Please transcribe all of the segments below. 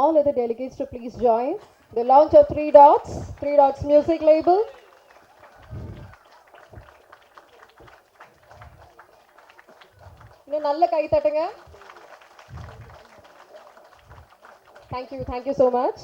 all other delegates to please join the launch of Three Dots music label. நல்ல கை தட்டுங்க. Thank you so much.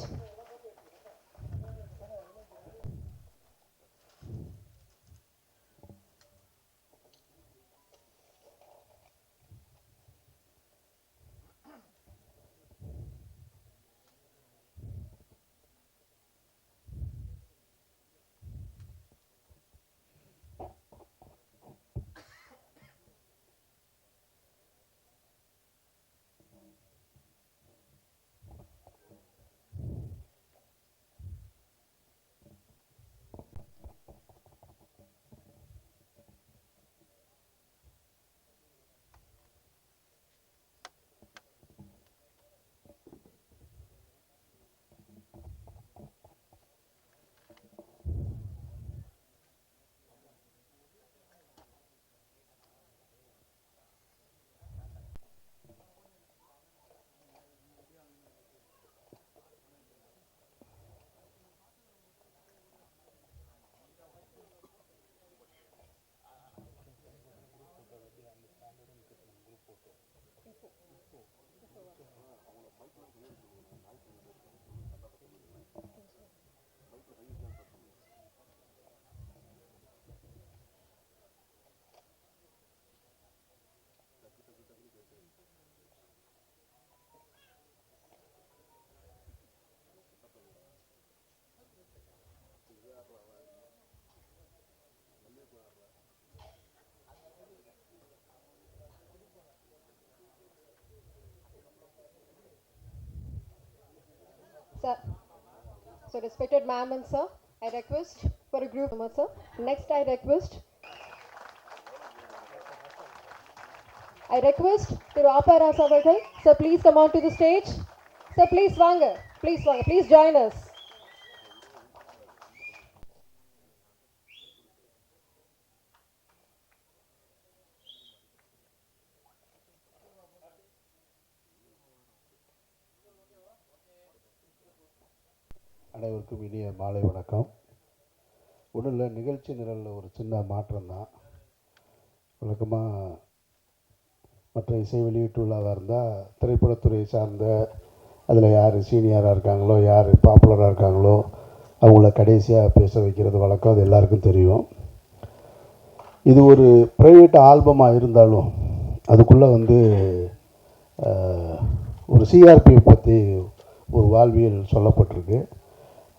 Sir, so respected ma'am and sir, I request for a group, sir. Next, I request Thiru Apparas அவர்கள். Sir, please come on to the stage. Sir, please வாங்க, please join us. அனைவருக்கும் இனிய மாலை வணக்கம். உடலில் நிகழ்ச்சி நிரலில் ஒரு சின்ன மாற்றம் தான். வழக்கமாக மற்ற இசை வெளியீட்டு விழாவாக இருந்தால் திரைப்படத்துறை சார்ந்த அதில் யார் சீனியராக இருக்காங்களோ, யார் பாப்புலராக இருக்காங்களோ அவங்கள கடைசியாக பேச வைக்கிறது வழக்கம். அது எல்லாருக்கும் தெரியும். இது ஒரு ப்ரைவேட் ஆல்பமாக இருந்தாலும் அதுக்குள்ளே ஒரு சிஆர்பியை பற்றி ஒரு வாழ்வியல் சொல்லப்பட்டிருக்கு.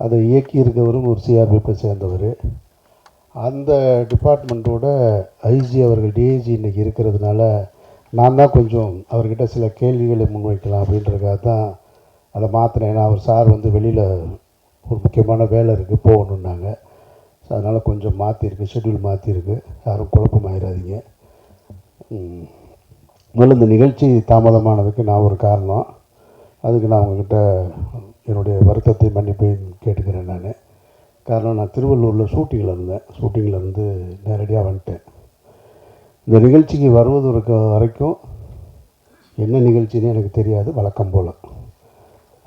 அதை இயக்கியிருக்கவரும் ஒரு சிஆர்பிஎஃப்பை சேர்ந்தவர். அந்த டிபார்ட்மெண்ட்டோட ஐஜி அவர்கள் டிஐஜி இன்றைக்கி இருக்கிறதுனால நான் தான் கொஞ்சம் அவர்கிட்ட சில கேள்விகளை முன்வைக்கலாம் அப்படின்றதுக்காக தான் அதை மாற்றினேன். ஏன்னா அவர் சார் வெளியில் ஒரு முக்கியமான வேலை இருக்குது போகணுன்னாங்க. ஸோ அதனால் கொஞ்சம் மாற்றிருக்கு, ஷெட்யூல் மாற்றிருக்கு. யாரும் குழப்பமாயிடாதீங்க. முதல்ல இந்த நிகழ்ச்சி தாமதமானதுக்கு நான் ஒரு காரணம். அதுக்கு நான் உங்கள்கிட்ட என்னுடைய வருத்தத்தை மன்னிப்பையும் கேட்டுக்கிறேன். காரணம், நான் திருவள்ளூரில் ஷூட்டிங்கில் இருந்து நேரடியாக வந்துட்டேன். இந்த நிகழ்ச்சிக்கு வருவது வரைக்கும் என்ன நிகழ்ச்சின்னு எனக்கு தெரியாது. வழக்கம் போல்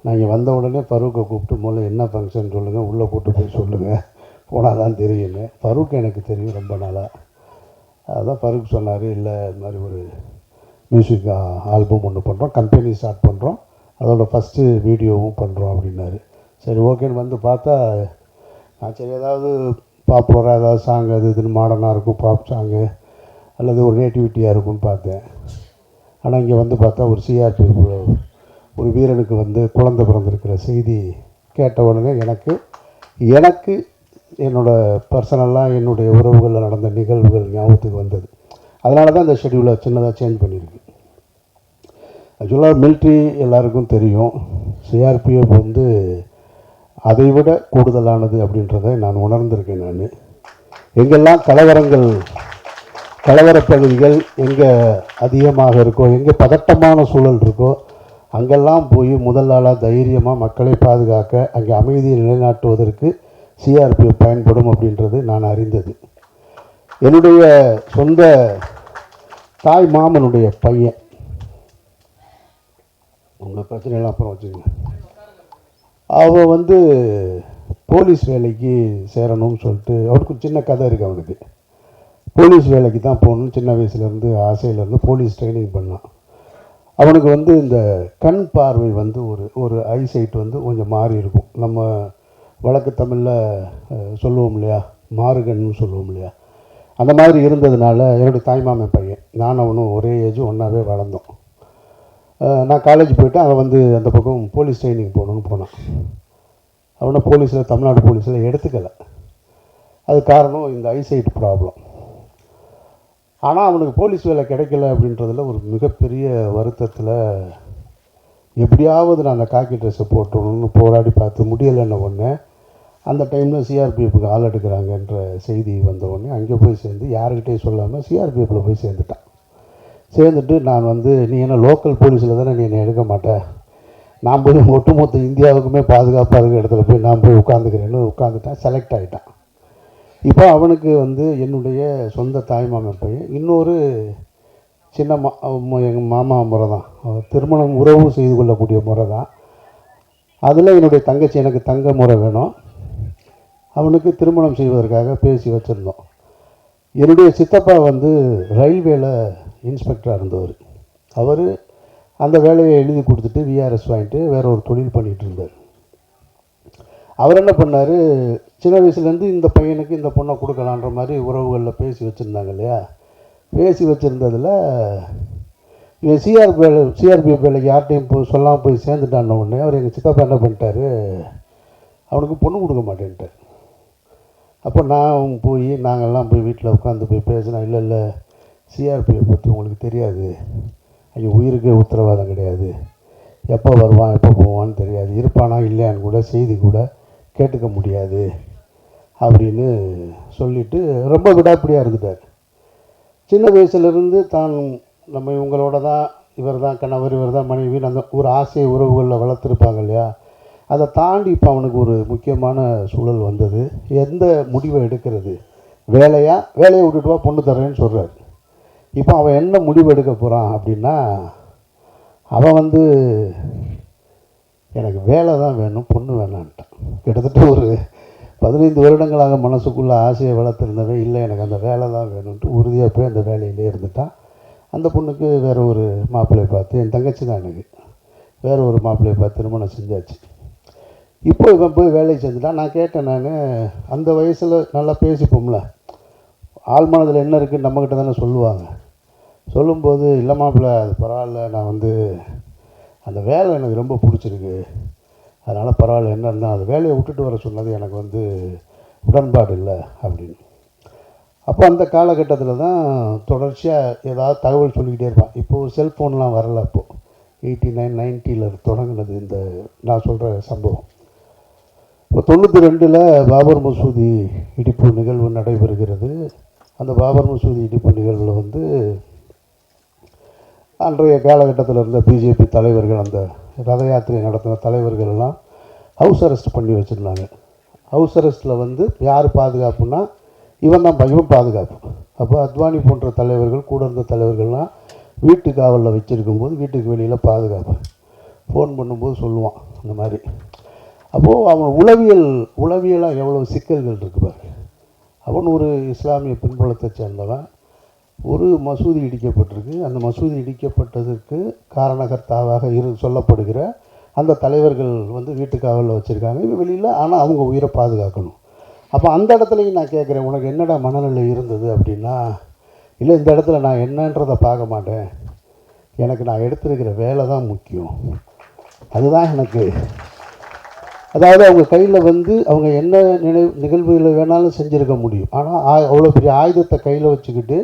நான் இங்கே வந்த உடனே ஃபரூக்கை கூப்பிட்டு முதல்ல என்ன ஃபங்க்ஷன் சொல்லுங்கள், உள்ளே கூப்பிட்டு போய் சொல்லுங்கள், போனால் தான் தெரியுங்க. ஃபரூக் எனக்கு தெரியும் ரொம்ப நாளாக. அதுதான் ஃபரூக் சொன்னார், இல்லை இது மாதிரி ஒரு மியூசிக் ஆல்பம் ஒன்று பண்ணுறோம், கம்பெனி ஸ்டார்ட் பண்ணுறோம், அதோட ஃபஸ்ட்டு வீடியோவும் பண்ணுறோம் அப்படின்னாரு. சரி ஓகேன்னு பார்த்தா நான் சரி ஏதாவது பாப்புலராக ஏதாவது சாங் அது இதுன்னு மாடர்னாக இருக்கும், பாப் சாங்கு அல்லது ஒரு நேட்டிவிட்டியாக இருக்கும்னு பார்த்தேன். ஆனால் இங்கே பார்த்தா ஒரு சிஆர்பி ஒரு வீரனுக்கு குழந்தை பிறந்திருக்கிற செய்தி கேட்ட உடனே எனக்கு என்னோடய பர்சனலாக என்னுடைய உறவுகளில் நடந்த நிகழ்வுகள் ஞாபகத்துக்கு வந்தது. அதனால தான் இந்த ஷெட்யூலை சின்னதாக சேஞ்ச் பண்ணியிருக்கு. ஆக்சுவலாக மிலிட்ரி எல்லாருக்கும் தெரியும், சிஆர்பிஎஃப் அதை விட கூடுதலானது அப்படின்றத நான் உணர்ந்திருக்கேன். நான் எங்கெல்லாம் கலவரப் பகுதிகள் எங்கே அதிகமாக இருக்கோ, எங்கே பதட்டமான சூழல் இருக்கோ, அங்கெல்லாம் போய் முதல் நாளாக தைரியமாக மக்களை பாதுகாக்க, அங்கே அமைதியை நிலைநாட்டுவதற்கு சிஆர்பிஎஃப் பயன்படும் அப்படின்றது நான் அறிந்தது. என்னுடைய சொந்த தாய் மாமனுடைய பையன், உங்கள் பிரச்சனையெல்லாம் அப்புறம் வச்சுக்கோங்க. அவன் வந்து போலீஸ் வேலைக்கு சேரணும்னு சொல்லிட்டு அவனுக்கு ஒரு சின்ன கதை இருக்குது. அவனுக்கு போலீஸ் வேலைக்கு தான் போகணும்னு சின்ன வயசுலேருந்து ஆசையிலேருந்து போலீஸ் ட்ரைனிங் பண்ணான். அவனுக்கு வந்து இந்த கண் பார்வை வந்து ஒரு ஐசைட் வந்து கொஞ்சம் மாறி இருக்கும். நம்ம வழக்கு தமிழில் சொல்லுவோம் இல்லையா, மாறுகண்னு சொல்லுவோம் இல்லையா, அந்த மாதிரி இருந்ததுனால என்னுடைய தாய்மாமன் பையன் நான் அவனும் ஒரே ஏஜ் ஒன்றாவே வளர்ந்தோம். நான் காலேஜ் போய்ட்டு அவன் வந்து அந்த பக்கம் போலீஸ் ட்ரைனிங் போகணுன்னு போனான். அவனை போலீஸில் தமிழ்நாடு போலீஸில் எடுத்துக்கலை. அது காரணம் இந்த ஐசைட் ப்ராப்ளம். ஆனால் அவனுக்கு போலீஸ் வேலை கிடைக்கல அப்படின்றதில் ஒரு மிகப்பெரிய வருத்தத்தில் எப்படியாவது நான் அந்த காக்கி ட்ரெஸ்ஸை போட்டணும்னு போராடி பார்த்து முடியலைன்ன உடனே அந்த டைமில் சிஆர்பிஎஃப்க்கு ஆள் எடுக்கிறாங்கன்ற செய்தி வந்த உடனே அங்கே போய் சேர்ந்து யாருக்கிட்டையும் சொல்லாமல் சிஆர்பிஎஃப்பில் போய் சேர்ந்துட்டான். சேர்ந்துட்டு நான் வந்து நீ என்ன லோக்கல் போலீஸில் தானே நீ என்னை எடுக்க மாட்டேன், நான் போய் ஒட்டுமொத்த இந்தியாவுக்குமே பாதுகாப்பாக இருக்கிற இடத்துல போய் நான் போய் உட்காந்துக்கிறேன்னு உட்காந்துட்டான். செலக்ட் ஆகிட்டான். இப்போ அவனுக்கு வந்து என்னுடைய சொந்த தாய்மாமன் பையன் இன்னொரு சின்ன எங்கள் மாமா முறை தான், திருமணம் உறவு செய்து கொள்ளக்கூடிய முறை தான். அதில் என்னுடைய தங்கச்சி எனக்கு தங்க முறை வேணும், அவனுக்கு திருமணம் செய்வதற்காக பேசி வச்சுருந்தோம். என்னுடைய சித்தப்பா வந்து ரயில்வேல இன்ஸ்பெக்டராக இருந்தவர். அவர் அந்த வேலையை எழுதி கொடுத்துட்டு விஆர்எஸ் வாங்கிட்டு வேற ஒரு தொழில் பண்ணிகிட்டு இருந்தார். அவர் என்ன பண்ணார், சின்ன வயசுலேருந்து இந்த பையனுக்கு இந்த பொண்ணை கொடுக்கலான்ற மாதிரி உறவுகளில் பேசி வச்சுருந்தாங்க இல்லையா. பேசி வச்சுருந்ததில் இவன் சிஆர்பிஎஃப் வேலைக்கு யார்கிட்டையும் போய் சொல்லாமல் போய் சேர்ந்துட்டான உடனே அவர் எங்கள் சித்தப்பா என்ன பண்ணிட்டார், அவனுக்கு பொண்ணு கொடுக்க மாட்டேன்ட்டார். அப்போ நான் போய் நாங்கள்லாம் போய் வீட்டில் உட்காந்து போய் பேசினா, இல்லை சிஆர்பிஎஃப் பற்றி உங்களுக்கு தெரியாது, ஐயோ உயிருக்கே உத்தரவாதம் கிடையாது, எப்போ வருவான் எப்போ போவான்னு தெரியாது, இருப்பானா இல்லையான்னு கூட செய்தி கூட கேட்டுக்க முடியாது அப்படின்னு சொல்லிவிட்டு ரொம்ப விடாப்பிடியாக இருந்துட்டார். சின்ன வயசுலேருந்து தான் நம்ம இவங்களோட தான், இவர் தான் கணவர், இவர் தான் மனைவின்னு அந்த ஒரு ஆசை உறவுகளில் வளர்த்துருப்பாங்க இல்லையா. அதை தாண்டி இப்போ அவனுக்கு ஒரு முக்கியமான சூழல் வந்தது. எந்த முடிவை எடுக்கிறது, வேலையை விட்டுட்டு வா பொண்ணு தர்றேன்னு சொல்கிறார். இப்போ அவன் என்ன முடிவு எடுக்க போகிறான் அப்படின்னா, அவன் வந்து எனக்கு வேலை தான் வேணும் பொண்ணு வேணான்ட்டான். கிட்டத்தட்ட ஒரு 15 வருடங்களாக மனசுக்குள்ளே ஆசையை வளர்த்துருந்தவன் இல்லை எனக்கு அந்த வேலை தான் வேணும்ன்ட்டு உறுதியாக போய் அந்த வேலையிலே இருந்துட்டான். அந்த பொண்ணுக்கு வேறு ஒரு மாப்பிள்ளையை பார்த்து, என் தங்கச்சி தான் எனக்கு, வேறு ஒரு மாப்பிள்ளையை பார்த்து திருமணம் செஞ்சாச்சு. இப்போ இவன் போய் வேலையை செஞ்சுட்டான். நான் கேட்டேன், நான் அந்த வயசில் நல்லா பேசிப்போம்ல, ஆள் மனதில் என்ன இருக்குன்னு நம்மக்கிட்ட தானே சொல்லுவாங்க. சொல்லும்போது இல்லை மாப்பிள்ளை அது பரவாயில்ல, நான் வந்து அந்த வேலை எனக்கு ரொம்ப பிடிச்சிருக்கு, அதனால் பரவாயில்ல, என்ன இருந்தால் அந்த வேலையை விட்டுட்டு வர சொன்னது எனக்கு வந்து உடன்பாடு இல்லை அப்படின்னு. அப்போ அந்த காலகட்டத்தில் தான் தொடர்ச்சியாக ஏதாவது தகவல் சொல்லிக்கிட்டே இருப்பான். இப்போது செல்ஃபோன்லாம் வரல. அப்போது 89, 90 தொடங்கினது இந்த நான் சொல்கிற சம்பவம். இப்போ 92 பாபர் மசூதி இடிப்பு நிகழ்வு நடைபெறுகிறது. அந்த பாபர் மசூதி இடிப்பு நிகழ்வில் வந்து அன்றைய காலகட்டத்தில் இருந்த பிஜேபி தலைவர்கள், அந்த ரத யாத்திரை நடத்தின தலைவர்கள் எல்லாம் ஹவுஸ் அரெஸ்ட் பண்ணி வச்சுருந்தாங்க. ஹவுஸ் அரெஸ்ட்டில் வந்து யார் பாதுகாப்புன்னா இவன் பாதுகாப்பு. அப்போ அத்வானி போன்ற தலைவர்கள், கூட இருந்த தலைவர்கள்லாம் வீட்டு காவலில் வச்சுருக்கும்போது வீட்டுக்கு வெளியில் பாதுகாப்பு. ஃபோன் பண்ணும்போது சொல்லுவான் இந்த மாதிரி. அப்போது அவன் உளவியலாக எவ்வளோ சிக்கல்கள் இருக்குது பாரு. அவன் ஒரு இஸ்லாமிய பின்புலத்தை சேர்ந்தவன். ஒரு மசூதி இடிக்கப்பட்டிருக்கு. அந்த மசூதி இடிக்கப்பட்டதற்கு காரணகர்த்தாவாக சொல்லப்படுகிற அந்த தலைவர்கள் வந்து வீட்டு காவலில் வச்சுருக்காங்க, வெளியில். ஆனால் அவங்க உயிரை பாதுகாக்கணும். அப்போ அந்த இடத்துலையும் நான் கேட்குறேன், உனக்கு என்னடா மனநிலை இருந்தது அப்படின்னா, இல்லை இந்த இடத்துல நான் என்னன்றதை பார்க்க மாட்டேன், எனக்கு நான் எடுத்திருக்கிற வேலை தான் முக்கியம், அதுதான் எனக்கு. அதாவது அவங்க கையில் வந்து அவங்க என்ன நிகழ்வுகளை வேணாலும் செஞ்சுருக்க முடியும். ஆனால் அவ்வளோ பெரிய ஆயுதத்தை கையில் வச்சுக்கிட்டு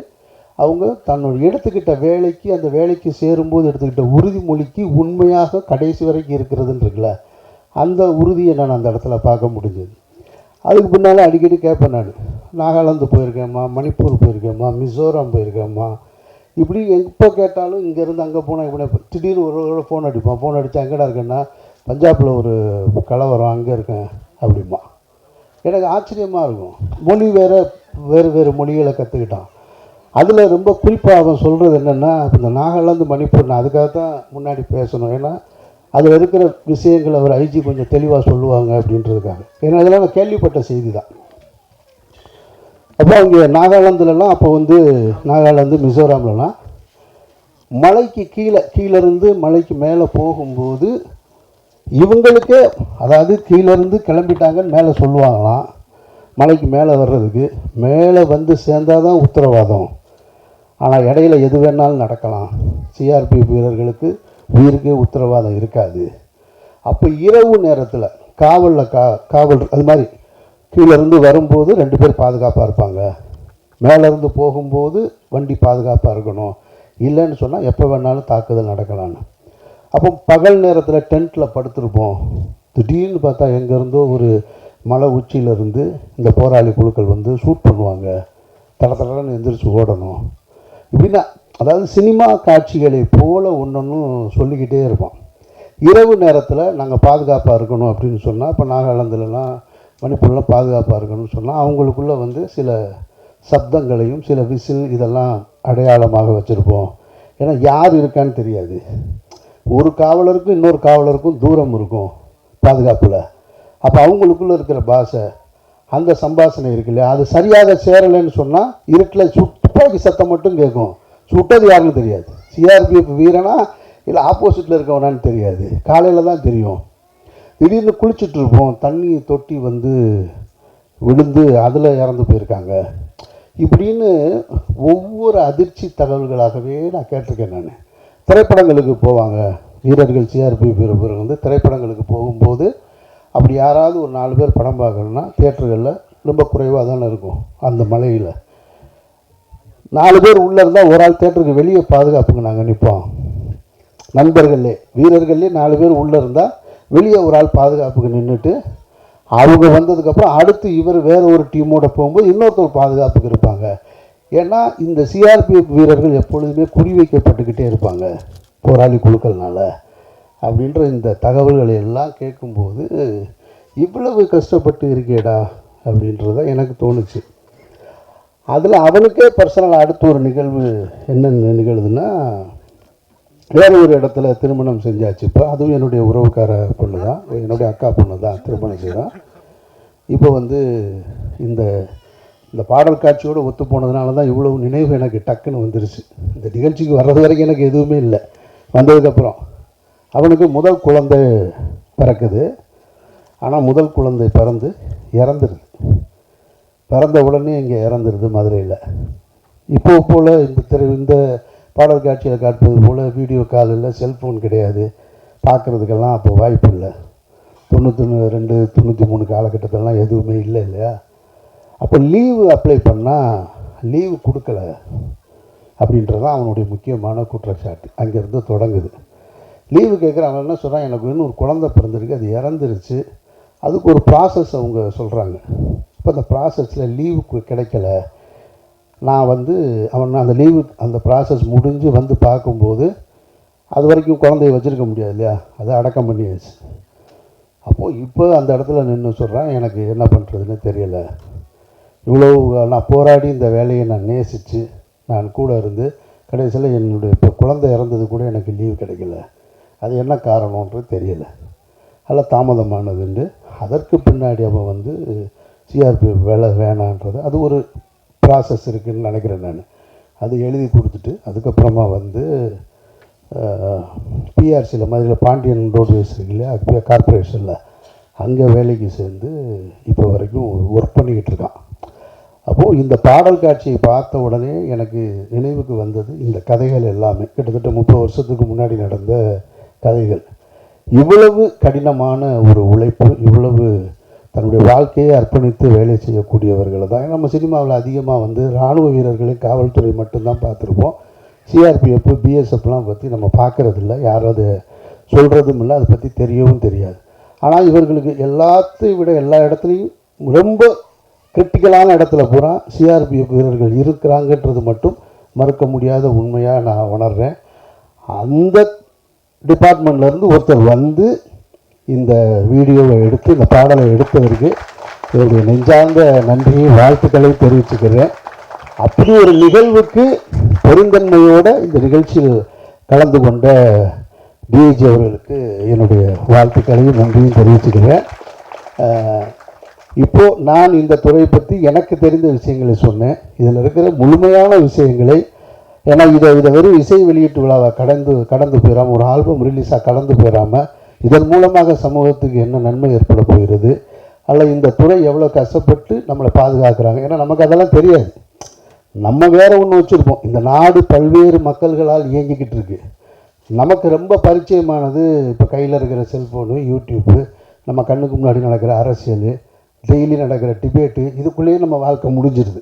அவங்க தன்னோட எடுத்துக்கிட்ட வேலைக்கு, அந்த வேலைக்கு சேரும்போது எடுத்துக்கிட்ட உறுதிமொழிக்கு உண்மையாக கடைசி வரைக்கும் இருக்கிறதுன்னு இருக்குல்ல, அந்த உறுதியை நான் அந்த இடத்துல பார்க்க முடிஞ்சது. அதுக்கு பின்னால் அடிக்கடி கேட்பேன், நான் நாகாலாந்து போயிருக்கேம்மா, மணிப்பூர் போயிருக்கேம்மா, மிசோரம் போயிருக்கேம்மா, இப்படி எப்போ கேட்டாலும் இங்கேருந்து அங்கே போனால் இப்படி திடீர்னு ஒரு ஃபோன் அடிப்பான். ஃபோன் அடித்தா எங்கடா இருக்கேன்னா, பஞ்சாபில் ஒரு கலவரம் அங்கே இருக்கேன் அப்படிமா. எனக்கு ஆச்சரியமாக இருக்கும். மொழி வேறு மொழிகளை கற்றுக்கிட்டான். அதில் ரொம்ப குறிப்பாக அவன் சொல்கிறது என்னென்னா, இந்த நாகாலாந்து மணிப்பூர், நான் அதுக்காக தான் முன்னாடி பேசணும். ஏன்னா அதில் இருக்கிற விஷயங்கள் அவர் ஐஜி கொஞ்சம் தெளிவாக சொல்லுவாங்க அப்படின்றதுக்காக. ஏன்னா இதெல்லாம் நான் கேள்விப்பட்ட செய்தி தான். அப்போ அங்கே நாகாலாந்துலலாம் அப்போ வந்து நாகாலாந்து மிசோராம்லலாம் மலைக்கு கீழேருந்து மலைக்கு மேலே போகும்போது இவங்களுக்கே, அதாவது கீழேருந்து கிளம்பிட்டாங்கன்னு மேலே சொல்லுவாங்களாம். மலைக்கு மேலே வர்றதுக்கு மேலே வந்து சேர்ந்தால் தான் உத்தரவாதம், ஆனால் இடையில எது வேணாலும் நடக்கலாம், சிஆர்பிஎஃப் வீரர்களுக்கு உயிருக்கே உத்தரவாதம் இருக்காது. அப்போ இரவு நேரத்தில் காவல் அது மாதிரி கீழேருந்து வரும்போது 2 பேர் பாதுகாப்பாக இருப்பாங்க, மேலேருந்து போகும்போது வண்டி பாதுகாப்பாக இருக்கணும், இல்லைன்னு சொன்னால் எப்போ வேணாலும் தாக்குதல் நடக்கலான்னு. அப்போ பகல் நேரத்தில் டென்ட்டில் படுத்துருப்போம், திடீர்னு பார்த்தா எங்கேருந்தோ ஒரு மலை உச்சியிலேருந்து இந்த போராளி குழுக்கள் வந்து ஷூட் பண்ணுவாங்க, தடன்னு எந்திரிச்சு ஓடணும் இப்படின்னா, அதாவது சினிமா காட்சிகளை போல் ஒன்றொன்றும் சொல்லிக்கிட்டே இருப்போம். இரவு நேரத்தில் நாங்கள் பாதுகாப்பாக இருக்கணும் அப்படின்னு சொன்னால், இப்போ நாகாலாந்துலலாம் மணிப்பூர்லாம் பாதுகாப்பாக இருக்கணும்னு சொன்னால் அவங்களுக்குள்ளே வந்து சில சப்தங்களையும் சில விசில் இதெல்லாம் அடையாளமாக வச்சுருப்போம். ஏன்னா யார் இருக்கான்னு தெரியாது, ஒரு காவலருக்கும் இன்னொரு காவலருக்கும் தூரம் இருக்கும் பாதுகாப்பில். அப்போ அவங்களுக்குள்ளே இருக்கிற பாஷை, அந்த சம்பாஷணை இருக்கு இல்லையா, அது சரியாக சேரலைன்னு சொன்னால் இருட்டில் துப்பாக்கி சத்தம் மட்டும் கேட்கும், சுட்டது யாருன்னு தெரியாது, சிஆர்பிஎஃப் வீரனா இல்லை ஆப்போசிட்டில் இருக்கவனான்னு தெரியாது, காலையில் தான் தெரியும். திடீர்னு குளிச்சுட்ருப்போம், தண்ணி தொட்டி வந்து விழுந்து அதில் இறந்து போயிருக்காங்க இப்படின்னு ஒவ்வொரு அதிர்ச்சி தகவல்களாகவே நான் கேட்டிருக்கேன். நான் திரைப்படங்களுக்கு போவாங்க வீரர்கள், சிஆர்பிஎஃப் வீரர்கள் வந்து திரைப்படங்களுக்கு போகும்போது அப்படி யாராவது ஒரு 4 பேர் படம் பார்க்கணுன்னா தியேட்டர்களில் ரொம்ப குறைவாக தானே இருக்கும். அந்த மலையில் 4 பேர் உள்ளே இருந்தால் ஒரு ஆள் தியேட்டருக்கு வெளியே பாதுகாப்புக்கு நாங்கள் நிற்போம். நண்பர்களே வீரர்களே 4 பேர் உள்ளே இருந்தால் வெளியே ஒரு ஆள் பாதுகாப்புக்கு நின்றுட்டு, அவங்க வந்ததுக்கப்புறம் அடுத்து இவர் வேறு ஒரு டீமோடு போகும்போது இன்னொருத்தர் பாதுகாப்புக்கு இருப்பாங்க. ஏன்னா இந்த சிஆர்பிஎஃப் வீரர்கள் எப்பொழுதுமே குறிவைக்கப்பட்டுக்கிட்டே இருப்பாங்க போராளி குழுக்கள்னால அப்படின்ற இந்த தகவல்களை எல்லாம் கேட்கும்போது இவ்வளவு கஷ்டப்பட்டு இருக்கேடா அப்படின்றத எனக்கு தோணுச்சு. அதில் அவனுக்கே பர்சனலாக அடுத்த ஒரு நிகழ்வு என்ன நிகழ்வுதுன்னா, வேறு ஒரு இடத்துல திருமணம் செஞ்சாச்சு. இப்போ அதுவும் என்னுடைய உறவுக்கார பொண்ணு தான், என்னுடைய அக்கா பொண்ணு தான் திருமணம் செய்கிறான். இப்போ வந்து இந்த இந்த பாடல் காட்சியோடு ஒத்து போனதுனால தான் இவ்வளவு நினைவு எனக்கு டக்குன்னு வந்துருச்சு. இந்த நிகழ்ச்சிக்கு வர்றது வரைக்கும் எனக்கு எதுவுமே இல்லை, வந்ததுக்கப்புறம் அவனுக்கு முதல் குழந்தை பிறக்குது. ஆனால் முதல் குழந்தை இறந்துருது, பிறந்த உடனே இங்கே இறந்துருது மதுரையில். இப்போ போல் இந்த பாடல் காட்சியில் காட்டுறது போல் வீடியோ கால் இல்லை, செல்ஃபோன் கிடையாது, பார்க்குறதுக்கெல்லாம் அப்போ வாய்ப்பு இல்லை. 92 93 காலகட்டத்திலலாம் எதுவுமே இல்லை இல்லையா. அப்போ லீவு அப்ளை பண்ணால் லீவு கொடுக்கல அப்படின்றதான் அவனுடைய முக்கியமான குற்றச்சாட்டு. அங்கேருந்து தொடங்குது. லீவு கேட்குற அவன் என்ன சொல்கிறான், எனக்கு இன்னும் ஒரு குழந்தை பிறந்திருக்கு, அது இறந்துருச்சு, அதுக்கு ஒரு ப்ராசஸ் அவங்க சொல்கிறாங்க. இப்போ அந்த ப்ராசஸில் லீவு கிடைக்கல, நான் வந்து அவன் அந்த லீவு அந்த ப்ராசஸ் முடிஞ்சு வந்து பார்க்கும்போது அது வரைக்கும் குழந்தைய வச்சுருக்க முடியாது இல்லையா, அதை அடக்கம் பண்ணியாச்சு. அப்போது இப்போ அந்த இடத்துல நின்று சொல்கிறேன், எனக்கு என்ன பண்ணுறதுன்னு தெரியலை, இவ்வளோ நான் போராடி இந்த வேலையை நான் நேசித்து நான் கூட இருந்து கடைசியில் என்னுடைய இப்போ குழந்தை இறந்தது கூட எனக்கு லீவு கிடைக்கல, அது என்ன காரணன்றது தெரியலை, அதில் தாமதமானதுண்டு. அதற்கு பின்னாடி அவன் வந்து சிஆர்பிஎஃப் வேலை வேணான்றது அது ஒரு ப்ராசஸ் இருக்குதுன்னு நினைக்கிறேன் நான். அது எழுதி கொடுத்துட்டு அதுக்கப்புறமா வந்து பிஆர்சியில் மதுரையில் பாண்டியன் ரோட்வேஸ் இருக்கு இல்லையா, கார்பரேஷனில் அங்கே வேலைக்கு சேர்ந்து இப்போ வரைக்கும் ஒர்க் பண்ணிக்கிட்டு இருக்கான். அப்போது இந்த பாடல் காட்சியை பார்த்த உடனே எனக்கு நினைவுக்கு வந்தது இந்த கதைகள் எல்லாமே கிட்டத்தட்ட 30 வருஷத்துக்கு முன்னாடி நடந்த கதைகள். இவ்வளவு கடினமான ஒரு உழைப்பு, இவ்வளவு தன்னுடைய வாழ்க்கையை அர்ப்பணித்து வேலை செய்யக்கூடியவர்களை தான் நம்ம சினிமாவில் அதிகமாக வந்து இராணுவ வீரர்களை காவல்துறை மட்டும்தான் பார்த்துருப்போம். சிஆர்பிஎஃப் பிஎஸ்எஃப்லாம் பற்றி நம்ம பார்க்குறதில்ல, யாரும் அதை சொல்கிறதும் இல்லை, அதை பற்றி தெரியவும் தெரியாது. ஆனால் இவர்களுக்கு எல்லாத்தையும் விட எல்லா இடத்துலையும் ரொம்ப கிரிட்டிக்கலான இடத்துல பூரா சிஆர்பிஎஃப் வீரர்கள் இருக்கிறாங்கன்றது மட்டும் மறுக்க முடியாத உண்மையாக நான் உணர்கிறேன். அந்த டிபார்ட்மெண்ட்லேருந்து ஒருத்தர் வந்து இந்த வீடியோவை எடுத்து இந்த பாடலை எடுத்ததற்கு என்னுடைய நெஞ்சார்ந்த நன்றியை வாழ்த்துக்களை தெரிவிச்சுக்கிறேன். அப்படி ஒரு நிகழ்வுக்கு பெருந்தன்மையோடு இந்த நிகழ்ச்சியில் கலந்து கொண்ட டிஐஜி அவர்களுக்கு என்னுடைய வாழ்த்துக்களையும் நன்றியும் தெரிவிச்சுக்கிறேன். இப்போது நான் இந்த துறையை பற்றி எனக்கு தெரிந்த விஷயங்களை சொன்னேன். இதில் இருக்கிற முழுமையான விஷயங்களை, ஏன்னா இதை வெறும் இசை வெளியீட்டு விழாவை கடந்து போயிடாமல், ஒரு ஆல்பம் ரிலீஸாக கடந்து போயிடாமல், இதன் மூலமாக சமூகத்துக்கு என்ன நன்மை ஏற்பட போகிறது, அல்ல இந்த துறை எவ்வளோ கஷ்டப்பட்டு நம்மளை பாதுகாக்கிறாங்க. ஏன்னா நமக்கு அதெல்லாம் தெரியாது. நம்ம வேறு ஒன்று வச்சுருப்போம். இந்த நாடு பல்வேறு மக்கள்களால் இயங்கிக்கிட்டு இருக்கு. நமக்கு ரொம்ப பரிச்சயமானது இப்போ கையில் இருக்கிற செல்ஃபோனு, யூடியூப்பு, நம்ம கண்ணுக்கு முன்னாடி நடக்கிற அரசியல், டெய்லி நடக்கிற டிபேட்டு, இதுக்குள்ளேயே நம்ம வாழ்க்கை முடிஞ்சிருது.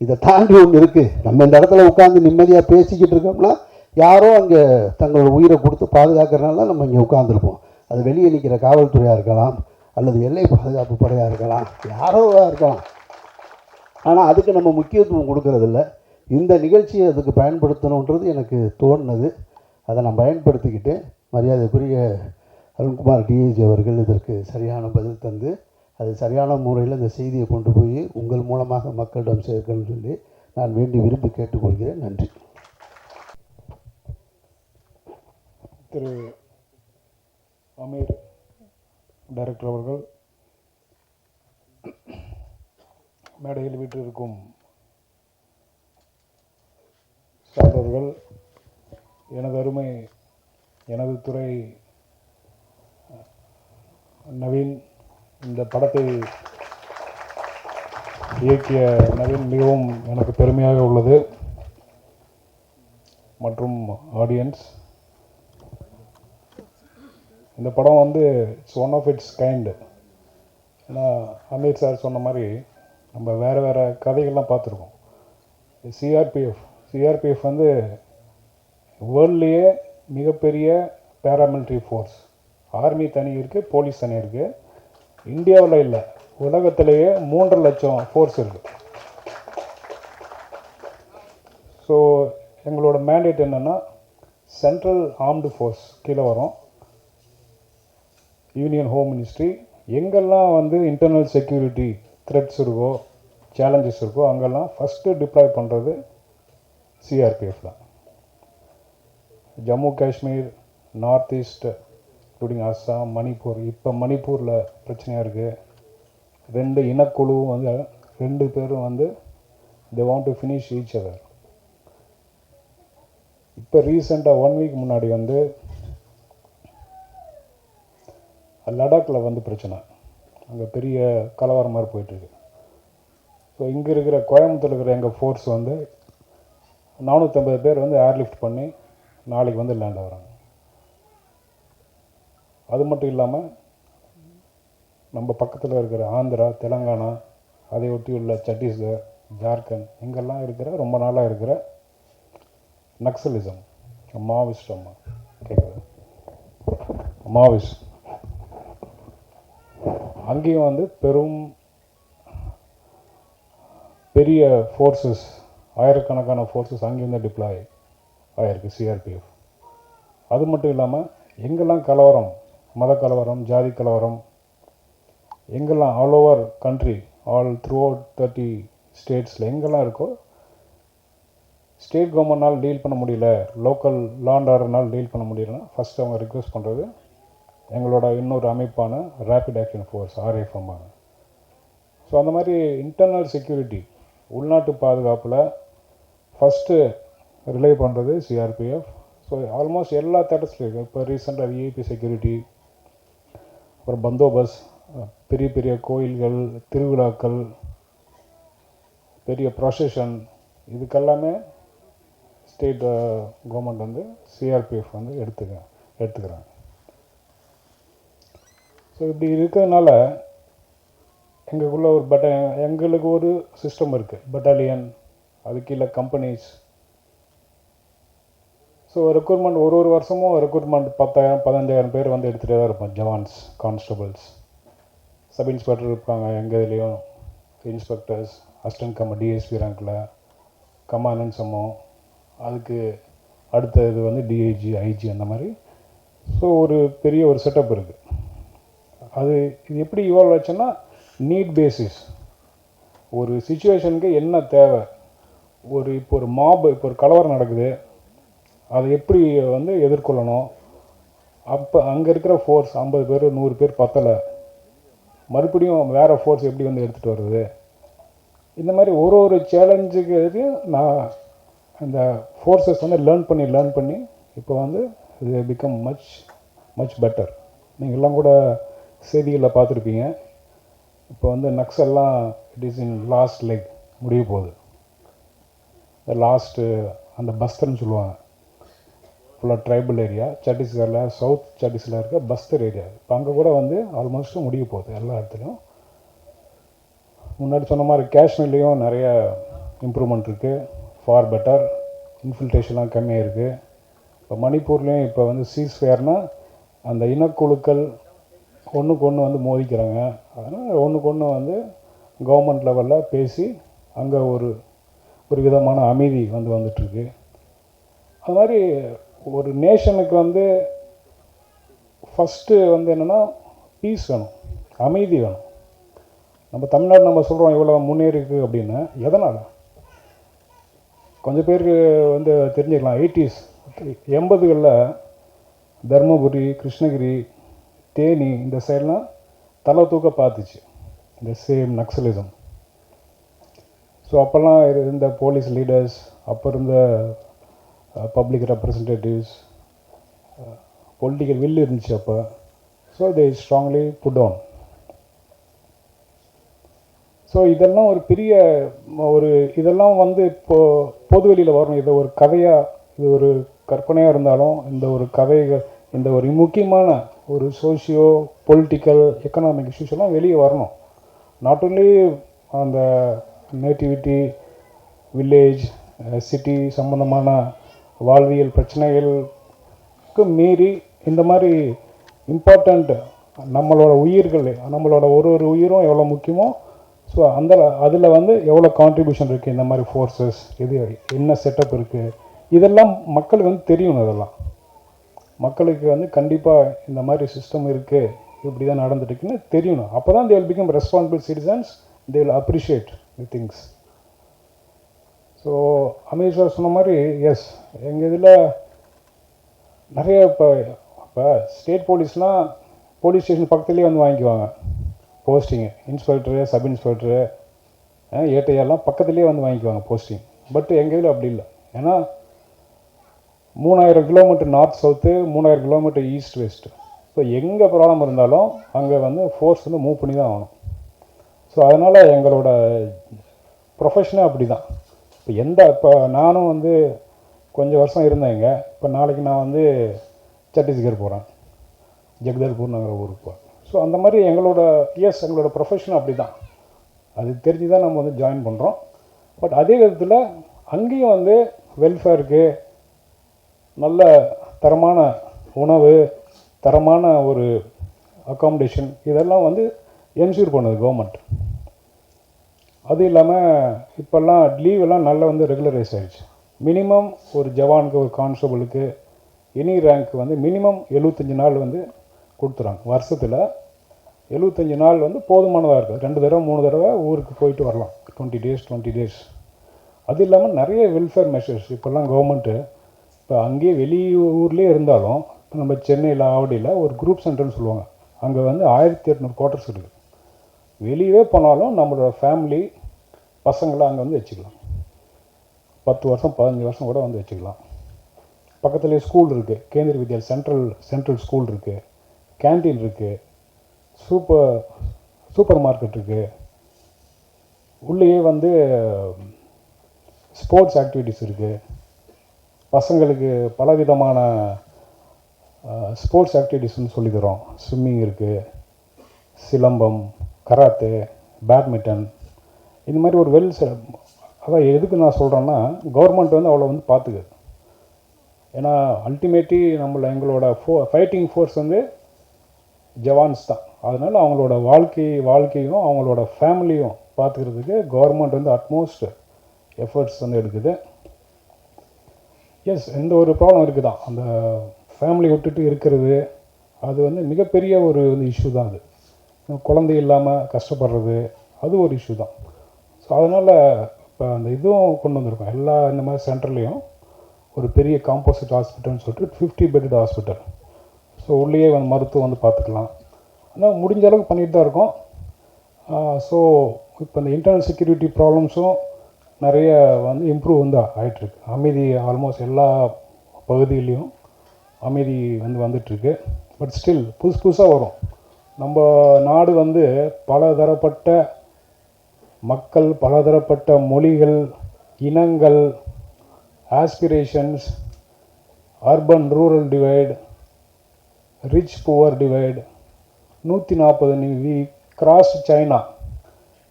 இதை தாண்டி ஒன்று இருக்குது. நம்ம இந்த இடத்துல உட்காந்து நிம்மதியாக பேசிக்கிட்டு இருக்கோம்னா யாரோ அங்கே தங்களோட உயிரை கொடுத்து பாதுகாக்கிறனால நம்ம இங்கே உட்காந்துருப்போம். அது வெளியே நிற்கிற காவல்துறையாக இருக்கலாம், அல்லது எல்லை பாதுகாப்பு படையாக இருக்கலாம், யாரோவாக இருக்கலாம். ஆனால் அதுக்கு நம்ம முக்கியத்துவம் கொடுக்கறதில்ல. இந்த நிகழ்ச்சியை அதுக்கு பயன்படுத்தணுன்றது எனக்கு தோணுனது. அதை நான் பயன்படுத்திக்கிட்டு, மரியாதைக்குரிய அருண்குமார் டிஐஜி அவர்கள் இதற்கு சரியான பதில் தந்து, அது சரியான முறையில் இந்த செய்தியை கொண்டு போய் உங்கள் மூலமாக மக்களிடம் சேர்க்கணும்னு சொல்லி நான் வேண்டி விரும்பி கேட்டுக்கொள்கிறேன். நன்றி. திரு அமீர் டைரக்டர் அவர்கள், மேடையில் வீட்டிற்கும் சார்ந்தவர்கள், எனது அருமை எனது துறை நவீன், இந்த படத்தை இயக்கிய நவீன் மிகவும் எனக்கு பெருமையாக உள்ளது. மற்றும் ஆடியன்ஸ், இந்த படம் வந்து it's one of its kind. ஏன்னா அமீர் சார் சொன்ன மாதிரி நம்ம வேறு வேறு கதைகள்லாம் பார்த்துருக்கோம். சிஆர்பிஎஃப் வந்து வேர்ல்ட்லேயே மிகப்பெரிய பேராமிலிட்ரி ஃபோர்ஸ். ஆர்மி தனி இருக்குது, போலீஸ் தனி இருக்குது. இந்தியாவில் இல்லை, உலகத்திலேயே 3.5 லட்சம் ஃபோர்ஸ் இருக்குது. ஸோ எங்களோட மேண்டேட் என்னென்னா, சென்ட்ரல் ஆர்ம்டு ஃபோர்ஸ் கீழே வரும், யூனியன் ஹோம் மினிஸ்ட்ரி. எங்கெல்லாம் வந்து இன்டர்னல் செக்யூரிட்டி த்ரெட்ஸ் இருக்கோ, சேலஞ்சஸ் இருக்கோ, அங்கெல்லாம் ஃபஸ்ட்டு டிப்ளாய் பண்ணுறது சிஆர்பிஎஃப் தான். Jammu Kashmir, north east, including Assam, Manipur. இப்போ மணிப்பூரில் பிரச்சனையாக இருக்குது. 2 இனக்குழுவும் வந்து 2 பேரும் வந்து they want to finish each other. இப்போ ரீசெண்டாக 1 வீக் முன்னாடி வந்து லடாக்கில் வந்து பிரச்சனை, அங்கே பெரிய கலவரம் மாதிரி போயிட்டுருக்கு. ஸோ இங்கே இருக்கிற கோயம்புத்தூர் இருக்கிற எங்கள் ஃபோர்ஸ் வந்து 450 பேர் வந்து ஏர்லிஃப்ட் பண்ணி நாளைக்கு வந்து லேண்ட் ஆகிறாங்க. அது மட்டும் இல்லாமல் நம்ம பக்கத்தில் இருக்கிற ஆந்திரா, தெலுங்கானா, அதை ஒட்டி உள்ள சத்தீஸ்கர், ஜார்க்கண்ட், இங்கெல்லாம் இருக்கிற ரொம்ப நாளாக இருக்கிற நக்சலிசம், மாவோயிஸ்ட், கேட்குது மாவோயிஸ்ட், அங்கேயும் வந்து பெரிய ஃபோர்ஸஸ், ஆயிரக்கணக்கான ஃபோர்ஸஸ் அங்கேயும் தான் டிப்ளாய் ஆகிருக்கு சிஆர்பிஎஃப். அது மட்டும் இல்லாமல் எங்கெல்லாம் கலவரம், மத கலவரம், ஜாதி கலவரம், எங்கெல்லாம் all over country, all throughout 30 ஸ்டேட்ஸில் எங்கெல்லாம் இருக்கோ, ஸ்டேட் கவர்மெண்ட்னால் டீல் பண்ண முடியல, லோக்கல் லா அண்ட் ஆர்டர்னால் டீல் பண்ண முடியலன்னா ஃபஸ்ட்டு அவங்க ரிக்வெஸ்ட் பண்ணுறது எங்களோட இன்னொரு அமைப்பான rapid action force, RFM. So அந்த மாதிரி இன்டர்னல் செக்யூரிட்டி, உள்நாட்டு பாதுகாப்பில் ஃபஸ்ட்டு ரிலே பண்ணுறது சிஆர்பிஎஃப். ஸோ ஆல்மோஸ்ட் எல்லா தேட்டர்ஸ்லையும் இருக்குது. இப்போ ரீசெண்டாக விஐபி செக்யூரிட்டி, அப்புறம் பந்தோபஸ்த், பெரிய பெரிய கோயில்கள், திருவிழாக்கள், பெரிய ப்ரொசஷன், இதுக்கெல்லாமே ஸ்டேட் கவர்மெண்ட் வந்து சிஆர்பிஎஃப் வந்து எடுத்துக்கிறாங்க. ஸோ இப்படி இருக்கிறதுனால எங்களுக்குள்ள எங்களுக்கு ஒரு சிஸ்டம் இருக்குது, பட்டாலியன், அது கீழே கம்பெனிஸ். ஸோ ரெக்ரூட்மெண்ட் ஒரு வருஷமும் ரெக்ரூட்மெண்ட் 10,000 15,000 பேர் வந்து எடுத்துகிட்டே தான் இருப்போம். ஜவான்ஸ், கான்ஸ்டபிள்ஸ், சப் இன்ஸ்பெக்டர் இருப்பாங்க எங்கள் இதுலேயும், இன்ஸ்பெக்டர்ஸ், அசிஸ்டன்ட் டிஎஸ்பி ரேங்கில், கமாண்டன்ட் சம்மம், அதுக்கு அடுத்த இது வந்து டிஐஜி, ஐஜி, அந்த மாதிரி. ஸோ ஒரு பெரிய ஒரு செட்டப் இருக்குது. இது எப்படி இவால்வ் ஆச்சுன்னா, நீட் பேசிஸ், ஒரு சிச்சுவேஷனுக்கு என்ன தேவை, இப்போ ஒரு மாப், இப்போ ஒரு கலவரம் நடக்குது, அதை எப்படி வந்து எதிர்கொள்ளணும், அப்போ அங்கே இருக்கிற ஃபோர்ஸ் 50 பேர் 100 பேர் பத்தலை, மறுபடியும் வேறு ஃபோர்ஸ் எப்படி வந்து எடுத்துகிட்டு வருது? இந்த மாதிரி ஒரு சேலஞ்சுக்கு நான் அந்த ஃபோர்ஸஸ் வந்து லேர்ன் பண்ணி இப்போ வந்து இது பிகம் மச் பெட்டர். நீங்கள் எல்லாம் கூட செய்திகளில் பார்த்துருப்பீங்க. இப்போ வந்து நக்ஸல்லாம் it is in last leg முடிய போகுது. லாஸ்ட்டு அந்த பஸ்தர்னு சொல்லுவாங்க, ஃபுல்லாக ட்ரைபல் ஏரியா, சத்தீஸ்கரில் சவுத் சத்தீஸ்கரில் இருக்க பஸ்தர் ஏரியா. இப்போ அங்கே கூட வந்து ஆல்மோஸ்ட் முடிய போகுது எல்லா இடத்துலையும். முன்னாடி சொன்ன மாதிரி காஷ்மீர்லேயும் நிறைய இம்ப்ரூவ்மெண்ட் இருக்குது, ஃபார் பெட்டர். இன்ஃபில்ட்ரேஷன்லாம் கம்மியாக இருக்குது. இப்போ மணிப்பூர்லேயும் இப்போ வந்து சீஸ்ஃபயர்னால் அந்த இனக்குழுக்கள் ஒன்றுக்கு ஒன்று வந்து மோதிக்கிறாங்க. அதனால் ஒன்றுக்கு ஒன்று வந்து கவர்மெண்ட் லெவலில் பேசி அங்கே ஒரு விதமான அமைதி வந்துட்டுருக்கு. அது மாதிரி ஒரு நேஷனுக்கு வந்து ஃபஸ்ட்டு வந்து என்னென்னா பீஸ் வேணும், அமைதி வேணும். நம்ம தமிழ்நாடு நம்ம சொல்கிறோம் இவ்வளோ முன்னேறிருக்கு அப்படின்னு. எதனால்? கொஞ்சம் பேருக்கு வந்து தெரிஞ்சுக்கலாம். 80களில் தருமபுரி, கிருஷ்ணகிரி, தேனி இந்த சைட்லாம் தலை தூக்க பார்த்துச்சு இந்த சேம் நக்சலிசம். ஸோ அப்போல்லாம் இருந்த போலீஸ் லீடர்ஸ், அப்போ இருந்த பப்ளிக் ரெப்ரசன்டேட்டிவ்ஸ், பொலிட்டிக்கல் வில் இருந்துச்சு அப்போ. So they strongly put down. So இதெல்லாம் ஒரு பெரிய இதெல்லாம் வந்து இப்போது பொதுவெளியில் வரணும். இதை ஒரு கதையாக, இது ஒரு கற்பனையாக இருந்தாலும் இந்த ஒரு கதைகள், இந்த ஒரு முக்கியமான ஒரு சோஷியோ பொலிட்டிக்கல் எக்கனாமிக் இஷ்யூஸ் எல்லாம் வெளியே வரணும். நாட் ஓன்லி அந்த நேட்டிவிட்டி, வில்லேஜ், சிட்டி சம்மந்தமான வாழ்வியல் பிரச்சனைகளுக்கு மீறி இந்த மாதிரி இம்பார்ட்டண்ட் நம்மளோட உயிர்கள், நம்மளோட ஒரு உயிரும் எவ்வளோ முக்கியமோ, ஸோ அதில் வந்து எவ்வளோ கான்ட்ரிபியூஷன் இருக்குது, இந்த மாதிரி ஃபோர்ஸஸ் இது என்ன செட்டப் இருக்குது, இதெல்லாம் மக்களுக்கு வந்து தெரியணும். இதெல்லாம் மக்களுக்கு வந்து கண்டிப்பாக இந்த மாதிரி சிஸ்டம் இருக்குது, இப்படி தான் நடந்துட்டுருக்குன்னு தெரியணும். அப்போ தான் they will become responsible citizens, they will appreciate the things. So Aamir sir சொன்ன மாதிரி எஸ், எங்கள் இதில் நிறைய இப்போ ஸ்டேட் போலீஸ்னால் போலீஸ் ஸ்டேஷன் பக்கத்துலேயே வந்து வாங்கிக்குவாங்க போஸ்டிங்கு. இன்ஸ்பெக்டரு, சப் இன்ஸ்பெக்டரு, ஏட்டையெல்லாம் பக்கத்துலேயே வந்து வாங்கிக்குவாங்க போஸ்டிங். பட் எங்கள் இதில் அப்படி இல்லை. ஏன்னா 3000 kilometre north south, 3000 kilometre east west. So எங்கே ப்ராப்ளம் இருந்தாலும் அங்கே வந்து ஃபோர்ஸ் வந்து மூவ் பண்ணி தான் ஆகணும். ஸோ அதனால் எங்களோட ப்ரொஃபஷனே அப்படி தான். இப்போ நானும் வந்து கொஞ்சம் வருஷம் இருந்தேங்க. இப்போ நாளைக்கு நான் வந்து சத்தீஸ்கர் போகிறேன், ஜெகதல்பூர்ங்கிற ஊருக்கு போகிறேன். ஸோ அந்த மாதிரி எங்களோட ப்ரொஃபஷன் அப்படி தான். அது தெரிஞ்சு தான் நம்ம வந்து ஜாயின் பண்ணுறோம். பட் அதே விதத்தில் அங்கேயும் வந்து வெல்ஃபேருக்கு, நல்ல தரமான உணவு, தரமான ஒரு அக்காமடேஷன், இதெல்லாம் வந்து என்ஷூர் பண்ணுது கவர்மெண்ட். அது இல்லாமல் இப்போல்லாம் லீவெல்லாம் நல்லா வந்து ரெகுலரைஸ் ஆகிடுச்சு. மினிமம் ஒரு ஜவானுக்கு, ஒரு கான்ஸ்டபுளுக்கு, எனி ரேங்க் வந்து மினிமம் 75 நாள் வந்து கொடுத்துறாங்க. வருஷத்தில் 75 நாள் வந்து போதுமானதாக இருக்குது. 2 தடவை 3 தடவை ஊருக்கு போயிட்டு வரலாம், 20 days. அது இல்லாமல் நிறைய வெல்ஃபேர் மெஷர்ஸ் இப்போல்லாம் கவர்மெண்ட்டு, இப்போ அங்கேயே வெளியூர்லேயே இருந்தாலும், இப்போ நம்ம சென்னையில், ஆவடியில் ஒரு குரூப் சென்டர்னு சொல்லுவாங்க, அங்கே வந்து 1800 குவார்ட்டர்ஸ் இருக்குது. வெளியே போனாலும் நம்மளோட ஃபேமிலி பசங்களை அங்கே வந்து வச்சுக்கலாம். 10 வருஷம் 15 வருஷம் கூட வந்து வச்சுக்கலாம். பக்கத்துலேயே ஸ்கூல் இருக்குது, கேந்திர வித்யாலயா சென்ட்ரல் ஸ்கூல் இருக்குது, கேன்டீன் இருக்குது, சூப்பர் மார்க்கெட் இருக்குது. உள்ளேயே வந்து ஸ்போர்ட்ஸ் ஆக்டிவிட்டீஸ் இருக்குது. பசங்களுக்கு பலவிதமான ஸ்போர்ட்ஸ் ஆக்டிவிட்டீஸ்னு சொல்லித்தரோம். ஸ்விம்மிங் இருக்குது, சிலம்பம், கராத்தே, பேட்மிண்டன், இந்த மாதிரி ஒரு அதான் எதுக்கு நான் சொல்கிறேன்னா, கவர்மெண்ட் வந்து அவ்வளோ வந்து பார்த்துக்குது. ஏன்னா அல்டிமேட்லி எங்களோட ஃபைட்டிங் ஃபோர்ஸ் வந்து ஜவான்ஸ் தான். அதனால் அவங்களோட வாழ்க்கையும் அவங்களோட ஃபேமிலியும் பார்த்துக்கிறதுக்கு கவர்மெண்ட் வந்து அட்மோஸ்ட் எஃபர்ட்ஸ் வந்து எடுக்குது. எஸ், எந்த ஒரு ப்ராப்ளம் இருக்குது தான், அந்த ஃபேமிலி விட்டுட்டு இருக்கிறது, அது வந்து மிகப்பெரிய ஒரு இஷ்யூ தான். அது குழந்தை இல்லாமல் கஷ்டப்படுறது, அது ஒரு இஷ்யூ தான். ஸோ அதனால் இப்போ அந்த இதுவும் கொண்டு வந்திருக்கோம். எல்லா இந்த மாதிரி சென்டர்லேயும் ஒரு பெரிய காம்போசிட் ஹாஸ்பிட்டல்னு சொல்லிட்டு 50 பெட்டட் ஹாஸ்பிட்டல். ஸோ ஸோ உள்ளேயே வந்து மருத்துவம் வந்து பார்த்துக்கலாம். ஆனால் முடிஞ்ச அளவுக்கு பண்ணிட்டு தான் இருக்கோம். ஸோ இப்போ இந்த இன்டர்னல் செக்யூரிட்டி ப்ராப்ளம்ஸும் நிறைய வந்து இம்ப்ரூவ் வந்து ஆகிட்டுருக்கு. அமைதி ஆல்மோஸ்ட் எல்லா பகுதியிலையும் அமைதி வந்து வந்துட்டுருக்கு. பட் ஸ்டில் புதுசு புதுசாக வரும். நம்ம நாடு வந்து பலதரப்பட்ட மக்கள், பலதரப்பட்ட மொழிகள், இனங்கள், aspirations, urban rural divide, rich poor divide, 140 we cross China.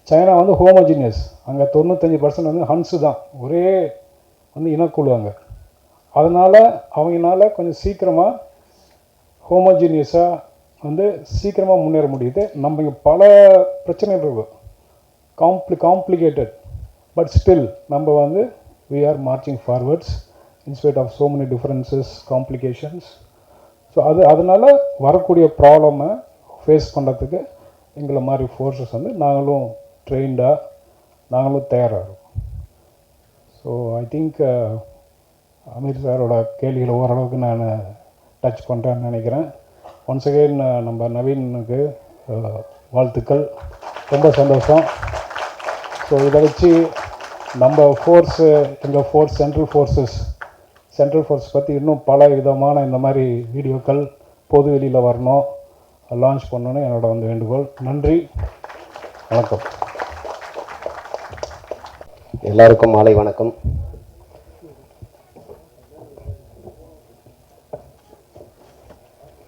China வந்து ஹோமோஜினியஸ், அங்கே 95% வந்து ஹன்ஸு தான், ஒரே வந்து இனக்குழு அங்கே. அதனால் அவங்களால கொஞ்சம் சீக்கிரமாக ஹோமோஜினியஸாக வந்து சீக்கிரமாக முன்னேற முடியுது. நம்ம இங்கே பல பிரச்சனைகள் இருக்கும், காம்ப்ளிகேட்டட், பட் ஸ்டில் நம்ம வந்து we are marching forwards in spite of so many differences, complications. So அதனால் வரக்கூடிய ப்ராப்ளமை ஃபேஸ் பண்ணுறதுக்கு எங்களை மாதிரி ஃபோர்ஸஸ் வந்து நாங்களும் ட்ரெயின்டாக நாங்களும் தயாராக இருக்கோம். ஸோ ஐ திங்க் அமீர் சாரோட கேள்விகளை ஓரளவுக்கு நான் டச் பண்ணுறேன்னு நினைக்கிறேன். ஒன்ஸ் அகெயின் நம்ம நவீனுக்கு வாழ்த்துக்கள், ரொம்ப சந்தோஷம். ஸோ இதை வச்சு நம்ம ஃபோர்ஸு, எங்கள் ஃபோர்ஸ் சென்ட்ரல் ஃபோர்ஸ் பற்றி இன்னும் பல விதமான இந்த மாதிரி வீடியோக்கள் பொது வெளியில் வரணும், லான்ச் பண்ணணுன்னு என்னோட வந்து வேண்டுகோள். நன்றி, வணக்கம். எல்லாருக்கும் மாலை வணக்கம்.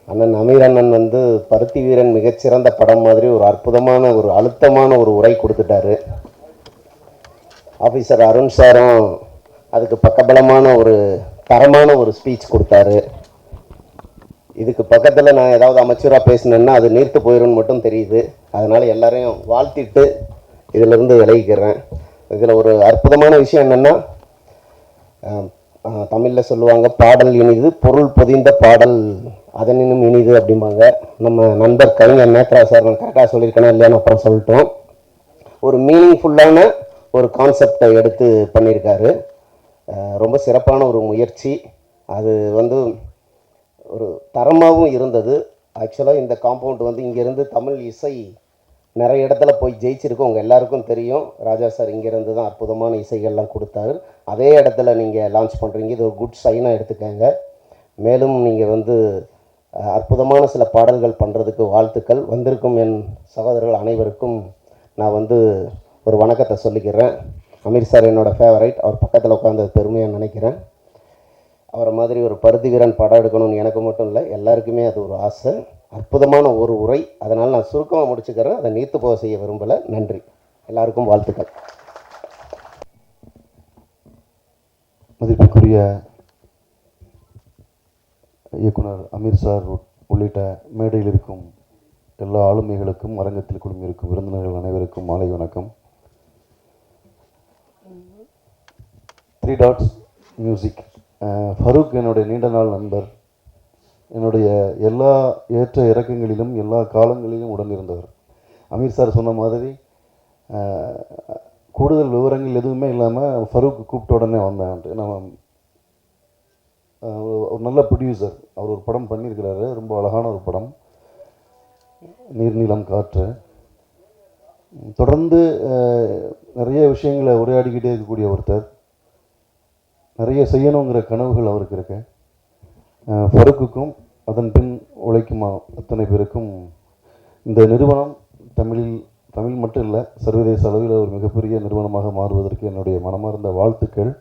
அண்ணன் அமீர் அண்ணன் வந்து பருத்தி வீரன் மிகச்சிறந்த படம் மாதிரி ஒரு அற்புதமான ஒரு அழுத்தமான ஒரு உரை கொடுத்துட்டாரு. ஆஃபீஸர் அருண் சாரும் அதுக்கு பக்கபலமான ஒரு தரமான ஒரு ஸ்பீச் கொடுத்தாரு. இதுக்கு பக்கத்தில் நான் ஏதாவது அமைச்சராக பேசினேன்னா அது நீர்த்து போயிடும்னு மட்டும் தெரியுது. அதனால் எல்லாரையும் வாழ்த்திட்டு இதிலிருந்து விலகிக்கிறேன். இதில் ஒரு அற்புதமான விஷயம் என்னென்னா, தமிழில் சொல்லுவாங்க, பாடல் இனிது பொருள் பொதிந்த பாடல் அதனினும் இனிது அப்படிம்பாங்க. நம்ம நண்பர் கவிஞர் நேத்ரா சார், நான் கரெக்டாக சொல்லியிருக்கேனா இல்லையான்னு அப்புறம் சொல்லிட்டோம். ஒரு மீனிங்ஃபுல்லான ஒரு கான்செப்டை எடுத்து பண்ணியிருக்காரு. ரொம்ப சிறப்பான ஒரு முயற்சி. அது வந்து ஒரு தரமாகவும் இருந்தது. ஆக்சுவலாக இந்த காம்பவுண்ட் வந்து இங்கேருந்து தமிழ் இசை நிறைய இடத்துல போய் ஜெயிச்சிருக்கோம். உங்கள் எல்லாருக்கும் தெரியும். ராஜா சார் இங்கேருந்து தான் அற்புதமான இசைகள்லாம் கொடுத்தாரு. அதே இடத்துல நீங்கள் லான்ச் பண்ணுறீங்க, இது ஒரு குட் சைனாக எடுத்துக்கங்க. மேலும் நீங்கள் வந்து அற்புதமான சில பாடல்கள் பண்ணுறதுக்கு வாழ்த்துக்கள். வந்திருக்கும் என் சகோதரர்கள் அனைவருக்கும் நான் வந்து ஒரு வணக்கத்தை சொல்லிக்கிறேன். அமீர் சார் என்னோடய ஃபேவரைட். அவர் பக்கத்தில் உட்காந்தது பெருமையாக நினைக்கிறேன். அவரை மாதிரி ஒரு பருத்தி வீரன் படம் எடுக்கணும்னு எனக்கு மட்டும் இல்லை, எல்லாருக்குமே அது ஒரு ஆசை. அற்புதமான ஒரு உரை. அதனால் நான் சுருக்கமாக முடிச்சுக்கிறேன், அதை நீத்து போக செய்ய விரும்பலை. நன்றி, எல்லாருக்கும் வாழ்த்துக்கள். மதிப்புக்குரிய இயக்குனர் அமீர் சார் உள்ளிட்ட மேடையில் இருக்கும் எல்லா ஆளுமைகளுக்கும், அரங்கத்தில் குழுமியிருக்கும் விருந்தினர்கள் அனைவருக்கும் மாலை வணக்கம். 3 டாட்ஸ் மியூசிக். ஃபரூக் என்னுடைய நீண்ட நாள் நண்பர். என்னுடைய எல்லா ஏற்ற இறக்கங்களிலும் எல்லா காலங்களிலும் உடன் இருந்தவர். அமீர் சார் சொன்ன மாதிரி கூடுதல் விவரங்கள் எதுவுமே இல்லாமல் ஃபரூக் கூப்பிட்ட உடனே வந்தேன்ட்டு. நம்ம ஒரு நல்ல ப்ரொடியூசர். அவர் ஒரு படம் பண்ணியிருக்கிறாரு, ரொம்ப அழகான ஒரு படம், நீர்நிலம் காற்று. தொடர்ந்து நிறைய விஷயங்களை உரையாடிக்கிட்டே இருக்கக்கூடிய ஒருத்தர். நிறைய செய்யணுங்கிற கனவுகள் அவருக்கு இருக்கு. ஃபருக்குக்கும் அதன் பின் உழைக்கும் அத்தனை பேருக்கும் இந்த நிறுவனம் தமிழ் மட்டும் இல்லை, சர்வதேச அளவில் ஒரு மிகப்பெரிய நிறுவனமாக மாறுவதற்கு என்னுடைய மனமார்ந்த வாழ்த்துக்கள்.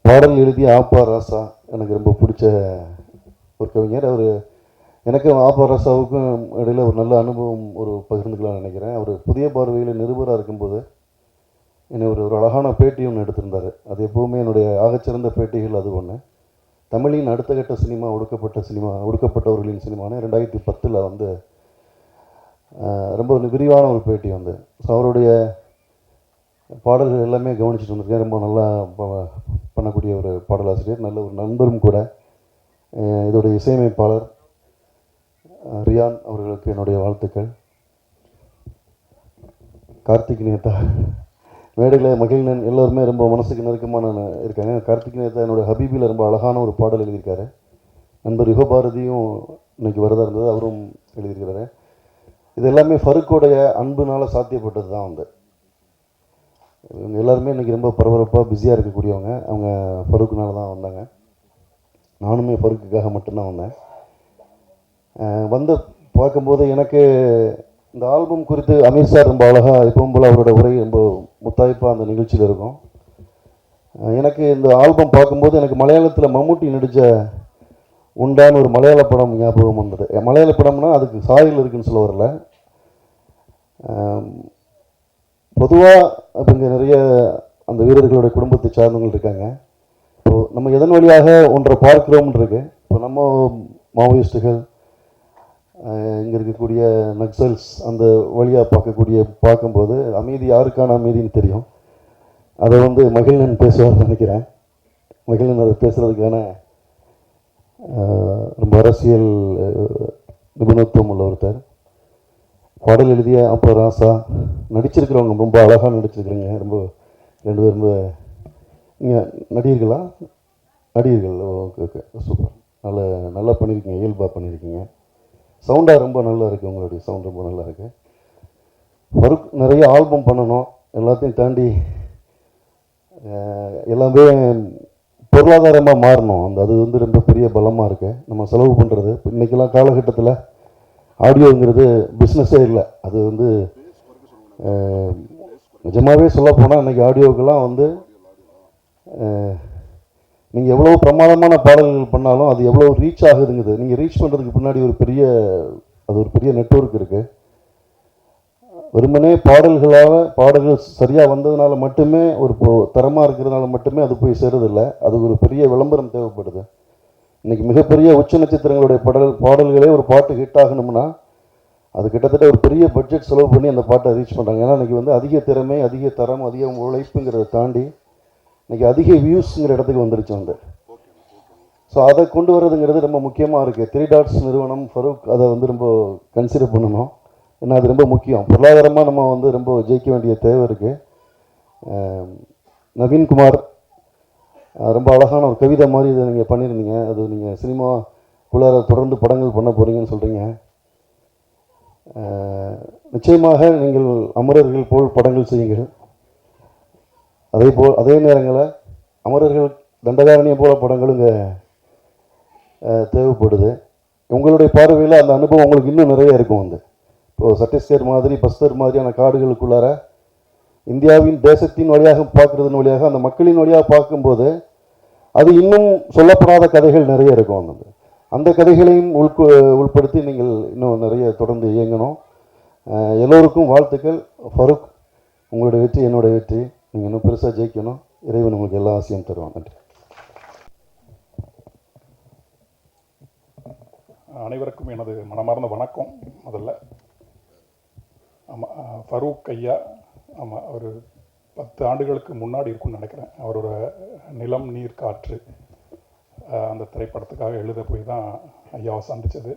பாடல் எழுதிய ஆப்பா ராசா எனக்கு ரொம்ப பிடிச்ச ஒரு கவிஞர். அவர் எனக்கும் ஆப்பா ராசாவுக்கும் இடையில் ஒரு நல்ல அனுபவம் ஒரு பகிர்ந்துக்கலாம்னு நினைக்கிறேன். அவர் புதிய பார்வையில் நிருபராக இருக்கும்போது என்னை ஒரு அழகான பேட்டி ஒன்று எடுத்திருந்தார். அது எப்போவுமே என்னுடைய ஆகச்சிறந்த பேட்டிகள் அது ஒன்று. தமிழின் அடுத்த கட்ட சினிமா ஒடுக்கப்பட்டவர்களின் சினிமான்னு 2010 வந்து ரொம்ப விரிவான ஒரு பேட்டி வந்து. ஸோ அவருடைய பாடல்கள் எல்லாமே கவனிச்சுட்டு வந்திருக்கேன். ரொம்ப நல்லா பண்ணக்கூடிய ஒரு பாடலாசிரியர், நல்ல ஒரு நண்பரும் கூட. இதோடைய இசையமைப்பாளர் ரியான் அவர்களுக்கு என்னுடைய வாழ்த்துக்கள். கார்த்திக் நேதா மேடையில் மகிழ்நன் எல்லோருமே ரொம்ப மனசுக்கு நெருக்கமான இருக்காங்க. கார்த்திக் நேதா என்னோடய ஹபீபியில் ரொம்ப அழகான ஒரு பாடல் எழுதியிருக்காரு. நண்பர் யுகபாரதியும் இன்னைக்கு வரதா இருந்தது, அவரும் எழுதியிருக்கிறாரு. இது எல்லாமே ஃபருக்கோடைய அன்புனால சாத்தியப்பட்டது தான். இவங்க எல்லாருமே இன்றைக்கி ரொம்ப பரபரப்பாக பிஸியாக இருக்கக்கூடியவங்க. அவங்க ஃபருக்குனால தான் வந்தாங்க. நானுமே ஃபருக்குக்காக மட்டும்தான் வந்தேன். வந்து பார்க்கும்போது எனக்கு இந்த ஆல்பம் குறித்து அமீர் சார் ரொம்ப அழகாக எப்பவும் போல் அவரோட உரை ரொம்ப முத்தாய்ப்பாக அந்த நிகழ்ச்சியில் இருக்கும். எனக்கு இந்த ஆல்பம் பார்க்கும்போது எனக்கு மலையாளத்தில் மம்முட்டி நடித்த உண்டான ஒரு மலையாள படம் ஞாபகம் வந்தது. மலையாள படம்னா அதுக்கு சாயல் இருக்குன்னு சொல்ல வரல. பொதுவாக இப்போ இங்கே நிறைய அந்த வீரர்களுடைய குடும்பத்தை சார்ந்தவங்க இருக்காங்க. இப்போது நம்ம எதன் வழியாக ஒன்றை பார்க்கிறோம்னு இருக்கு. இப்போ நம்ம மாவோயிஸ்ட்டுகள், இங்கே இருக்கக்கூடிய நக்சல்ஸ், அந்த வழியாக பார்க்கும்போது அமைதி யாருக்கான அமைதின்னு தெரியும். அதை மகிழ்நன் பேசுவார்னு நினைக்கிறேன். மகிழ்நன் அதை பேசுகிறதுக்கான ரொம்ப அரசியல் நிபுணத்துவம் உள்ள ஒருத்தர். பாடல் எழுதிய அப்போ ராசா, நடிச்சிருக்கிறவங்க ரொம்ப அழகாக நடிச்சிருக்கிறீங்க. ரொம்ப 2 பேர் ரொம்ப நீங்கள் நடிகர்களா? நடிகர்கள். Okay okay, super. நல்லா பண்ணியிருக்கீங்க, இயல்பாக பண்ணியிருக்கீங்க. சவுண்டாக ரொம்ப நல்லா இருக்குது, உங்களுடைய சவுண்ட் ரொம்ப நல்லா இருக்குது. ஃபருக் நிறைய ஆல்பம் பண்ணணும், எல்லாத்தையும் தாண்டி எல்லாமே பொருளாதாரமாக மாறணும். அது ரொம்ப பெரிய பலமாக இருக்குது. நம்ம செலவு பண்ணுறது இப்போ இன்றைக்கெல்லாம் காலகட்டத்தில் ஆடியோங்கிறது பிஸ்னஸே இல்லை. அது நிஜமாகவே சொல்லப்போனால் இன்றைக்கி ஆடியோக்கெல்லாம் நீங்கள் எவ்வளோ பிரமாதமான பாடல்கள் பண்ணாலும் அது எவ்வளோ ரீச் ஆகுதுங்குது. நீங்கள் ரீச் பண்ணுறதுக்கு பின்னாடி ஒரு பெரிய நெட்வொர்க் இருக்குது. வெறுமனே பாடல்கள் சரியாக வந்ததுனால மட்டுமே, ஒரு தரமாக இருக்கிறதுனால மட்டுமே அது போய் சேருதில்லை. அது ஒரு பெரிய விளம்பரம் தேவைப்படுது. இன்றைக்கி மிகப்பெரிய உச்ச நட்சத்திரங்களுடைய பாடல்களே ஒரு பாட்டு ஹிட் ஆகணும்னா அது கிட்டத்தட்ட ஒரு பெரிய பட்ஜெட் செலவு பண்ணி அந்த பாட்டை ரீச் பண்ணுறாங்க. ஏன்னா இன்றைக்கி அதிக திறமை, அதிக தரம், அதிக உழைப்புங்கிறத தாண்டி இன்றைக்கி அதிக வியூஸுங்கிற இடத்துக்கு வந்துருச்சு. ஸோ அதை கொண்டு வர்றதுங்கிறது ரொம்ப முக்கியமாக இருக்குது. 3 டாட்ஸ் நிறுவனம், ஃபருக் அதை ரொம்ப கன்சிடர் பண்ணணும். ஏன்னா அது ரொம்ப முக்கியம். பொருளாதாரமாக நம்ம ரொம்ப ஜெயிக்க வேண்டிய தேவை இருக்குது. நவீன்குமார் ரொம்ப அழகான ஒரு கவிதை மாதிரி இதை நீங்கள் பண்ணியிருந்தீங்க. அது நீங்கள் சினிமாக்குள்ளார தொடர்ந்து படங்கள் பண்ண போகிறீங்கன்னு சொல்கிறீங்க. நிச்சயமாக நீங்கள் அமரர்கள் போல் படங்கள் செய்யுங்கள். அதே நேரங்களில் அமரர்கள் தண்டகாரணியை போல படங்களும் இங்கே தேவைப்படுது. உங்களுடைய பார்வையில் அந்த அனுபவம் உங்களுக்கு இன்னும் நிறைய இருக்கும். இப்போது சத்தீஸ்கர் மாதிரி, பஸ்தர் மாதிரியான காடுகளுக்குள்ளார இந்தியாவின் தேசத்தின் வழியாக பார்க்குறதன் வழியாக அந்த மக்களின் வழியாக பார்க்கும்போது அது இன்னும் சொல்லப்படாத கதைகள் நிறைய இருக்கும். அந்த கதைகளையும் உள்படுத்தி நீங்கள் இன்னும் நிறைய தொடர்ந்து இயங்கணும். எல்லோருக்கும் வாழ்த்துக்கள். ஃபருக், உங்களுடைய வெற்றி என்னுடைய வெற்றி. நீங்கள் இன்னும் பெருசாக ஜெயிக்கணும். இறைவன் உங்களுக்கு எல்லா ஆசையும் தருவான். நன்றி. அனைவருக்கும் எனது மனமார்ந்த வணக்கம். முதல்ல ஆமாம், ஃபரூக் ஐயா, ஆமாம், ஒரு 10 ஆண்டுகளுக்கு முன்னாடி இருக்கும்னு நினைக்கிறேன். அவரோட நிலம் நீர் காற்று அந்த திரைப்படத்துக்காக எழுத போய் தான் ஐயாவை சந்தித்தது.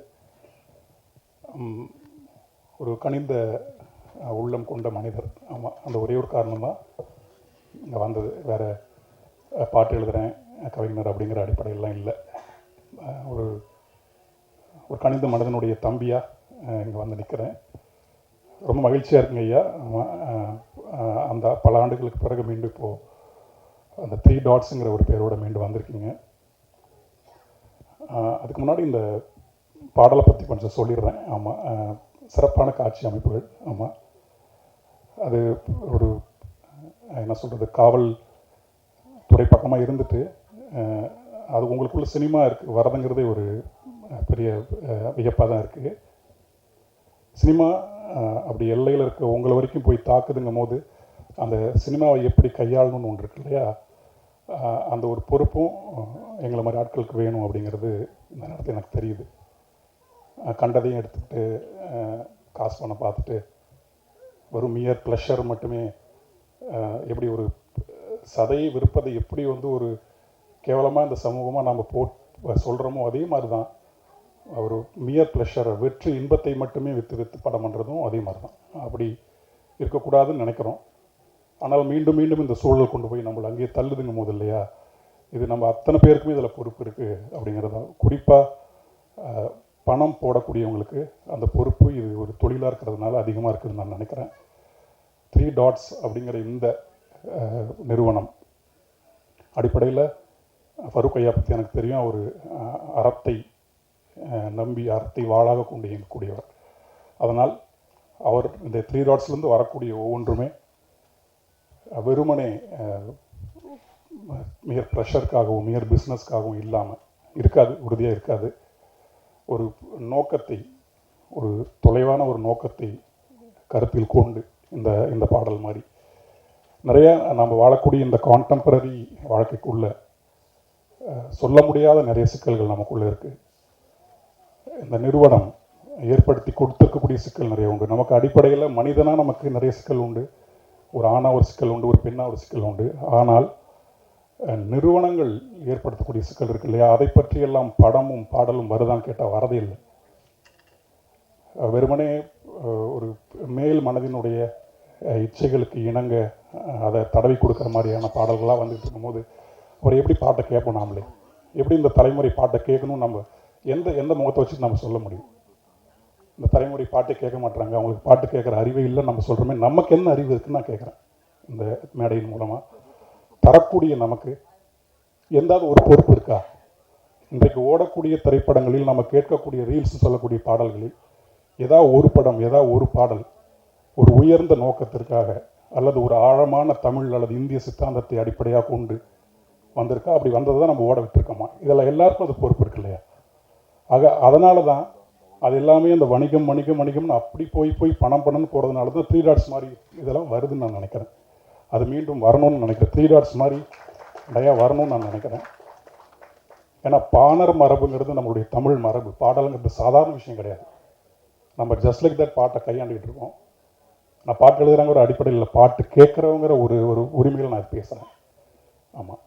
ஒரு கனிந்த உள்ளம் கொண்ட மனிதர். ஆமாம், அந்த ஒரே ஒரு காரணம் தான் இங்கே வந்தது. வேறு பாட்டு எழுதுகிறேன், கவிஞர் அப்படிங்கிற அடிப்படையெல்லாம் இல்லை. ஒரு கனிந்த மனிதனுடைய தம்பியாக இங்கே வந்து நிற்கிறேன். ரொம்ப மகிழ்ச்சியாக இருக்குங்க ஐயா. அந்த பல ஆண்டுகளுக்கு பிறகு மீண்டும் இப்போது அந்த 3 டாட்ஸுங்கிற ஒரு பேரோடு மீண்டும் வந்திருக்கீங்க. அதுக்கு முன்னாடி இந்த பாடலை பற்றி கொஞ்சம் சொல்லிடுறேன். ஆமாம், சிறப்பான காட்சி அமைப்புகள். ஆமாம், அது ஒரு என்ன சொல்கிறது, காவல் துறை பக்கமாக இருந்துட்டு அது உங்களுக்குள்ள சினிமா இருக்குது வரதுங்கிறதே ஒரு பெரிய வியப்பாக தான் இருக்குது. சினிமா அப்படி எல்லையில் இருக்க உங்களை வரைக்கும் போய் தாக்குதுங்கும் போது அந்த சினிமாவை எப்படி கையாளணும்னு ஒன்று இருக்கு இல்லையா, அந்த ஒரு பொறுப்பும் எங்களை மாதிரி ஆட்களுக்கு வேணும் அப்படிங்கிறது இந்த நேரத்தில் எனக்கு தெரியுது. கண்டதையும் எடுத்துக்கிட்டு காசு பண்ண பார்த்துட்டு வெறும் மியர் ப்ளஷர் மட்டுமே, எப்படி ஒரு சதையை விற்பதை எப்படி ஒரு கேவலமாக இந்த சமூகமாக நம்ம சொல்கிறோமோ அதே மாதிரி தான் ஒரு மியர் ப்ளஷர், வெற்றி இன்பத்தை மட்டுமே விற்று படம் பண்ணுறதும் அதே மாதிரி தான். அப்படி இருக்கக்கூடாதுன்னு நினைக்கிறோம். ஆனால் மீண்டும் மீண்டும் இந்த சூழல் கொண்டு போய் நம்மளை அங்கேயே தள்ளுதுங்கும் போது இல்லையா, இது நம்ம அத்தனை பேருக்குமே இதில் பொறுப்பு இருக்குது அப்படிங்கிறதா. குறிப்பாக பணம் போடக்கூடியவங்களுக்கு அந்த பொறுப்பு இது ஒரு தொழிலாக இருக்கிறதுனால அதிகமாக இருக்குதுன்னு நான் நினைக்கிறேன். 3 டாட்ஸ் அப்படிங்கிற இந்த நிறுவனம் அடிப்படையில் ஃபரூக் ஐயா பற்றி எனக்கு தெரியும். அவர் அறத்தை நம்பி அறத்தை வாளாக கொண்டு இயங்கக்கூடியவர். அதனால் அவர் இந்த 3 டாட்ஸ்லேருந்து வரக்கூடிய ஒவ்வொன்றுமே வெறுமனே மிகர் ப்ரெஷருக்காகவும் மிகர் பிஸ்னஸ்க்காகவும் இல்லாமல் இருக்காது, உறுதியாக இருக்காது. ஒரு நோக்கத்தை, ஒரு தொலைவான ஒரு நோக்கத்தை கருத்தில் கொண்டு இந்த இந்த பாடல் மாதிரி நிறையா நம்ம வாழக்கூடிய இந்த கான்டெம்பரரி வாழ்க்கைக்குள்ள சொல்ல முடியாத நிறைய சிக்கல்கள் நமக்குள்ளே இருக்குது. இந்த நிறுவனம் ஏற்படுத்தி கொடுத்துருக்கக்கூடிய சிக்கல் நிறைய உண்டு. நமக்கு அடிப்படையில் மனிதனாக நமக்கு நிறைய சிக்கல் உண்டு. ஒரு ஆணாக ஒரு சிக்கல் உண்டு, ஒரு பெண்ணாக ஒரு சிக்கல் உண்டு. ஆனால் நிறுவனங்கள் ஏற்படுத்தக்கூடிய சிக்கல் இருக்கு இல்லையா, அதை பற்றியெல்லாம் படமும் பாடலும் வருதான்னு கேட்டால் வரதே இல்லை. வெறுமனே ஒரு மேல் மனதினுடைய இச்சைகளுக்கு இணங்க அதை தடவி கொடுக்குற மாதிரியான பாடல்களாக வந்துட்டு இருக்கும்போது அவர் எப்படி பாட்டை கேட்போம், நாமளே எப்படி இந்த தலைமுறை பாட்டை கேட்கணும், நம்ம எந்த எந்த முகத்தை வச்சு நம்ம சொல்ல முடியும்? இந்த தலைமுறை பாட்டை கேட்க மாட்டாங்க, அவங்களுக்கு பாட்டு கேட்குற அறிவே இல்லை நம்ம சொல்கிறோமே. நமக்கு என்ன அறிவு இருக்குன்னு நான் கேட்குறேன். இந்த மேடையின் மூலமாக தரக்கூடிய நமக்கு எந்தாவது ஒரு பொறுப்பு இருக்கா? இன்றைக்கு ஓடக்கூடிய திரைப்படங்களில் நம்ம கேட்கக்கூடிய ரீல்ஸ் சொல்லக்கூடிய பாடல்களில் ஏதாவது ஒரு படம், ஏதாவது ஒரு பாடல் ஒரு உயர்ந்த நோக்கத்திற்காக அல்லது ஒரு ஆழமான தமிழ் அல்லது இந்திய சித்தாந்தத்தை அடிப்படையாக கொண்டு வந்திருக்கா? அப்படி வந்தது தான் நம்ம ஓட விட்டுருக்கோமா? இதெல்லாம் எல்லாருக்கும் அது பொறுப்பு இருக்கு இல்லையா? ஆக அதனால தான் அது எல்லாமே அந்த வணிகம் வணிகம் வணிகம்னு அப்படி போய் பணம் பண்ணணும்னு போகிறதுனால தான் 3 டாட்ஸ் மாதிரி இதெல்லாம் வருதுன்னு நான் நினைக்கிறேன். அது மீண்டும் வரணும்னு நினைக்கிறேன். 3 டாட்ஸ் மாதிரி நிறையா வரணும்னு நான் நினைக்கிறேன். ஏன்னா பாணர் மரபுங்கிறது நம்மளுடைய தமிழ் மரபு. பாடலுங்கிறது சாதாரண விஷயம் கிடையாது. நம்ம ஜஸ்ட் லைக் தட் பாட்டை கையாண்டுக்கிட்டு இருக்கோம். நான் பாட்டு எழுதுகிறாங்க ஒரு அடிப்படையில் பாட்டு கேட்குறவங்கிற ஒரு ஒரு உரிமையில் நான் பேசுகிறேன். ஆமாம்,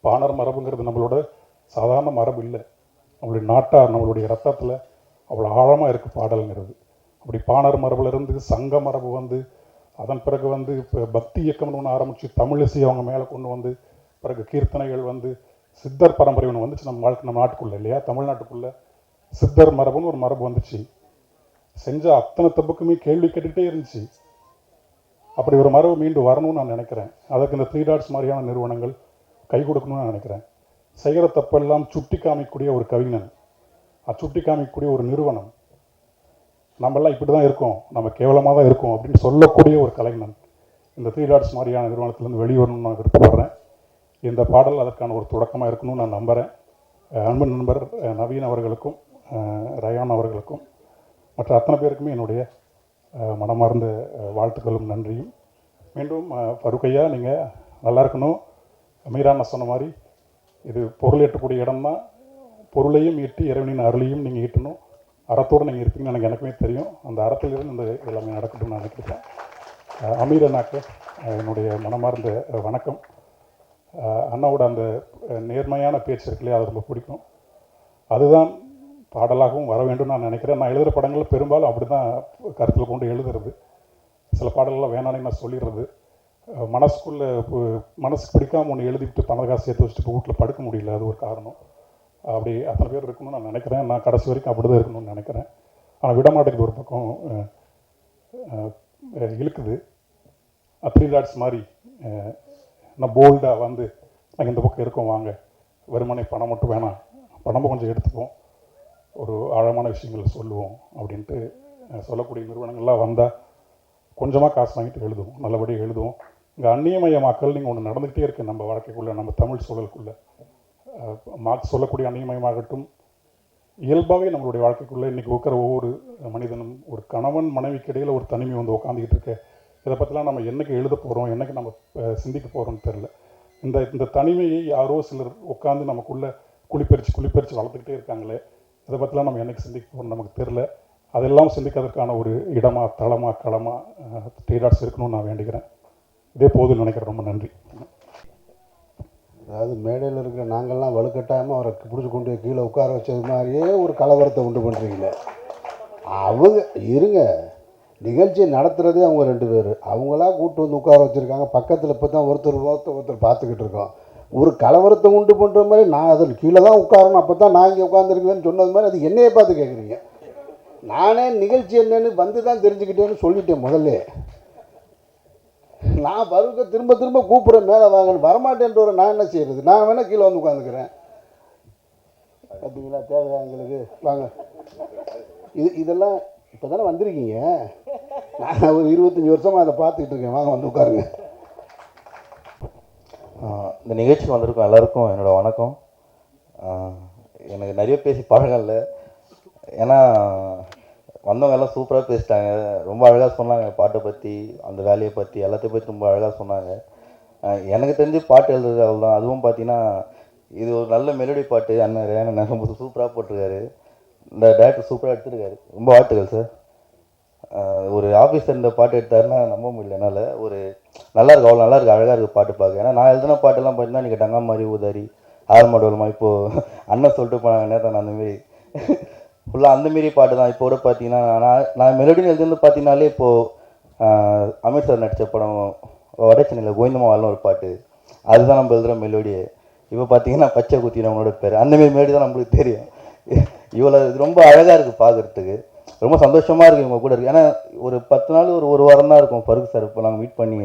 பாணர் மரபுங்கிறது நம்மளோட சாதாரண மரபு இல்லை. நம்மளுடைய நாட்டார், நம்மளுடைய ரத்தத்தில் அவ்வளோ ஆழமாக இருக்குது பாடலுங்கிறது. அப்படி பாணர் மரபுலேருந்து சங்க மரபு வந்து அதன் பிறகு வந்து இப்போ பக்தி இயக்கம்னு ஒன்று ஆரம்பித்து தமிழிசை அவங்க மேலே கொண்டு வந்து பிறகு கீர்த்தனைகள் வந்து சித்தர் பரம்பரை ஒன்று வந்துச்சு நம்ம வாழ்க்கை, நம்ம நாட்டுக்குள்ளே இல்லையா, தமிழ்நாட்டுக்குள்ளே சித்தர் மரபுன்னு ஒரு மரபு வந்துச்சு. செஞ்ச அத்தனை தப்புக்குமே கேள்வி கேட்டுக்கிட்டே இருந்துச்சு. அப்படி ஒரு மரபு மீண்டும் வரணும்னு நான் நினைக்கிறேன். அதற்கு இந்த 3 டாட்ஸ் மாதிரியான நிறுவனங்கள் கை கொடுக்கணும்னு நான் நினைக்கிறேன். செய்கிற தப்பெல்லாம் சுட்டி காமிக்கக்கூடிய ஒரு கவிஞன், சுட்டி காமிக்கக்கூடிய ஒரு நிறுவனம், நம்மெல்லாம் இப்படி தான் இருக்கோம், நம்ம கேவலமாக தான் இருக்கோம் அப்படின்னு சொல்லக்கூடிய ஒரு கலைஞன் இந்த 3 டாட்ஸ் மாதிரியான நிறுவனத்திலேருந்து வெளிவரணும்னு நான் விருப்பப்படுறேன். இந்த பாடல் அதற்கான ஒரு தொடக்கமாக இருக்கணும்னு நான் நம்புகிறேன். அன்பு நண்பர் நவீன் அவர்களுக்கும் ரயான் அவர்களுக்கும் மற்ற அத்தனை பேருக்குமே என்னுடைய மனமார்ந்த வாழ்த்துக்களும் நன்றியும். மீண்டும் ஃபரூக் ஐயா, நீங்கள் நல்லா இருக்கணும். மீரான சொன்ன மாதிரி இது பொருள் ஈட்டக்கூடிய இடம்னா பொருளையும் ஈட்டி இறைவனின் அருளையும் நீங்கள் ஈட்டணும். அறத்தோடு நீங்கள் இருப்பீங்கன்னு எனக்குமே தெரியும். அந்த அறத்திலிருந்து இந்த எல்லாமே நடக்கட்டும்னு நான் நினைக்கிறேன். அமீர் அண்ணாக்கு என்னுடைய மனமார்ந்த வணக்கம். அண்ணாவோட அந்த நேர்மையான பேச்சு இருக்குல்லையே, அது ரொம்ப பிடிக்கும். அதுதான் பாடலாகவும் வர வேண்டும் நான் நினைக்கிறேன். நான் எழுதுகிற படங்கள் பெரும்பாலும் அப்படி தான் கருத்தில் கொண்டு எழுதுறது. சில பாடல்கள்லாம் வேணானே நான் சொல்லிடுறது. மனசுக்கு பிடிக்காமல் ஒன்று எழுதிவிட்டு பண காசு சேர்த்து வச்சுட்டு வீட்டில் படுக்க முடியல, அது ஒரு காரணம். அப்படி அத்தனை பேர் இருக்கணும்னு நான் நினைக்கிறேன். நான் கடைசி வரைக்கும் அப்படி தான் இருக்கணும்னு நினைக்கிறேன். ஆனால் விட மாட்டேங்குது, ஒரு பக்கம் இழுக்குது. 3 டாட்ஸ் மாதிரி நான் போல்டாக வந்து நாங்கள் இந்த பக்கம் இருக்கோம், வாங்க, வெறுமனை பணம் மட்டும் வேணாம், பணமும் கொஞ்சம் எடுத்துப்போம், ஒரு ஆழமான விஷயங்களை சொல்லுவோம் அப்படின்ட்டு சொல்லக்கூடிய நிறுவனங்கள்லாம் வந்தால் கொஞ்சமாக காசு வாங்கிட்டு எழுதுவோம், நல்லபடியாக எழுதுவோம். இங்கே அந்நியமயமாக்கல் நீங்கள் ஒன்று நடந்துக்கிட்டே இருக்குது நம்ம வாழ்க்கைக்குள்ளே, நம்ம தமிழ் சூழலுக்குள்ளே. மார்க்ஸ் சொல்லக்கூடிய அந்நியமயமாகட்டும், இயல்பாகவே நம்மளுடைய வாழ்க்கைக்குள்ளே இன்றைக்கி இருக்கிற ஒவ்வொரு மனிதனும் ஒரு கணவன் மனைவிக்கு இடையில் ஒரு தனிமை வந்து உட்காந்துக்கிட்டு இருக்க. இதை பற்றிலாம் நம்ம என்றைக்கு எழுத போகிறோம், என்றைக்கு நம்ம சிந்திக்க போகிறோம்னு தெரில. இந்த தனிமையை யாரோ சிலர் உட்காந்து நமக்குள்ளே குளிப்பறிச்சு வளர்த்துக்கிட்டே இருக்காங்களே, இதை பற்றிலாம் நம்ம என்றைக்கு சிந்திக்க போகிறோம் நமக்கு தெரில. அதெல்லாம் சிந்திக்கிறதுக்கான ஒரு இடமா, தளமா, களமா 3 டாட்ஸ் இருக்கணும்னு நான் வேண்டிக்கிறேன். இதே போதும்னு நினைக்கிறேன். ரொம்ப நன்றி. அதாவது மேடையில் இருக்கிற நாங்கள்லாம் வலுக்கட்டாயமாக அவரை பிடிச்சி கொண்டு கீழே உட்கார வச்சது மாதிரியே ஒரு கலவரத்தை உண்டு பண்ணுறீங்களே. அவங்க இருங்க, நிகழ்ச்சியை நடத்துகிறதே அவங்க 2 பேர். அவங்களா கூப்பிட்டு வந்து உட்கார வச்சுருக்காங்க. பக்கத்தில் இப்போ தான் ஒருத்தர் பார்த்துக்கிட்டு இருக்கோம். ஒரு கலவரத்தை உண்டு பண்ணுற மாதிரி நான் அதில் கீழே தான் உட்காரணும், அப்போ தான் நான் இங்கே உட்காந்துருக்குவேன்னு சொன்னது மாதிரி அது என்னையே பார்த்து கேட்குறீங்க. நானே நிகழ்ச்சி என்னன்னு வந்து தான் தெரிஞ்சுக்கிட்டேன்னு சொல்லிட்டேன் முதல்ல. நான் வருக திரும்ப திரும்ப கூப்பிட்றேன் மேலே வாங்கன்னு, வரமாட்டேன்ற நான் என்ன செய்கிறது? நான் வேணால் கீழே வந்து உட்காந்துக்கிறேன். பார்த்தீங்களா தேவையா எங்களுக்கு? வாங்க. இதெல்லாம் இப்போ தானே வந்திருக்கீங்க. நான் ஒரு 25 வருஷமாக அதை பார்த்துக்கிட்டு இருக்கேன். வாங்க வந்து உட்காருங்க. இந்த நிகழ்ச்சிக்கு வந்திருக்கோம் எல்லாருக்கும் என்னோடய வணக்கம். எனக்கு நிறைய பேசி பழகம் இல்லை, ஏன்னா வந்தவங்க எல்லாம் சூப்பராக பேசிட்டாங்க. ரொம்ப அழகாக சொன்னாங்க பாட்டை பற்றி, அந்த வேலையை பற்றி, எல்லாத்தையும் பற்றி ரொம்ப அழகாக சொன்னாங்க. எனக்கு தெரிஞ்சு பாட்டு எழுதுறது அவள் தான். அதுவும் பார்த்தீங்கன்னா இது ஒரு நல்ல மெலடி பாட்டு. அண்ணன் ரேன் ரொம்ப சூப்பராக போட்டிருக்காரு. இந்த டேரக்டர் சூப்பராக எடுத்துருக்காரு. ரொம்ப வாழ்த்துக்கள் சார். ஒரு ஆஃபீஸர் இந்த பாட்டு எடுத்தாருன்னா நம்ப முடியல என்னால். ஒரு நல்லா இருக்கு, அவ்வளோ நல்லா இருக்குது, அழகாக இருக்குது பாட்டு பார்க்க. ஏன்னா நான் எழுதின பாட்டெல்லாம் பார்த்தீங்கன்னா நீங்கள் டங்கா மாதிரி ஊதாரி ஆர் மாடல்மா இப்போது அண்ணன் சொல்லிட்டு போனாங்க நேரத்தை. அந்தமாரி ஃபுல்லாக அந்தமாரி பாட்டு தான். இப்போ கூட பார்த்தீங்கன்னா நான் மெலோடின்னு எழுதுன்னு பார்த்தீங்கன்னாலே இப்போது அமீர் சார் நடித்த படம் வட சென்னையில் கோவிந்தமாவால்னு ஒரு பாட்டு, அதுதான் நம்ம எழுதுகிற மெலோடியே. இப்போ பார்த்தீங்கன்னா பச்சை குத்தினவங்களோட பேர், அந்தமாரி மெலோடி தான் நம்மளுக்கு தெரியும். இவ்வளோ இது ரொம்ப அழகாக இருக்குது பார்க்குறதுக்கு. ரொம்ப சந்தோஷமாக இருக்குது இவங்க கூட இருக்குது. ஏன்னா ஒரு 10 நாள் ஒரு வாரம் தான் இருக்கும் ஃபருக் சார். இப்போ நாங்கள் மீட் பண்ணி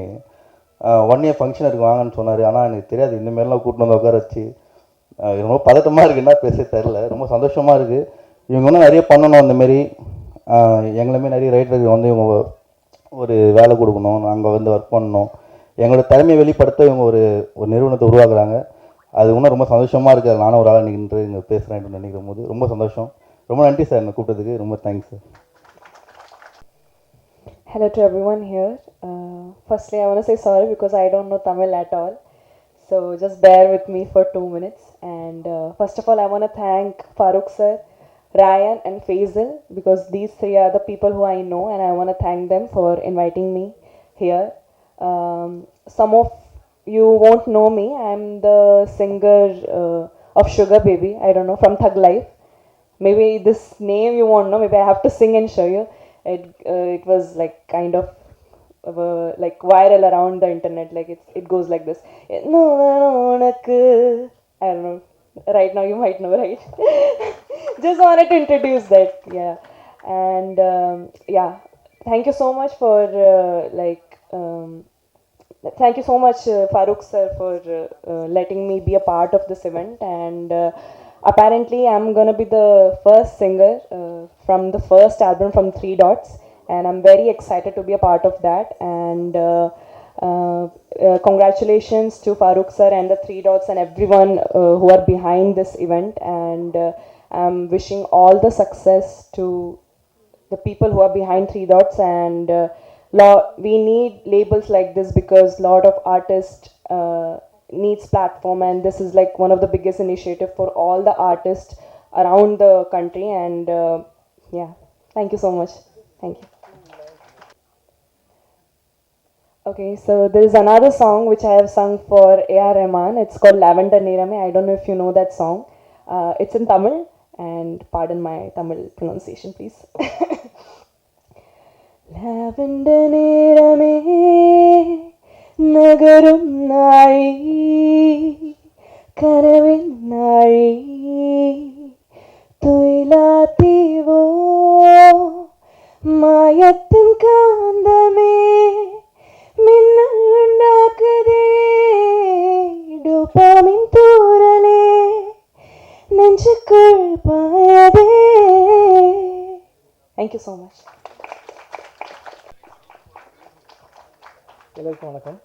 1 இயர் ஃபங்க்ஷன் இருக்குது வாங்கன்னு சொன்னார். ஆனால் எனக்கு தெரியாது இந்தமாரிலாம் கூட்டிட்டு வந்து உட்கார வச்சு. ரொம்ப பதட்டமாக இருக்குது, என்ன பேச தெரில. ரொம்ப சந்தோஷமாக இருக்குது. இவங்க இன்னும் நிறைய பண்ணணும். அந்தமாரி எங்களுமே நிறைய ரைட்டருக்கு வந்து இவங்க ஒரு வேலை கொடுக்கணும், நாங்கள் வந்து ஒர்க் பண்ணணும், எங்களோட திறமையை வெளிப்படுத்த இவங்க ஒரு நிறுவனத்தை உருவாக்குறாங்க. அது இன்னும் ரொம்ப சந்தோஷமாக இருக்குது. நானும் ஒரு ஆள் நின்று இங்கே பேசுகிறேன் நினைக்கிற போது ரொம்ப சந்தோஷம். ரொம்ப நன்றி சார் என்னை கூப்பிட்டதுக்கு. ரொம்ப thanks sir. Hello to everyone here. Firstly, I want to say sorry because I don't know Tamil at all. So just bear with me for 2 minutes. And first of all, I want to thank Farooq sir, Ryan and Faisal, because these 3 are the people who I know, and I want to thank them for inviting me here. Some of you won't know me. I'm the singer of Sugar Baby. I don't know, from Thug Life. Maybe this name you won't know. Maybe I have to sing and show you. It was like kind of like viral around the internet. Like it goes like this. I don't know. Right now you might know, right? Just wanted to introduce that. Yeah. And yeah, thank you so much for thank you so much Farooq sir for letting me be a part of this event. And apparently I'm gonna be the first singer from the first album from Three Dots, and I'm very excited to be a part of that. And congratulations to Farooq sir and the Three Dots and everyone who are behind this event. And I'm wishing all the success to the people who are behind Three Dots. And we need labels like this because lot of artists needs platform, and this is like one of the biggest initiative for all the artists around the country. And yeah, thank you so much. Thank you. Okay, so there is another song which I have sung for A.R. Rahman. It's called Lavender Nirame. I don't know if you know that song. It's in Tamil, and pardon my Tamil pronunciation please. Lavender Nirame நகரும் நாழி கனவின் நாழி துயிலாத்தீவோ மாயத்தின் காந்தமே மின்னல் உண்டாக்குதே dopamine தூரலே நெஞ்சுக்குள் பாயதே. Thank you so much. எல்லாருக்கும் வணக்கம்.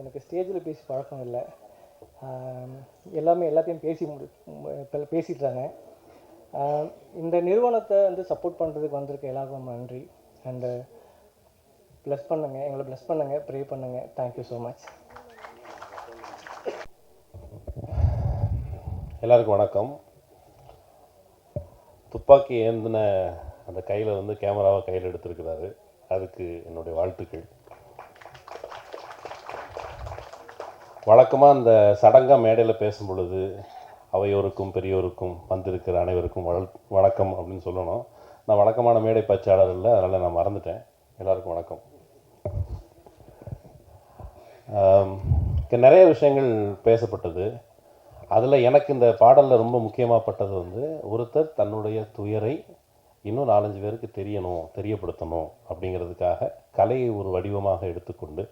எனக்கு ஸ்டேஜில் பேசி பழக்கம் இல்லை. எல்லாத்தையும் பேசிட்டாங்க. இந்த நிறுவனத்தை வந்து சப்போர்ட் பண்ணுறதுக்கு வந்திருக்க எல்லாருக்கும் ரொம்ப நன்றி. அண்டு ப்ளஸ் பண்ணுங்கள், எங்களை ப்ளஸ் பண்ணுங்கள், ப்ரே பண்ணுங்கள். Thank you so much. எல்லாருக்கும் வணக்கம். துப்பாக்கி ஏந்தின அந்த கையில் வந்து கேமராவை கையில் எடுத்திருக்கிறாரு, அதுக்கு என்னுடைய வாழ்த்துக்கள். வழக்கமாக அந்த சடங்காக மேடையில் பேசும் பொழுது அவையோருக்கும் பெரியோருக்கும் வந்திருக்கிற அனைவருக்கும் வணக்கம் அப்படின்னு சொல்லணும். நான் வழக்கமான மேடை பேச்சாளர் இல்லை, அதனால் நான் மறந்துட்டேன். எல்லாருக்கும் வணக்கம். நிறைய விஷயங்கள் பேசப்பட்டது. அதில் எனக்கு இந்த பாடலில் ரொம்ப முக்கியமாகப்பட்டது வந்து ஒருத்தர் தன்னுடைய துயரை இன்னும் 4-5 பேருக்கு தெரியப்படுத்தணும் அப்படிங்கிறதுக்காக கலையை ஒரு வடிவமாக எடுத்துக்கொண்டு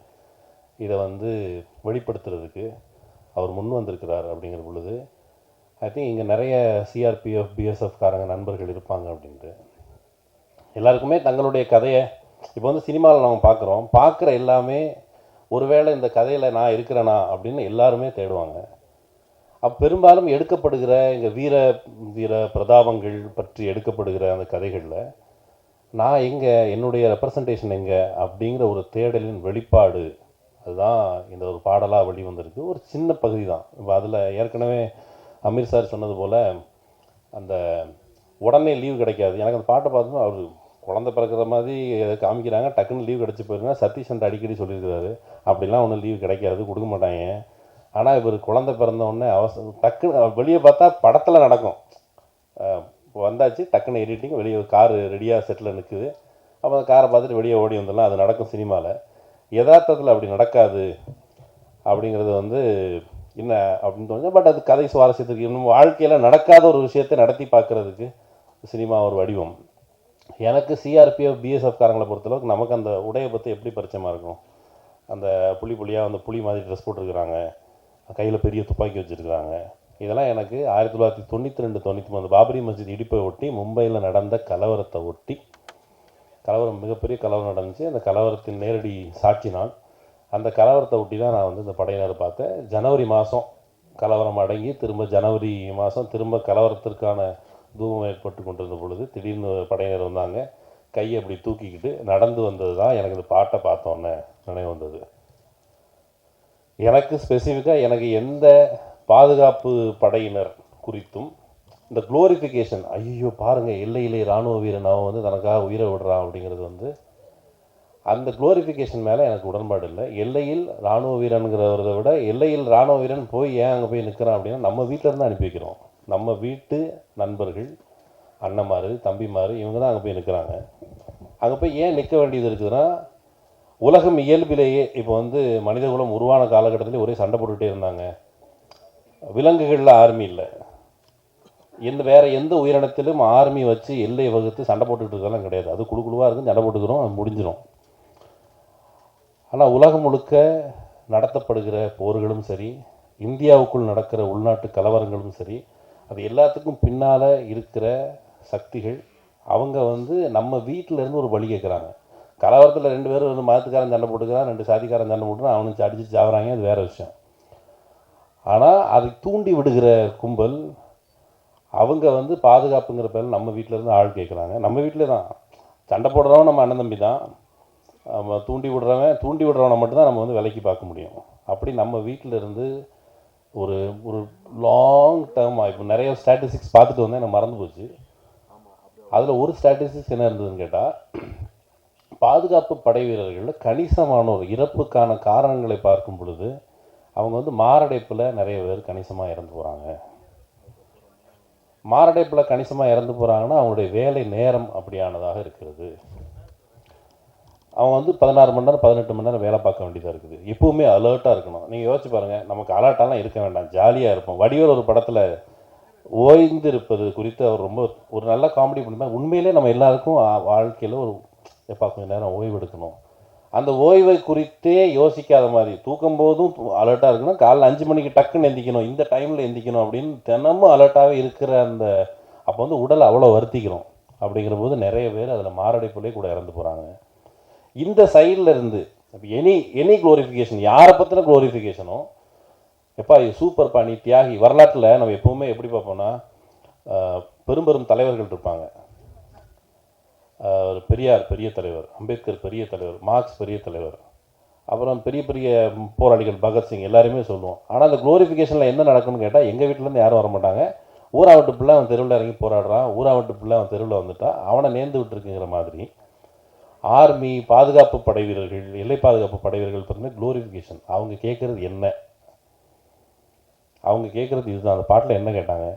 இதை வந்து வெளிப்படுத்துறதுக்கு அவர் முன் வந்திருக்கிறார் அப்படிங்கிற பொழுது ஐ திங்க் இங்கே நிறைய சிஆர்பிஎஃப் பிஎஸ்எஃப்காரங்க நண்பர்கள் இருப்பாங்க அப்படின்ட்டு எல்லாருக்குமே தங்களுடைய கதையை இப்போ வந்து சினிமாவில் நம்ம பார்க்குற எல்லாமே ஒருவேளை இந்த கதையில் நான் இருக்கிறேனா அப்படின்னு எல்லாருமே தேடுவாங்க. பெரும்பாலும் எடுக்கப்படுகிற எங்கள் வீர பிரதாபங்கள் பற்றி எடுக்கப்படுகிற அந்த கதைகளில் நான் எங்கே, என்னுடைய ரெப்ரசன்டேஷன் எங்கே அப்படிங்கிற ஒரு தேடலின் வெளிப்பாடு அதுதான் இந்த ஒரு பாடலாக வெளிவந்திருக்கு. ஒரு சின்ன பகுதி தான். இப்போ அதில் ஏற்கனவே அமீர் சார் சொன்னது போல் அந்த உடனே லீவு கிடைக்காது. எனக்கு அந்த பாட்டை பார்த்தோன்னா அவர் குழந்தை பிறக்கிற மாதிரி எதை காமிக்கிறாங்க, டக்குன்னு லீவ் கிடச்சி போயிருந்தா சதீஷ் சண்டை அடிக்கடி சொல்லியிருக்கிறாரு, அப்படிலாம் ஒன்றும் லீவு கிடைக்காது, கொடுக்க மாட்டாங்க. ஆனால் இவர் குழந்தை பிறந்தவுடனே டக்குன்னு வெளியே பார்த்தா படத்தில் நடக்கும். வந்தாச்சு, டக்குன்னு எடிட்டிங், வெளியே காரு ரெடியாக செட்டில் நிற்குது, அப்போ அந்த காரை பார்த்துட்டு வெளியே ஓடி வந்துடலாம், அது நடக்கும் சினிமாவில். யதார்த்தத்தில் அப்படி நடக்காது அப்படிங்கிறது வந்து என்ன அப்படின்னு தோணுது. பட் அது கதை சுவாரஸ்யத்துக்கு இன்னும் வாழ்க்கையில் நடக்காத ஒரு விஷயத்தை நடத்தி பார்க்குறதுக்கு சினிமா ஒரு வடிவம். எனக்கு சிஆர்பிஎஃப் பிஎஸ்எஃப்காரங்களை பொறுத்தளவுக்கு நமக்கு அந்த உடையை பற்றி எப்படி பரிச்சயமாக இருக்கும். அந்த புள்ளியாக அந்த புலி மாதிரி ட்ரெஸ் போட்டிருக்கிறாங்க, கையில் பெரிய துப்பாக்கி வச்சுருக்கிறாங்க. இதெல்லாம் எனக்கு 1992-93 பாபரி மஸ்ஜித் இடிப்பை ஒட்டி மும்பையில் நடந்த கலவரத்தை ஒட்டி, கலவரம் மிகப்பெரிய கலவரம் நடந்துச்சு, அந்த கலவரத்தின் நேரடி சாட்சி நான். அந்த கலவரத்தை ஒட்டி தான் நான் வந்து இந்த படையினரை பார்த்தேன். ஜனவரி மாதம் கலவரம் அடங்கி திரும்ப ஜனவரி மாதம் திரும்ப கலவரத்திற்கான தூவம் ஏற்பட்டு கொண்டிருந்த பொழுது திடீர்னு படையினர் வந்தாங்க, கையை அப்படி தூக்கிக்கிட்டு நடந்து வந்தது தான் எனக்கு இந்த பாட்டை பார்த்தோன்னே நினைவு வந்தது. எனக்கு ஸ்பெசிஃபிக்காக எனக்கு எந்த பாதுகாப்பு படையினர் குறித்தும் இந்த குளோரிஃபிகேஷன், ஐயோ பாருங்கள் எல்லையிலே இராணுவ வீரன் அவன் வந்து தனக்காக உயிரை விடுறான் அப்படிங்கிறது வந்து அந்த குளோரிஃபிகேஷன் மேலே எனக்கு உடன்பாடு இல்லை. எல்லையில் இராணுவ வீரனுங்கிறத விட எல்லையில் இராணுவ வீரன் போய் ஏன் அங்கே போய் நிற்கிறான் அப்படின்னா நம்ம வீட்டிலேருந்து அனுப்பி வைக்கிறோம். நம்ம வீட்டு நண்பர்கள், அண்ணன்மார், தம்பிமார், இவங்க தான் அங்கே போய் நிற்கிறாங்க. அங்கே போய் ஏன் நிற்க வேண்டியது இருக்குதுன்னா, உலகம் இயல்பிலேயே இப்போ வந்து மனிதகுலம் உருவான காலகட்டத்திலே ஒரே சண்டை போட்டுகிட்டே இருந்தாங்க. விலங்குகளில் ஆர்மி இல்லை, வேறு எந்த உயிரினத்திலும் ஆர்மி வச்சு எல்லை வகுத்து சண்டை போட்டுக்கிட்டு இருக்கலாம் கிடையாது. அது குழுவாக இருக்கும், சண்டை போட்டுக்கிறோம், அது முடிஞ்சிடும். ஆனால் உலகம் முழுக்க நடத்தப்படுகிற போர்களும் சரி, இந்தியாவுக்குள் நடக்கிற உள்நாட்டு கலவரங்களும் சரி, அது எல்லாத்துக்கும் பின்னால் இருக்கிற சக்திகள் அவங்க வந்து நம்ம வீட்டிலேருந்து ஒரு வழி கேட்குறாங்க. கலவரத்தில் 2 பேரும் வந்து மதத்துக்காரன் சண்டை போட்டுக்கிறான், 2 சாதிக்காரன் சண்டை போட்டுக்கிறான், அவனுக்கு அடித்து சாவுறாங்க, அது வேறு விஷயம். ஆனால் அதை தூண்டி விடுகிற கும்பல் அவங்க வந்து பாதுகாப்புங்கிற பேரில் நம்ம வீட்டிலேருந்து ஆள் கேட்குறாங்க. நம்ம வீட்டிலே தான் சண்டை போடுறவன் நம்ம அண்ணன் தம்பி தான், நம்ம தூண்டி விடுறவனை மட்டும்தான் நம்ம வந்து விலைக்கு பார்க்க முடியும். அப்படி நம்ம வீட்டில் இருந்து ஒரு ஒரு லாங் டேர்மாக இப்போ நிறைய ஸ்டாட்டிஸ்டிக்ஸ் பார்த்துட்டு வந்தேன், எனக்கு மறந்து போச்சு. அதில் ஒரு ஸ்டாட்டிஸ்டிக்ஸ் என்ன இருந்ததுன்னு கேட்டால், பாதுகாப்பு படை வீரர்களில் கணிசமானோர் இறப்புக்கான காரணங்களை பார்க்கும் பொழுது அவங்க வந்து மாரடைப்பில் நிறைய பேர் கணிசமாக இறந்து போகிறாங்க. மாரடைப்பில் கணிசமாக இறந்து போகிறாங்கன்னா அவங்களுடைய வேலை நேரம் அப்படியானதாக இருக்கிறது. அவன் வந்து 16 மணி நேரம் 18 மணி நேரம் வேலை பார்க்க வேண்டியதாக இருக்குது. எப்பவுமே அலர்ட்டாக இருக்கணும். நீங்கள் யோசிச்சு பாருங்கள், நமக்கு அலர்ட்டாலாம் இருக்க வேண்டாம், ஜாலியாக இருப்போம். வடிவேல் ஒரு படத்தில் ஓய்ந்து இருப்பது குறித்து அவர் ரொம்ப ஒரு நல்ல காமெடி பண்ணியிருந்தாங்க. உண்மையிலே நம்ம எல்லாருக்கும் வாழ்க்கையில் ஒரு எப்போ கொஞ்சம் நேரம் ஓய்வு எடுக்கணும், அந்த ஓய்வை குறித்தே யோசிக்காத மாதிரி, தூக்கும் போதும் அலர்ட்டாக இருக்கணும், காலைல 5 மணிக்கு டக்குன்னு எந்திக்கணும், இந்த டைமில் எந்திக்கணும் அப்படின்னு தினமும் அலர்ட்டாகவே இருக்கிற அந்த அப்போ வந்து உடலை அவ்வளோ வருத்திக்கிறோம். அப்படிங்கிற போது நிறைய பேர் அதில் மாரடைப்புலேயே கூட இறந்து போகிறாங்க. இந்த சைடில் இருந்து எனி குளோரிஃபிகேஷன், யாரை பற்றின குளோரிஃபிகேஷனும் எப்பா இது சூப்பர்ப்பா நீ தியாகி. வரலாற்றில் நம்ம எப்போவுமே எப்படி பார்ப்போம்னா, பெரும் தலைவர்கள் இருப்பாங்க. பெரியார் பெரிய தலைவர், அம்பேத்கர் பெரிய தலைவர், மார்க்ஸ் பெரிய தலைவர், அப்புறம் பெரிய பெரிய போராளிகள் பகத்சிங் எல்லாருமே சொல்லுவோம். ஆனால் அந்த குளோரிஃபிகேஷனில் என்ன நடக்கும்னு கேட்டால், எங்கள் வீட்டிலேருந்து யாரும் வர மாட்டாங்க, ஊராவட்டு பிள்ளை அவன் தெருவில் இறங்கி போராடுறான், ஊராவட்டு பிள்ளை அவன் தெருவில் வந்துட்டா அவனை நேர்ந்து விட்டுருக்குங்கிற மாதிரி ஆர்மி, பாதுகாப்பு படை வீரர்கள், எல்லை பாதுகாப்பு படை வீரர்கள் பார்த்தீங்கன்னா குளோரிஃபிகேஷன். அவங்க கேட்குறது என்ன, அவங்க கேட்குறது இதுதான். அந்த பாட்டில் என்ன கேட்டாங்க,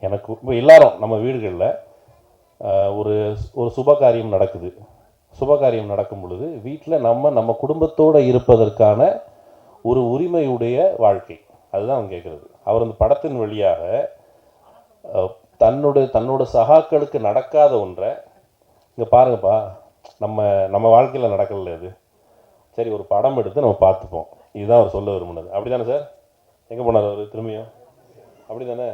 எனக்கு இப்போ எல்லாரும் நம்ம வீடுகளில் ஒரு சுப காரியம் நடக்குது, சுபகாரியம் நடக்கும் பொழுது வீட்டில் நம்ம குடும்பத்தோடு இருப்பதற்கான ஒரு உரிமையுடைய வாழ்க்கை, அதுதான் அவன் கேட்குறது. அவர் அந்த படத்தின் வழியாக தன்னோட சகாக்களுக்கு நடக்காத ஒன்றை, இங்கே பாருங்கப்பா, நம்ம வாழ்க்கையில் நடக்கல இது, சரி ஒரு படம் எடுத்து நம்ம பார்த்துப்போம், இதுதான் அவர் சொல்ல விரும்பினது. அப்படி தானே சார்? எங்கே போனார் அவர் திரும்பியும்? அப்படி தானே?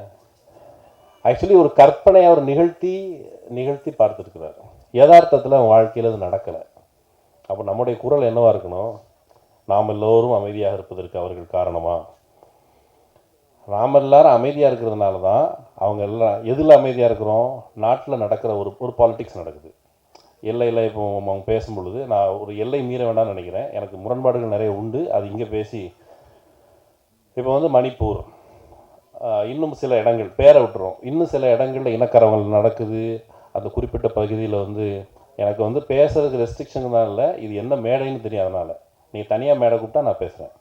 ஆக்சுவலி ஒரு கற்பனையை அவர் நிகழ்த்தி பார்த்துருக்கிறார். யதார்த்தத்தில் அவன் வாழ்க்கையில் அது நடக்கலை. அப்போ நம்முடைய குரல் என்னவாக இருக்கணும்? நாம் எல்லோரும் அமைதியாக இருப்பதற்கு அவர்கள் காரணமா? நாம் எல்லாரும் அமைதியாக இருக்கிறதுனால தான் அவங்க எல்லாம் எதில் அமைதியாக இருக்கிறோம்? நாட்டில் நடக்கிற ஒரு பாலிடிக்ஸ் நடக்குது. எல்லையில் இப்போ அவங்க பேசும் பொழுது நான் ஒரு எல்லை மீற வேண்டாம்னு நினைக்கிறேன். எனக்கு முரண்பாடுகள் நிறைய உண்டு, அது இங்கே பேசி. இப்போ வந்து மணிப்பூர், இன்னும் சில இடங்கள் பேரை விட்டுறோம், இன்னும் சில இடங்களில் இனக்கரவல் நடக்குது. அந்த குறிப்பிட்ட பகுதியில் வந்து எனக்கு வந்து பேசுறதுக்கு ரெஸ்ட்ரிக்ஷன் தான் இல்லை, இது என்ன மேடைன்னு தெரியும். அதனால் நீங்கள் தனியாக மேடை கூப்பிட்டா நான் பேசுகிறேன்.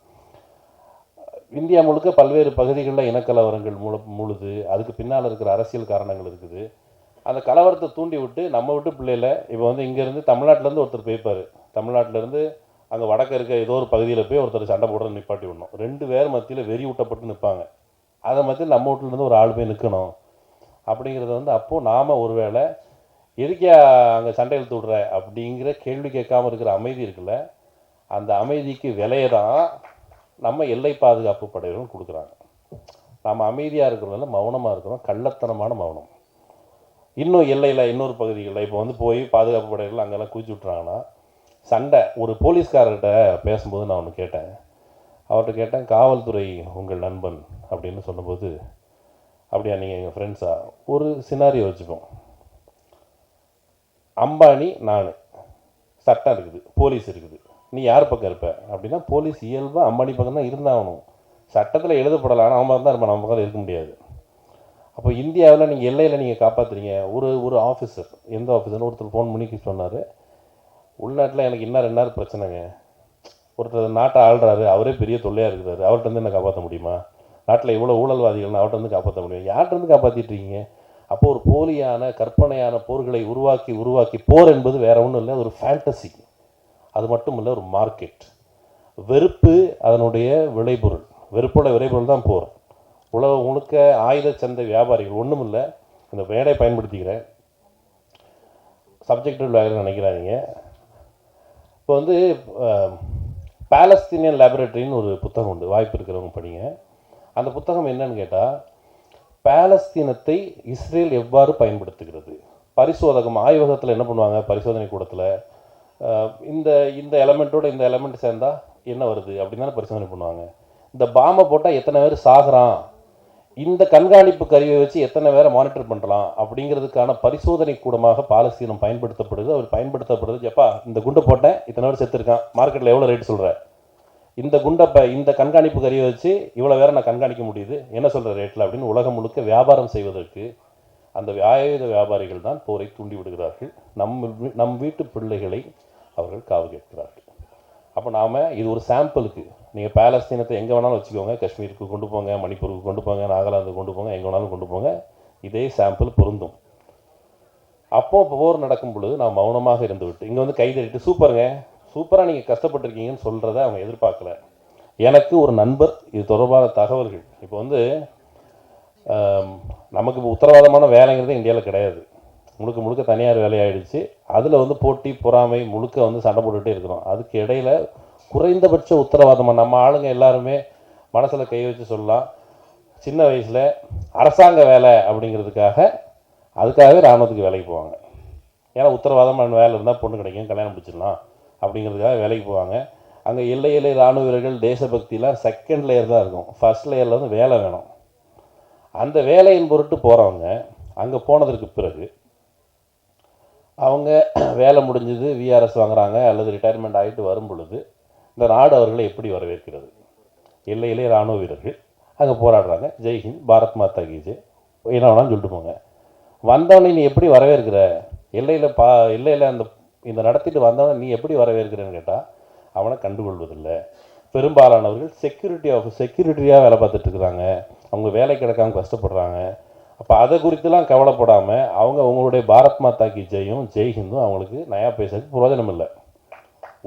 இந்தியா முழுக்க பல்வேறு பகுதிகளில் இனக்கலவரங்கள் முழுது. அதுக்கு பின்னால் இருக்கிற அரசியல் காரணங்கள் இருக்குது. அந்த கலவரத்தை தூண்டி விட்டு நம்ம விட்டு பிள்ளையில் இப்போ வந்து இங்கேருந்து தமிழ்நாட்டிலேருந்து ஒருத்தர் போய்ப்பார், தமிழ்நாட்டிலேருந்து அங்கே வடக்க இருக்க ஏதோ ஒரு பகுதியில் போய் ஒருத்தர் சண்டை போடுறது நிப்பாட்டி விடணும். 2 பேர் மத்தியில் வெறி ஊட்டப்பட்டு நிற்பாங்க. அதை மத்தியில் நம்ம வீட்டிலேருந்து ஒரு ஆள் போய் நிற்கணும் அப்படிங்கிறத வந்து அப்போது நாம் ஒருவேளை எதுக்கே அங்கே சண்டை இழுத்து விடுற அப்படிங்கிற கேள்வி கேட்காமல் இருக்கிற அமைதி இருக்குல்ல, அந்த அமைதிக்கு விலையை தான் நம்ம எல்லை பாதுகாப்பு படையினரும் கொடுக்குறாங்க. நாம் அமைதியாக இருக்கிறதுனால மௌனமாக இருக்கிறோம், கள்ளத்தனமான மௌனம். இன்னும் எல்லையில் இன்னொரு பகுதிகளில் இப்போ வந்து போய் பாதுகாப்பு படையினர்கள் அங்கெல்லாம் குதிச்சு விட்றாங்கன்னா சண்டை. ஒரு போலீஸ்காரர்கிட்ட பேசும்போது நான் ஒன்று கேட்டேன், அவர்கிட்ட கேட்டேன், காவல்துறை உங்கள் நண்பன் அப்படின்னு சொன்னபோது, அப்படியா நீங்கள் எங்கள் ஃப்ரெண்ட்ஸா? ஒரு சினாரியோ வச்சுப்போம், அம்பானி நான், சட்டம் இருக்குது, போலீஸ் இருக்குது, நீ யார் பக்கம் இருப்ப அப்படின்னா போலீஸ் இயல்பாக அம்பானி பக்கம் தான் இருந்தாகணும். சட்டத்தில் எழுதப்படலாம், அவன் தான் இருப்பேன், நம்ம பக்கம் இருக்க முடியாது. அப்போ இந்தியாவில் நீங்கள் எல்லையில் நீங்கள் காப்பாற்றுறீங்க. ஒரு ஆஃபீஸர், எந்த ஆஃபீஸர்னு ஒருத்தர் ஃபோன் பண்ணி சொன்னார், உள்நாட்டில் எனக்கு இன்னும் 2 நாள் பிரச்சனைங்க, ஒருத்தர் நாட்டை ஆள்றாரு, அவரே பெரிய தொல்லையாக இருக்கிறாரு, அவர்கிட்ட வந்து என்ன காப்பாற்ற முடியுமா? நாட்டில் இவ்வளோ ஊழல்வாதிகள்னு அவர்கிட்ட வந்து காப்பாற்ற முடியும், யார்கிட்ட வந்து காப்பாற்றிட்டு இருக்கீங்க? அப்போது ஒரு போலியான கற்பனையான போர்களை உருவாக்கி போர் என்பது வேற ஒன்றும் இல்லை, ஒரு ஃபேண்டசி. அது மட்டும் இல்லை, ஒரு மார்க்கெட். வெறுப்பு அதனுடைய விளைபொருள், வெறுப்போட விளைபொருள் தான் போர். உலகம் முழுக்க ஆயுத சந்தை வியாபாரிகள், ஒன்றும் இல்லை, இந்த வேலையை பயன்படுத்திக்கிறேன், சப்ஜெக்டிவ் வேலை நினைக்கிறாங்க. இப்போ வந்து பாலஸ்தீனியன் லேபரேட்டரின்னு ஒரு புத்தகம் உண்டு, வாய்ப்பு இருக்கிறவங்க படிங்க. அந்த புத்தகம் என்னன்னு கேட்டால், பாலஸ்தீனத்தை இஸ்ரேல் எவ்வாறு பயன்படுத்துகிறது, பரிசோதகம் ஆய்வகத்தில் என்ன பண்ணுவாங்க, பரிசோதனை கூடத்தில் இந்த எலமெண்ட்டோட இந்த எலமெண்ட் சேர்ந்தால் என்ன வருது அப்படின்னு தானே பரிசோதனை பண்ணுவாங்க. இந்த பாம்பை போட்டால் எத்தனை பேர் சாகுறான், இந்த கண்காணிப்பு கருவியை வச்சு எத்தனை பேரை மானிட்டர் பண்ணுறான் அப்படிங்கிறதுக்கான பரிசோதனை கூடமாக பாலஸ்தீனம் பயன்படுத்தப்படுது. அவர் பயன்படுத்தப்படுது, எப்பா இந்த குண்டை போட்டேன், இத்தனை பேர் செத்துருக்கான், மார்க்கெட்டில் எவ்வளோ ரேட் சொல்கிறேன், இந்த குண்டை இந்த கண்காணிப்பு கருவியை வச்சு இவ்வளோ வேற நான் கண்காணிக்க முடியுது, என்ன சொல்கிற ரேட்டில் அப்படின்னு உலகம் முழுக்க வியாபாரம் செய்வதற்கு அந்த ஆயுத வியாபாரிகள் தான் போரை தூண்டி விடுகிறார்கள். நம் வீட்டு பிள்ளைகளை அவர்கள் காவு கேட்கிறார்கள். அப்போ நாம் இது ஒரு சாம்பிளுக்கு, நீங்கள் பாலஸ்தீனத்தை எங்கே வேணாலும் வச்சுக்கோங்க, காஷ்மீருக்கு கொண்டு போங்க, மணிப்பூருக்கு கொண்டு போங்க, நாகாலாந்துக்கு கொண்டு போங்க, எங்கே வேணாலும் கொண்டு போங்க, இதே சாம்பிள் பொருந்தும். அப்போது போர் நடக்கும் பொழுது நான் மௌனமாக இருந்து விட்டு இங்கே வந்து கைதறிட்டு சூப்பருங்க, சூப்பராக நீங்கள் கஷ்டப்பட்டுருக்கீங்கன்னு சொல்கிறத அவங்க எதிர்பார்க்கல. எனக்கு ஒரு நண்பர் இது தொடர்பான தகவல்கள், இப்போ வந்து நமக்கு இப்போ உத்தரவாதமான வேலைங்கிறது இந்தியாவில் கிடையாது, முழுக்க தனியார் வேலையாயிடுச்சு. அதில் வந்து போட்டி பொறாமை முழுக்க வந்து சண்டை போட்டுகிட்டே இருக்கிறோம். அதுக்கு இடையில் குறைந்தபட்ச உத்தரவாதமாக நம்ம ஆளுங்க எல்லாருமே மனசில் கை வச்சு சொல்லலாம், சின்ன வயசில் அரசாங்க வேலை அதுக்காகவே இராணுவத்துக்கு வேலைக்கு போவாங்க. ஏன்னா உத்தரவாதமான வேலை இருந்தால் பொண்ணு கிடைக்கும், கல்யாணம் பிடிச்சிடலாம் அப்படிங்கிறதுக்காக வேலைக்கு போவாங்க. அங்கே எல்லை இராணுவ வீரர்கள் தேசபக்திலாம் செகண்ட் லேயர் தான் இருக்கும், ஃபர்ஸ்ட் லேயரில் வந்து வேலை வேணும். அந்த வேலையின் பொருட்டு போகிறவங்க அங்கே போனதற்கு பிறகு அவங்க வேலை முடிஞ்சது, விஆர்எஸ் வாங்குறாங்க அல்லது ரிட்டையர்மெண்ட் ஆகிட்டு வரும் பொழுது இந்த நாடு அவர்களை எப்படி வரவேற்கிறது? எல்லையிலே இராணுவ வீரர்கள் அங்கே போராடுறாங்க, ஜெய்ஹிந்த், பாரத் மாதா கி ஜெய், என்ன வேணாலும் சொல்லிட்டு போங்க. வந்தவனை நீ எப்படி வரவேற்கிற? எல்லையில் இந்த நடத்திட்டு வந்தவனை நீ எப்படி வரவேற்கிறேன்னு கேட்டால் அவனை கண்டுகொள்வதில்லை. பெரும்பாலானவர்கள் செக்யூரிட்டியாக வேலை பார்த்துட்ருக்குறாங்க, அவங்க வேலை கிடைக்காம கஷ்டப்படுறாங்க. அப்போ அதை குறித்துலாம் கவலைப்படாமல் அவங்க உங்களுடைய பாரத் மாதா கி ஜெயும் ஜெய்ஹிந்தும் அவங்களுக்கு நயா பேசுறதுக்கு பிரயோஜனம் இல்லை.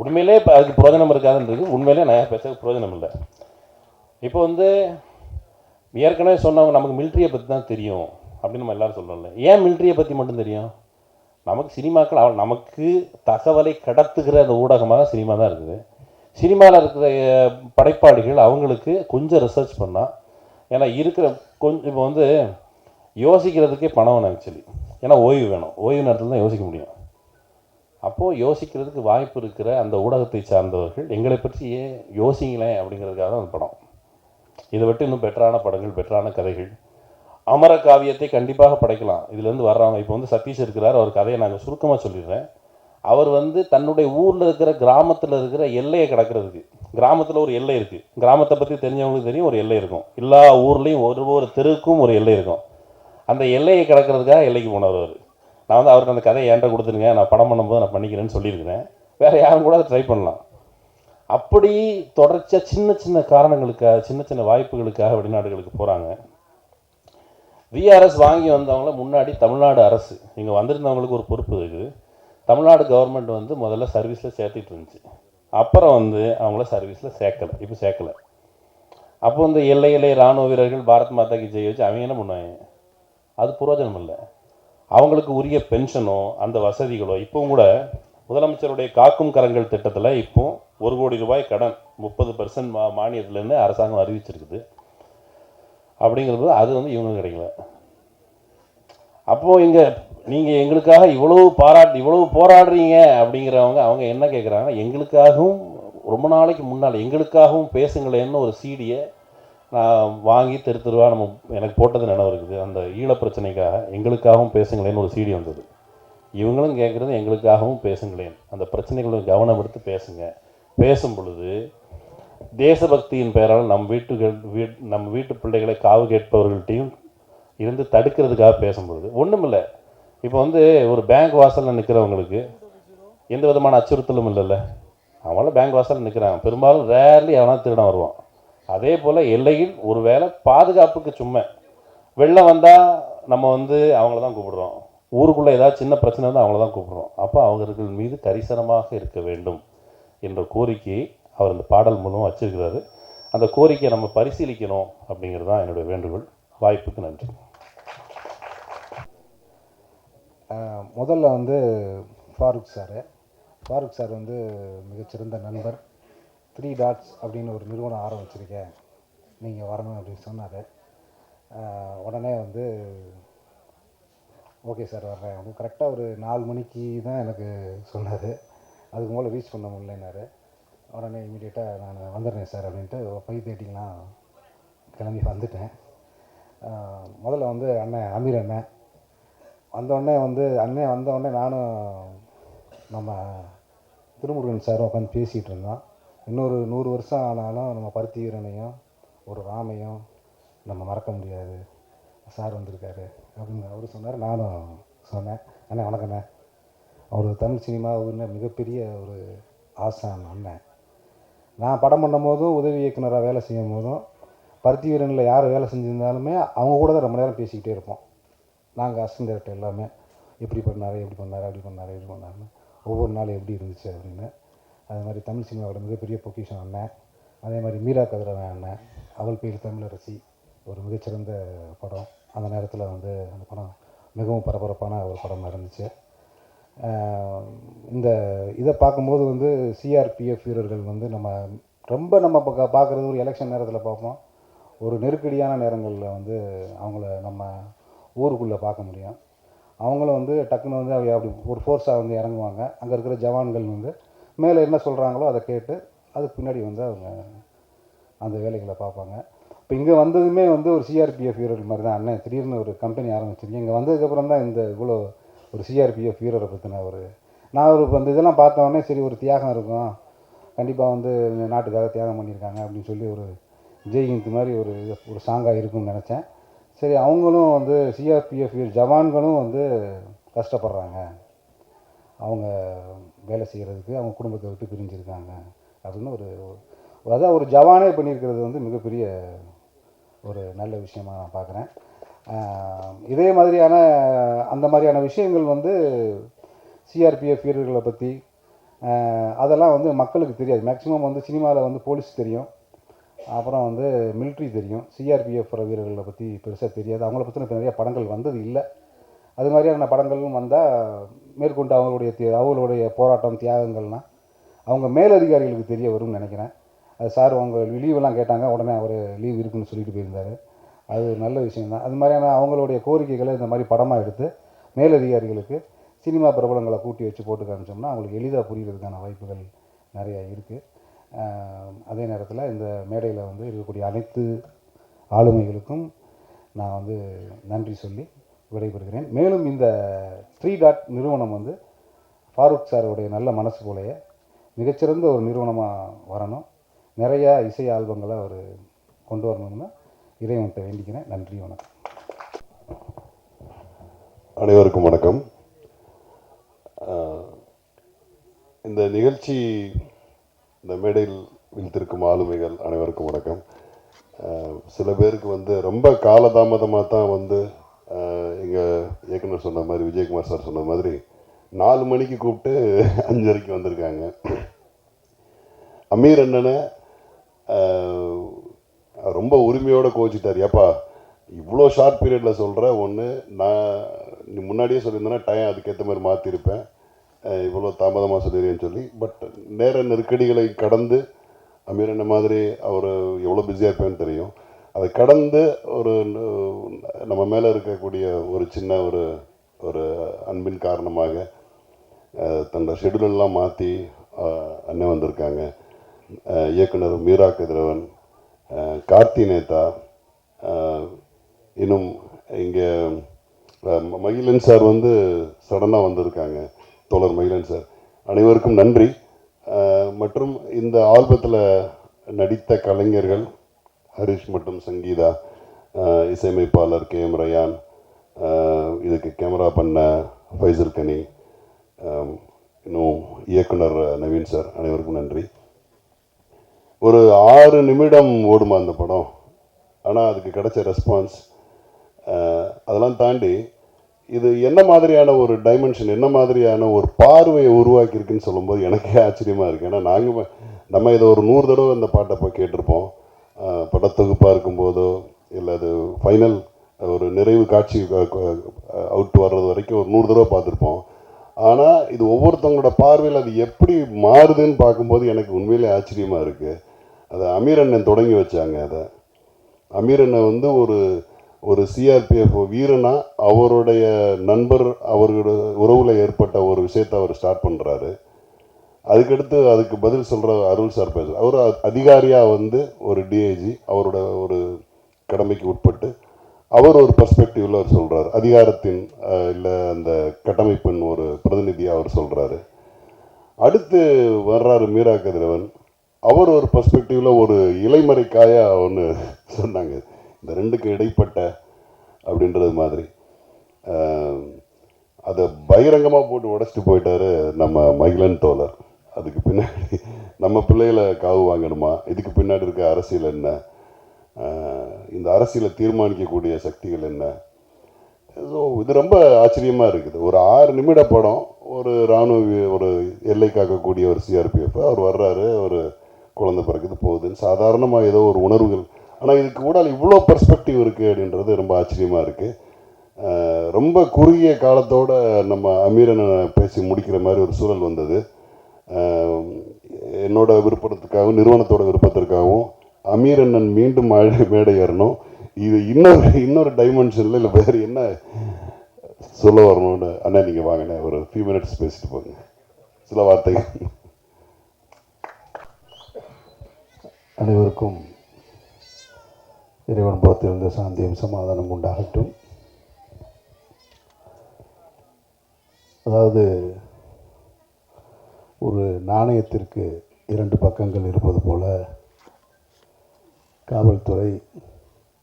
உண்மையிலே இப்போ அதுக்கு பிரயோஜனம் இருக்காதுன்றது உண்மையிலே நயா பேசுறதுக்கு பிரயோஜனம் இல்லை. இப்போ வந்து ஏற்கனவே சொன்னவங்க நமக்கு மிலிட்ரியை பற்றி தான் தெரியும் அப்படின்னு நம்ம எல்லோரும் சொல்கிறோம்ல. ஏன் மிலிட்ரியை பற்றி மட்டும் தெரியும்? நமக்கு சினிமாக்கள் நமக்கு தகவலை கடத்துகிற அந்த ஊடகமாக சினிமா தான் இருக்குது. சினிமாவில் இருக்கிற படைப்பாளிகள் அவங்களுக்கு கொஞ்சம் ரிசர்ச் பண்ணால், ஏன்னா இருக்கிற கொஞ்சம் இப்போ வந்து யோசிக்கிறதுக்கே பணம் வேணும் ஆக்சுவலி. ஏன்னா ஓய்வு வேணும், ஓய்வு நேரத்தில் தான் யோசிக்க முடியும். அப்போது யோசிக்கிறதுக்கு வாய்ப்பு இருக்கிற அந்த ஊடகத்தை சார்ந்தவர்கள் எங்களை பற்றி ஏன் யோசிங்களேன் அப்படிங்கிறதுக்காக தான் அந்த படம். இதை விட்டு இன்னும் பெட்டரான படங்கள், பெட்டரான கதைகள், அமர காவியத்தை கண்டிப்பாக படைக்கலாம். இதுலேருந்து வர்றவங்க இப்போ வந்து சதீஷ் இருக்கிறார், அவர் கதையை நாங்கள் சுருக்கமாக சொல்லிடுறேன். அவர் வந்து தன்னுடைய ஊரில் இருக்கிற கிராமத்தில் இருக்கிற எல்லையை கடக்கிறதுக்கு, கிராமத்தில் ஒரு எல்லை இருக்குது, கிராமத்தை பற்றி தெரிஞ்சவங்களுக்கு தெரியும், ஒரு எல்லை இருக்கும். எல்லா ஊர்லேயும் ஒரு தெருவுக்கும் ஒரு எல்லை இருக்கும். அந்த எல்லையை கடக்கிறதுக்காக எல்லைக்கு போனவர் அவர். நான் வந்து அவருக்கு அந்த கதையை ஏன்ட்ட கொடுத்துருங்க, நான் படம் பண்ணும்போது நான் பண்ணிக்கிறேன்னு சொல்லியிருக்கிறேன். வேறு யாரும் கூட அதை ட்ரை பண்ணலாம். அப்படி தொடர்ச்சியாக சின்ன சின்ன காரணங்களுக்காக, சின்ன சின்ன வாய்ப்புகளுக்காக வெளிநாடுகளுக்கு போகிறாங்க. விஆர்எஸ் வாங்கி வந்தவங்கள முன்னாடி தமிழ்நாடு அரசு, இங்கே வந்திருந்தவங்களுக்கு ஒரு பொறுப்பு இருக்குது. தமிழ்நாடு கவர்மெண்ட் வந்து முதல்ல சர்வீஸில் சேர்த்துட்டு இருந்துச்சு. அப்புறம் வந்து அவங்கள சர்வீஸில் சேர்க்கலை, இப்போ சேர்க்கலை. அப்போ இந்த எல்லை இராணுவ வீரர்கள் பாரத் மாதா கி ஜெய் வச்சு அவங்க என்ன பண்ணுவாங்க? அது பிரயோஜனம் இல்லை. அவங்களுக்கு உரிய பென்ஷனோ அந்த வசதிகளோ இப்போவும் கூட முதலமைச்சருடைய காக்கும் கரங்கள் திட்டத்தில் இப்போ 1 கோடி ரூபாய் கடன் 30% மானியத்திலேருந்து அரசாங்கம் அறிவிச்சிருக்குது. அப்படிங்கிறது அது வந்து இவங்களுக்கு கிடைக்கல. அப்போது இங்கே நீங்கள் எங்களுக்காக இவ்வளவு போராடுறீங்க அப்படிங்கிறவங்க அவங்க என்ன கேட்குறாங்கன்னா, எங்களுக்காகவும் ரொம்ப நாளைக்கு முன்னால் எங்களுக்காகவும் பேசுங்களேன்னு ஒரு சீடியை நான் வாங்கி தெருவா எனக்கு போட்டது நினைவு இருக்குது. அந்த ஈழப்பிரச்சனைக்காக எங்களுக்காகவும் பேசுங்களேன்னு ஒரு சீடி வந்தது. இவங்களும் கேட்குறது எங்களுக்காகவும் பேசுங்களேன், அந்த பிரச்சனைகளை கவனம் எடுத்து பேசுங்க. பேசும் பொழுது தேசபக்தியின் பெயரால் நம் வீட்டு பிள்ளைகளை காவு கேட்பவர்கள்ட்டையும் இருந்து தடுக்கிறதுக்காக பேசும்பொழுது ஒன்றும் இல்லை. இப்போ வந்து ஒரு பேங்க் வாசலில் நிற்கிறவங்களுக்கு எந்த விதமான அச்சுறுத்தலும் இல்லைல்ல, அவங்கள பேங்க் வாசலில் நிற்கிறாங்க. பெரும்பாலும் ரேர்லி அவனால் திருடம் வருவான். அதே போல் எல்லையில் ஒரு வேளை பாதுகாப்புக்கு சும்மா வெள்ளம் வந்தால் நம்ம வந்து அவங்கள தான் கூப்பிடுறோம், ஊருக்குள்ளே ஏதாவது சின்ன பிரச்சனை இருந்தால் அவங்கள தான் கூப்பிடுறோம். அப்போ அவர்கள் மீது கரிசனமாக இருக்க வேண்டும் என்ற கோரிக்கையை அவர் அந்த பாடல் மூலம் வச்சிருக்கிறாரு. அந்த கோரிக்கையை நம்ம பரிசீலிக்கணும் அப்படிங்கிறது தான் என்னுடைய வேண்டுகோள். வாய்ப்புக்கு நன்றி. முதல்ல வந்து ஃபாரூக் சார் வந்து மிகச்சிறந்த நண்பர். 3 டாட்ஸ் அப்படின்னு ஒரு நிறுவனம் ஆரம்பிச்சிருக்கேன், நீங்கள் வரணும் அப்படின்னு சொன்னார். உடனே வந்து ஓகே சார் வர்றேன். வந்து கரெக்டாக ஒரு 4 மணிக்கு தான் எனக்கு சொன்னார். அதுக்கு மேலே ரீச் பண்ண முடியலன்னாரு. உடனே இமீடியட்டாக நான் வந்துடுறேன் சார் அப்படின்ட்டு 5:30லாம் கிளம்பி வந்துட்டேன். முதல்ல வந்து அண்ணன் அமீர் அண்ணன் வந்தோடனே நானும் நம்ம திருமுருகன் சாரும் உட்காந்து பேசிகிட்டு இருந்தோம். இன்னொரு 100 வருஷம் ஆனாலும் நம்ம பருத்தி வீரனையும் ஒரு ராமையும் நம்ம மறக்க முடியாது, சார் வந்திருக்காரு அப்படின்னு அவர் சொன்னார். நானும் சொன்னேன், அண்ணே வணக்கண்ணே. அவர் தமிழ் சினிமாவுன்னு மிகப்பெரிய ஒரு ஆசான் அண்ணன். நான் படம் பண்ணும் போதும் உதவி இயக்குனராக வேலை செய்யும் போதும் பருத்தி வீரனில் யார் வேலை செஞ்சுருந்தாலுமே அவங்க கூட தான் ரொம்ப நேரம் பேசிக்கிட்டே இருப்போம். நாங்கள் அசிஸ்டன்ட் டைரக்டர் எல்லாமே எப்படி பண்ணார் இப்படி பண்ணாருன்னு ஒவ்வொரு நாளும் எப்படி இருந்துச்சு அப்படின்னு. அது மாதிரி தமிழ் சினிமாவோட மிகப்பெரிய பொக்கிஷம் அண்ணன். அதே மாதிரி மீரா கதிரவன் அண்ணன், அவள் பேர் தமிழரசி, ஒரு மிகச்சிறந்த படம். அந்த நேரத்தில் வந்து அந்த படம் மிகவும் பரபரப்பான ஒரு படமாக இருந்துச்சு. இதை பார்க்கும்போது வந்து சிஆர்பிஎஃப் வீரர்கள் வந்து நம்ம பார்க்குறது ஒரு எலெக்ஷன் நேரத்தில் பார்ப்போம். ஒரு நெருக்கடியான நேரங்களில் வந்து அவங்கள நம்ம ஊருக்குள்ளே பார்க்க முடியும். அவங்களும் வந்து டக்குன்னு வந்து அப்படி ஒரு ஃபோர்ஸாக வந்து இறங்குவாங்க. அங்கே இருக்கிற ஜவான்கள் வந்து மேலே என்ன சொல்கிறாங்களோ அதை கேட்டு அதுக்கு பின்னாடி வந்து அவங்க அந்த வேலைகளை பார்ப்பாங்க. இப்போ இங்கே வந்ததுமே வந்து ஒரு சிஆர்பிஎஃப் வீரர்கள் மாதிரி தான் அண்ணன் திடீர்னு ஒரு கம்பெனி ஆரம்பிச்சிருக்கேன். இங்கே வந்ததுக்கப்புறம் தான் இவ்வளோ ஒரு சிஆர்பிஎஃப் வீரரை பற்றின நான் அந்த இதெல்லாம் பார்த்தோன்னே சரி ஒரு தியாகம் இருக்கும், கண்டிப்பாக வந்து நாட்டுக்காக தியாகம் பண்ணியிருக்காங்க அப்படின்னு சொல்லி ஒரு ஜெய்ஹிந்த் மாதிரி ஒரு சாங்காக இருக்கும்னு நினச்சேன். சரி, அவங்களும் வந்து சிஆர்பிஎஃப் ஜவான்களும் வந்து கஷ்டப்படுறாங்க, அவங்க வேலை செய்கிறதுக்கு அவங்க குடும்பத்தை விட்டு பிரிஞ்சிருக்காங்க அப்படின்னு அதான் ஒரு ஜவானே பண்ணியிருக்கிறது வந்து மிகப்பெரிய ஒரு நல்ல விஷயமாக நான் பார்க்குறேன். இதே மாதிரியான அந்த மாதிரியான விஷயங்கள் வந்து சிஆர்பிஎஃப் வீரர்களை பற்றி அதெல்லாம் வந்து மக்களுக்கு தெரியாது. மேக்ஸிமம் வந்து சினிமாவில் வந்து போலீஸ் தெரியும், அப்புறம் வந்து மிலிட்ரி தெரியும், சிஆர்பிஎஃப் வீரர்களை பற்றி பெருசாக தெரியாது. அவங்கள பற்றின இப்போ நிறைய படங்கள் வந்தது இல்லை. அது மாதிரியான படங்களும் வந்தால் மேற்கொண்டு அவங்களுடைய போராட்டம் தியாகங்கள்லாம் அவங்க மேலதிகாரிகளுக்கு தெரிய வரும்னு நினைக்கிறேன். அது சார் அவங்க லீவெல்லாம் கேட்டாங்க, உடனே அவர் லீவ் இருக்குன்னு சொல்லிட்டு போயிருந்தார். அது நல்ல விஷயந்தான். அது மாதிரியான அவங்களுடைய கோரிக்கைகளை இந்த மாதிரி படமாக எடுத்து மேலதிகாரிகளுக்கு சினிமா பிரபலங்களை கூட்டி வச்சு போட்டு காமிச்சோம்னா அவங்களுக்கு எளிதாக புரிகிறதுக்கான வாய்ப்புகள் நிறையா இருக்குது. அதே நேரத்தில் இந்த மேடையில் வந்து இருக்கக்கூடிய அனைத்து ஆளுமைகளுக்கும் நான் வந்து நன்றி சொல்லி விடைபெறுகிறேன். மேலும் இந்த 3 டாட் நிறுவனம் வந்து ஃபாரூக் சாருடைய நல்ல மனசு போலயே மிகச்சிறந்த ஒரு நிறுவனமாக வரணும். நிறையா இசை ஆல்பங்களை அவர் கொண்டு வரணும்னு இறைவன்கிட்ட வேண்டிக்கிறேன். நன்றி, வணக்கம். அனைவருக்கும் வணக்கம். இந்த நிகழ்ச்சி, இந்த மேடையில் விழித்திருக்கும் ஆளுமைகள் அனைவருக்கும் வணக்கம். சில பேருக்கு வந்து ரொம்ப காலதாமதமாக தான் வந்து எங்கள் இயக்குனர் சொன்ன மாதிரி, விஜயகுமார் சார் சொன்ன மாதிரி 4 மணிக்கு கூப்பிட்டு 5:30 வந்திருக்காங்க. அமீர் அண்ணனை ரொம்ப உரிமையோடு கோச்சிட்டார். ஏப்பா இவ்வளோ ஷார்ட் பீரியடில் சொல்கிற ஒன்று, நீ முன்னாடியே சொல்லியிருந்தேன்னா டைம் அதுக்கேற்ற மாதிரி மாற்றிருப்பேன், இவ்வளோ தாமதமாக சொல்லிடுறேன்னு சொல்லி. பட் நேர நெருக்கடிகளை கடந்து, அமீர் அண்ணன் மாதிரி அவர் எவ்வளோ பிஸியாக இருப்பேன்னு தெரியும், அதை கடந்து ஒரு நம்ம மேலே இருக்கக்கூடிய ஒரு சின்ன ஒரு அன்பின் காரணமாக தன்னோட ஷெடியூலெல்லாம் மாற்றி அண்ணன் வந்திருக்காங்க. இயக்குனர் மீரா கதிரவன், கார்த்தி நேதா, இன்னும் இங்கே மகிழன் சார் வந்து சடனாக வந்திருக்காங்க, தோழர் மகிழன் சார். அனைவருக்கும் நன்றி. மற்றும் இந்த ஆல்பத்தில் நடித்த கலைஞர்கள் ஹரிஷ் மற்றும் சங்கீதா, இசையமைப்பாளர் KM ரயான், இதுக்கு கேமரா பண்ண ஃபைசல் கனி, இன்னும் இயக்குனர் நவீன் சார், அனைவருக்கும் நன்றி. ஒரு 6 நிமிடம் ஓடுமா அந்த படம், ஆனால் அதுக்கு கிடைச்ச ரெஸ்பான்ஸ் அதெல்லாம் தாண்டி இது என்ன மாதிரியான ஒரு டைமென்ஷன், என்ன மாதிரியான ஒரு பார்வையை உருவாக்கியிருக்குன்னு சொல்லும்போது எனக்கே ஆச்சரியமாக இருக்குது. ஏன்னா நம்ம இதை ஒரு 100 தடவை அந்த பாட்டை போய் கேட்டிருப்போம். படத்தொகுப்பாக இருக்கும்போதோ இல்லை அது ஃபைனல் ஒரு நிறைவு காட்சி அவுட் வர்றது வரைக்கும் ஒரு 100 தடவை பார்த்துருப்போம். ஆனால் இது ஒவ்வொருத்தவங்களோட பார்வையில் அது எப்படி மாறுதுன்னு பார்க்கும்போது எனக்கு உண்மையிலே ஆச்சரியமாக இருக்குது. அதை அமீர் அண்ணன் தொடங்கி வச்சாங்க. அதை அமீர் அண்ணன் வந்து ஒரு சிஆர்பிஎஃப் வீரனா அவருடைய நண்பர் அவர்களோட உறவில் ஏற்பட்ட ஒரு விஷயத்தை அவர் ஸ்டார்ட் பண்ணுறாரு. அதுக்கடுத்து அதுக்கு பதில் சொல்கிற அருள் சார் பேசுகிறார். அவர் அதிகாரியாக வந்து ஒரு டிஐஜி, அவரோட ஒரு கடமைக்கு உட்பட்டு அவர் ஒரு பெர்ஸ்பெக்டிவில் அவர் சொல்கிறார். அதிகாரத்தின் இல்லை அந்த கட்டமைப்பின் ஒரு பிரதிநிதியாக அவர் சொல்கிறாரு. அடுத்து வர்றாரு மீரா கதிரவன், அவர் ஒரு பெர்ஸ்பெக்டிவில் ஒரு இலைமறைக்காயாக ஒன்று சொன்னாங்க, இந்த ரெண்டுக்கு இடைப்பட்ட அப்படின்றது மாதிரி. அதை பகிரங்கமாக போட்டு உடச்சிட்டு போயிட்டார் நம்ம மகிழன் தோழர். அதுக்கு பின்னாடி நம்ம பிள்ளைகளை காவு வாங்கணுமா, இதுக்கு பின்னாடி இருக்க அரசியல் என்ன, இந்த அரசியலை தீர்மானிக்கக்கூடிய சக்திகள் என்ன. ஸோ இது ரொம்ப ஆச்சரியமாக இருக்குது. ஒரு 6 நிமிட படம், ஒரு இராணுவ ஒரு எல்லை காக்கக்கூடிய ஒரு சிஆர்பிஎஃப் அவர் வர்றாரு, ஒரு குழந்தை பிறகுது போகுதுன்னு சாதாரணமாக ஏதோ ஒரு உணர்வுகள். ஆனால் இதுக்கு கூட இவ்வளோ பெர்ஸ்பெக்டிவ் இருக்குது அப்படின்றது ரொம்ப ஆச்சரியமாக இருக்குது. ரொம்ப குறுகிய காலத்தோடு நம்ம அமீரனை பேசி முடிக்கிற மாதிரி ஒரு சூழல் வந்தது. என்னோட விருப்பத்துக்காகவும் நிறுவனத்தோட விருப்பத்திற்காகவும் அமீரண்ணன் மீண்டும் மேடை ஏறணும். இது இன்னொரு டைமென்ஷனில் இல்லை வேறு என்ன சொல்ல வரணும்னு அண்ணா நீங்கள் வாங்கினேன், ஒரு ஃபியூ மினிட்ஸ் பேசிட்டு போங்க, சில வார்த்தைகள். அனைவருக்கும் இறைவன் புறத்திலிருந்து சாந்தியும் சமாதானம் உண்டாகட்டும். அதாவது ஒரு நாணயத்திற்கு 2 பக்கங்கள் இருப்பது போல காவல்துறை,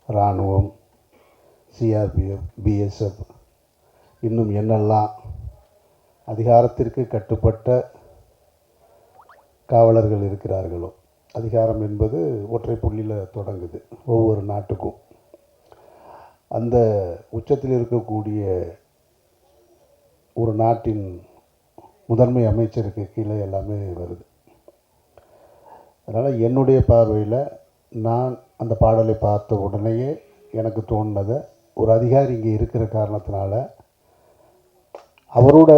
இராணுவம், சிஆர்பிஎஃப், பிஎஸ்எஃப், இன்னும் என்னெல்லாம் அதிகாரத்திற்கு கட்டுப்பட்ட காவலர்கள் இருக்கிறார்களோ, அதிகாரம் என்பது ஒற்றை புள்ளியில் தொடங்குது ஒவ்வொரு நாட்டுக்கும். அந்த உச்சத்தில் இருக்கக்கூடிய ஒரு நாட்டின் முதன்மை அமைச்சருக்கு கீழே எல்லாமே வருது. அதனால் என்னுடைய பார்வையில் நான் அந்த பாடலை பார்த்த உடனேயே எனக்கு தோணுனதை, ஒரு அதிகாரி இங்கே இருக்கிற காரணத்தினால அவரோட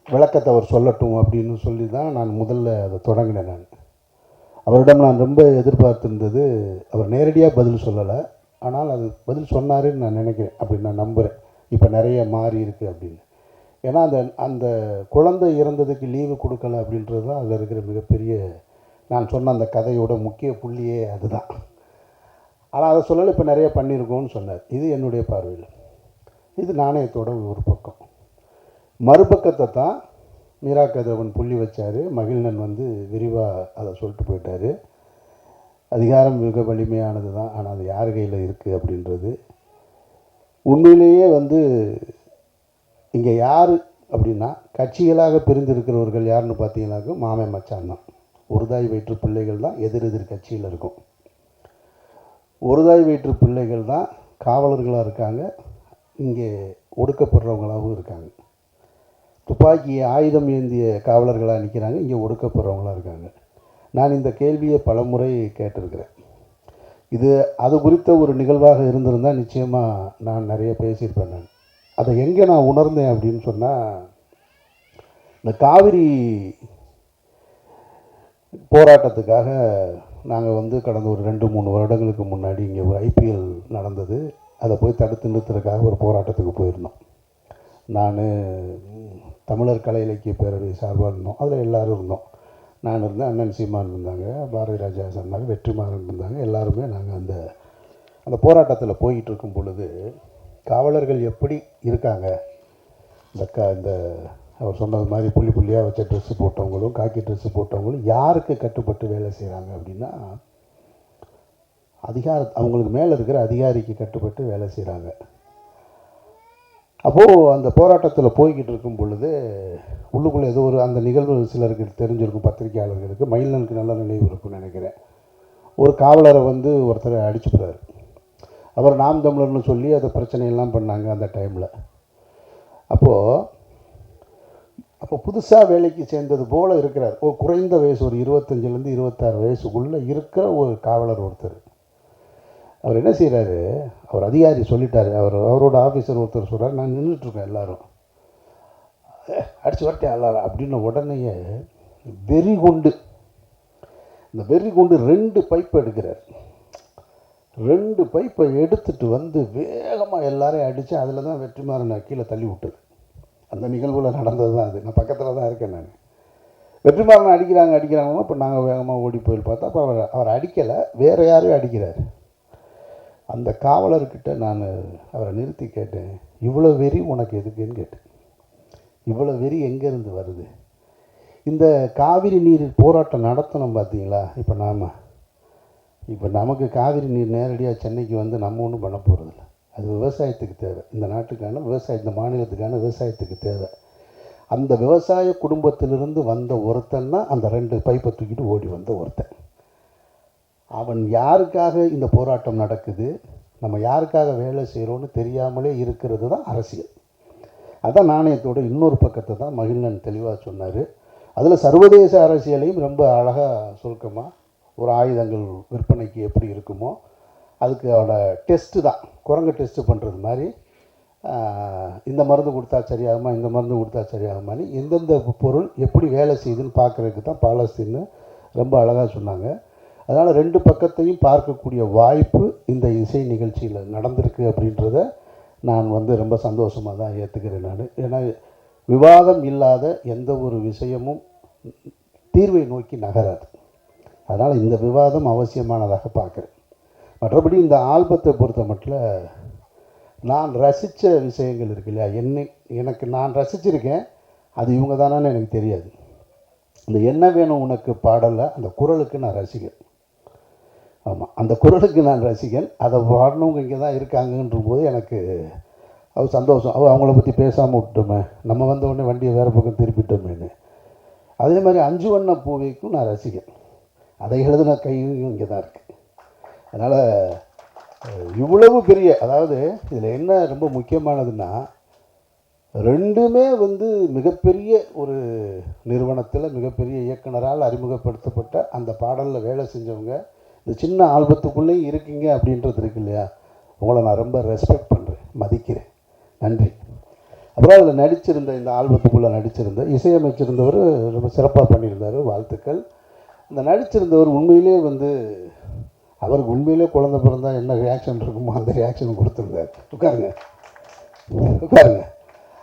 விளக்கத்தை அவர் சொல்லட்டும் அப்படின்னு சொல்லி தான் நான் முதல்ல அதை தொடங்கினேன். அவரிடம் நான் ரொம்ப எதிர்பார்த்திருந்தது, அவர் நேரடியாக பதில் சொல்லலை, ஆனால் அது பதில் சொன்னாருன்னு நான் நினைக்கிறேன், அப்படின்னு நான் நம்புகிறேன். இப்போ நிறைய மாறி இருக்குது அப்படின்னு. ஏன்னா அந்த குழந்தை இறந்ததுக்கு லீவு கொடுக்கல அப்படின்றது தான் அதில் இருக்கிற மிகப்பெரிய, நான் சொன்ன அந்த கதையோட முக்கிய புள்ளியே அதுதான். ஆனால் அதை சொல்லலை, இப்போ நிறைய பண்ணியிருக்கோன்னு சொன்னார். இது என்னுடைய பார்வையில். இது நாணயத்தோட ஒரு பக்கம். மறுபக்கத்தை தான் மீரா கதிரவன் புள்ளி வச்சார். மகிழ்நன் வந்து விரிவாக அதை சொல்லிட்டு போயிட்டார். அதிகாரம் மிக வலிமையானது தான், ஆனால் அது யார் கையில் இருக்குது அப்படின்றது. உண்மையிலேயே வந்து இங்கே யார் அப்படின்னா, கட்சிகளாக பிரிந்திருக்கிறவர்கள் யாருன்னு பார்த்தீங்கன்னாக்க மாமன் மச்சான் தான். ஒரு தாய் வயிற்று பிள்ளைகள் தான் எதிர் கட்சியில் இருக்கும். ஒரு தாய் வயிற்று பிள்ளைகள் தான் காவலர்களாக இருக்காங்க, இங்கே ஒடுக்கப்படுறவங்களாகவும் இருக்காங்க. துப்பாக்கி ஆயுதம் ஏந்திய காவலர்களாக நிற்கிறாங்க, இங்கே ஒடுக்கப்படுறவங்களாக இருக்காங்க. நான் இந்த கேள்வியை பலமுறை கேட்டிருக்கிறேன். இது அது குறித்த ஒரு நிகழ்வாக இருந்திருந்தால் நிச்சயமாக நான் நிறைய பேசியிருப்பேன். நான் அதை எங்கே நான் உணர்ந்தேன் அப்படின்னு சொன்னால், இந்த காவிரி போராட்டத்துக்காக நாங்கள் வந்து கடந்த ஒரு 2-3 வருடங்களுக்கு முன்னாடி இங்கே ஒரு IPL நடந்தது. அதை போய் தடுத்து நிறுத்துறதுக்காக ஒரு போராட்டத்துக்கு போயிருந்தோம். நான் தமிழர் கலை இலக்கிய பேரவை சார்பாக இருந்தோம். அதில் எல்லோரும் இருந்தோம். நான் இருந்தேன், அண்ணன் சீமான் இருந்தாங்க, பாரதி ராஜா சொன்னாங்க, வெற்றிமாறன் இருந்தாங்க. எல்லாருமே நாங்கள் அந்த போராட்டத்தில் போய்கிட்டு இருக்கும் பொழுது, காவலர்கள் எப்படி இருக்காங்க, இந்த அவர் சொன்னது மாதிரி புள்ளி புள்ளியாக வச்ச ட்ரெஸ்ஸு போட்டவங்களும் காக்கி ட்ரெஸ்ஸு போட்டவங்களும் யாருக்கு கட்டுப்பட்டு வேலை செய்கிறாங்க அப்படின்னா, அவங்களுக்கு மேலே இருக்கிற அதிகாரிக்கு கட்டுப்பட்டு வேலை செய்கிறாங்க. அப்போது அந்த போராட்டத்தில் போய்கிட்டு இருக்கும் பொழுது உள்ளுக்குள்ளே ஏதோ ஒரு அந்த நிகழ்வு சிலருக்கு தெரிஞ்சிருக்கும், பத்திரிகையாளர்களுக்கு. மயிலனுக்கு நல்ல நினைவு இருக்குன்னு நினைக்கிறேன். ஒரு காவலரை வந்து ஒருத்தரை அடிச்சுக்கிறார். அவர் நாம் தமிழர்னு சொல்லி அதை பிரச்சனையெல்லாம் பண்ணாங்க அந்த டைமில். அப்போ புதுசாக வேலைக்கு சேர்ந்தது போல் இருக்கிறார். ஒரு குறைந்த வயசு, ஒரு 25லேருந்து 26 வயசுக்குள்ளே இருக்கிற ஒரு காவலர் ஒருத்தர். அவர் என்ன செய்கிறாரு, அவர் அதிகாரி சொல்லிட்டார், அவரோட ஆஃபீஸர் ஒருத்தர் சொல்கிறார், நான் நின்றுட்டுருக்கேன் எல்லோரும் அடித்து வரட்டேன் எல்லாரும் அப்படின்ன உடனேயே வெறி கொண்டு 2 பைப்பை எடுக்கிறார். 2 பைப்பை எடுத்துகிட்டு வந்து வேகமாக எல்லாரையும் அடித்து அதில் தான் வெற்றிமாறனை கீழே தள்ளி விட்டது. அந்த நிகழ்வில் நடந்தது தான் அது. நான் பக்கத்தில் தான் இருக்கேன். நான் வெற்றிமாறனை அடிக்கிறாங்கன்னா இப்போ நாங்கள் வேகமாக ஓடி போய் பார்த்தா அப்போ அவர் அடிக்கலை, வேறு யாரையும் அடிக்கிறார். அந்த காவலர்கிட்ட நான் அவரை நிறுத்தி கேட்டேன், இவ்வளோ வெறி உனக்கு எதுக்குன்னு கேட்டேன். இவ்வளோ வெறி எங்கேருந்து வருது? இந்த காவிரி நீர் போராட்டம் நடத்தணும் பார்த்தீங்களா? இப்போ நமக்கு காவிரி நீர் நேரடியாக சென்னைக்கு வந்து நம்ம ஒன்றும் பண்ண போகிறதில்ல. அது விவசாயத்துக்கு தேவை, இந்த நாட்டுக்கான இந்த மாநிலத்துக்கான விவசாயத்துக்கு தேவை. அந்த விவசாய குடும்பத்திலிருந்து வந்த ஒருத்தன் தான் அந்த 2 பைப்பை தூக்கிட்டு ஓடி வந்த ஒருத்தன். அவன் யாருக்காக இந்த போராட்டம் நடக்குது, நம்ம யாருக்காக வேலை செய்கிறோன்னு தெரியாமலே இருக்கிறது தான் அரசியல். அதுதான் நாணயத்தோட இன்னொரு பக்கத்தை தான் மகிழ்நன் தெளிவாக சொன்னார். அதில் சர்வதேச அரசியலையும் ரொம்ப அழகாக சுருக்கமாக, ஒரு ஆயுதங்கள் விற்பனைக்கு எப்படி இருக்குமோ அதுக்கு அவட டெஸ்ட்டு தான், குரங்கு டெஸ்ட்டு பண்ணுறது மாதிரி, இந்த மருந்து கொடுத்தா சரியாகுமா, இந்த மருந்து கொடுத்தா சரியாகுமான்னு எந்தெந்த பொருள் எப்படி வேலை செய்யுதுன்னு பார்க்குறதுக்கு தான் பாலஸ்தீன்னு ரொம்ப அழகாக சொன்னாங்க. அதனால் 2 பக்கத்தையும் பார்க்கக்கூடிய வாய்ப்பு இந்த இசை நிகழ்ச்சியில் நடந்திருக்கு அப்படின்றத நான் வந்து ரொம்ப சந்தோஷமாக தான் ஏற்றுக்கிறேன் நான். ஏன்னா விவாதம் இல்லாத எந்த ஒரு விஷயமும் தீர்வை நோக்கி நகராது. அதனால் இந்த விவாதம் அவசியமானதாக பார்க்குறேன். மற்றபடி இந்த ஆல்பத்தை பொறுத்த மட்டும் நான் ரசித்த விஷயங்கள் இருக்கு இல்லையா, எனக்கு நான் ரசிச்சிருக்கேன், அது இவங்க தானான்னு எனக்கு தெரியாது. இந்த என்ன வேணும் உனக்கு பாடலை அந்த குரலுக்கு நான் ரசிகன். ஆமாம், அந்த குரலுக்கு நான் ரசிகன். அதை பாடினவங்க இங்கே தான் இருக்காங்கன்ற போது எனக்கு அது சந்தோஷம். அவங்கள பற்றி பேசாமல் விட்டோமே, நம்ம வந்த உடனே வண்டியை வேறு பக்கம் திருப்பிட்டோமேன்னு. அதே மாதிரி 5 வண்ண பூவைக்கும் நான் ரசிகன். அதை எழுதின கையும் இங்கே தான் இருக்குது. அதனால் இவ்வளவு பெரிய, அதாவது இதில் என்ன ரொம்ப முக்கியமானதுன்னா, ரெண்டுமே வந்து மிகப்பெரிய ஒரு நிறுவனத்தில் மிகப்பெரிய இயக்குனரால் அறிமுகப்படுத்தப்பட்ட அந்த பாடலில் வேலை செஞ்சவங்க இந்த சின்ன ஆல்பத்துக்குள்ளேயும் இருக்கீங்க அப்படின்றது இருக்கு இல்லையா, உங்களை நான் ரொம்ப ரெஸ்பெக்ட் பண்ணுறேன், மதிக்கிறேன், நன்றி. அப்புறம் அதில் நடிச்சிருந்த, இந்த ஆல்பத்துக்குள்ளே நடிச்சிருந்த இசையமைச்சிருந்தவர் ரொம்ப சிறப்பாக பண்ணியிருந்தார், வாழ்த்துக்கள். இந்த நடிச்சிருந்தவர் உண்மையிலே வந்து அவருக்கு உண்மையிலே குழந்தை பிறந்தால் என்ன ரியாக்ஷன் இருக்குமோ அந்த ரியாக்ஷன் கொடுத்துருந்தார். உட்காருங்க உட்காருங்க.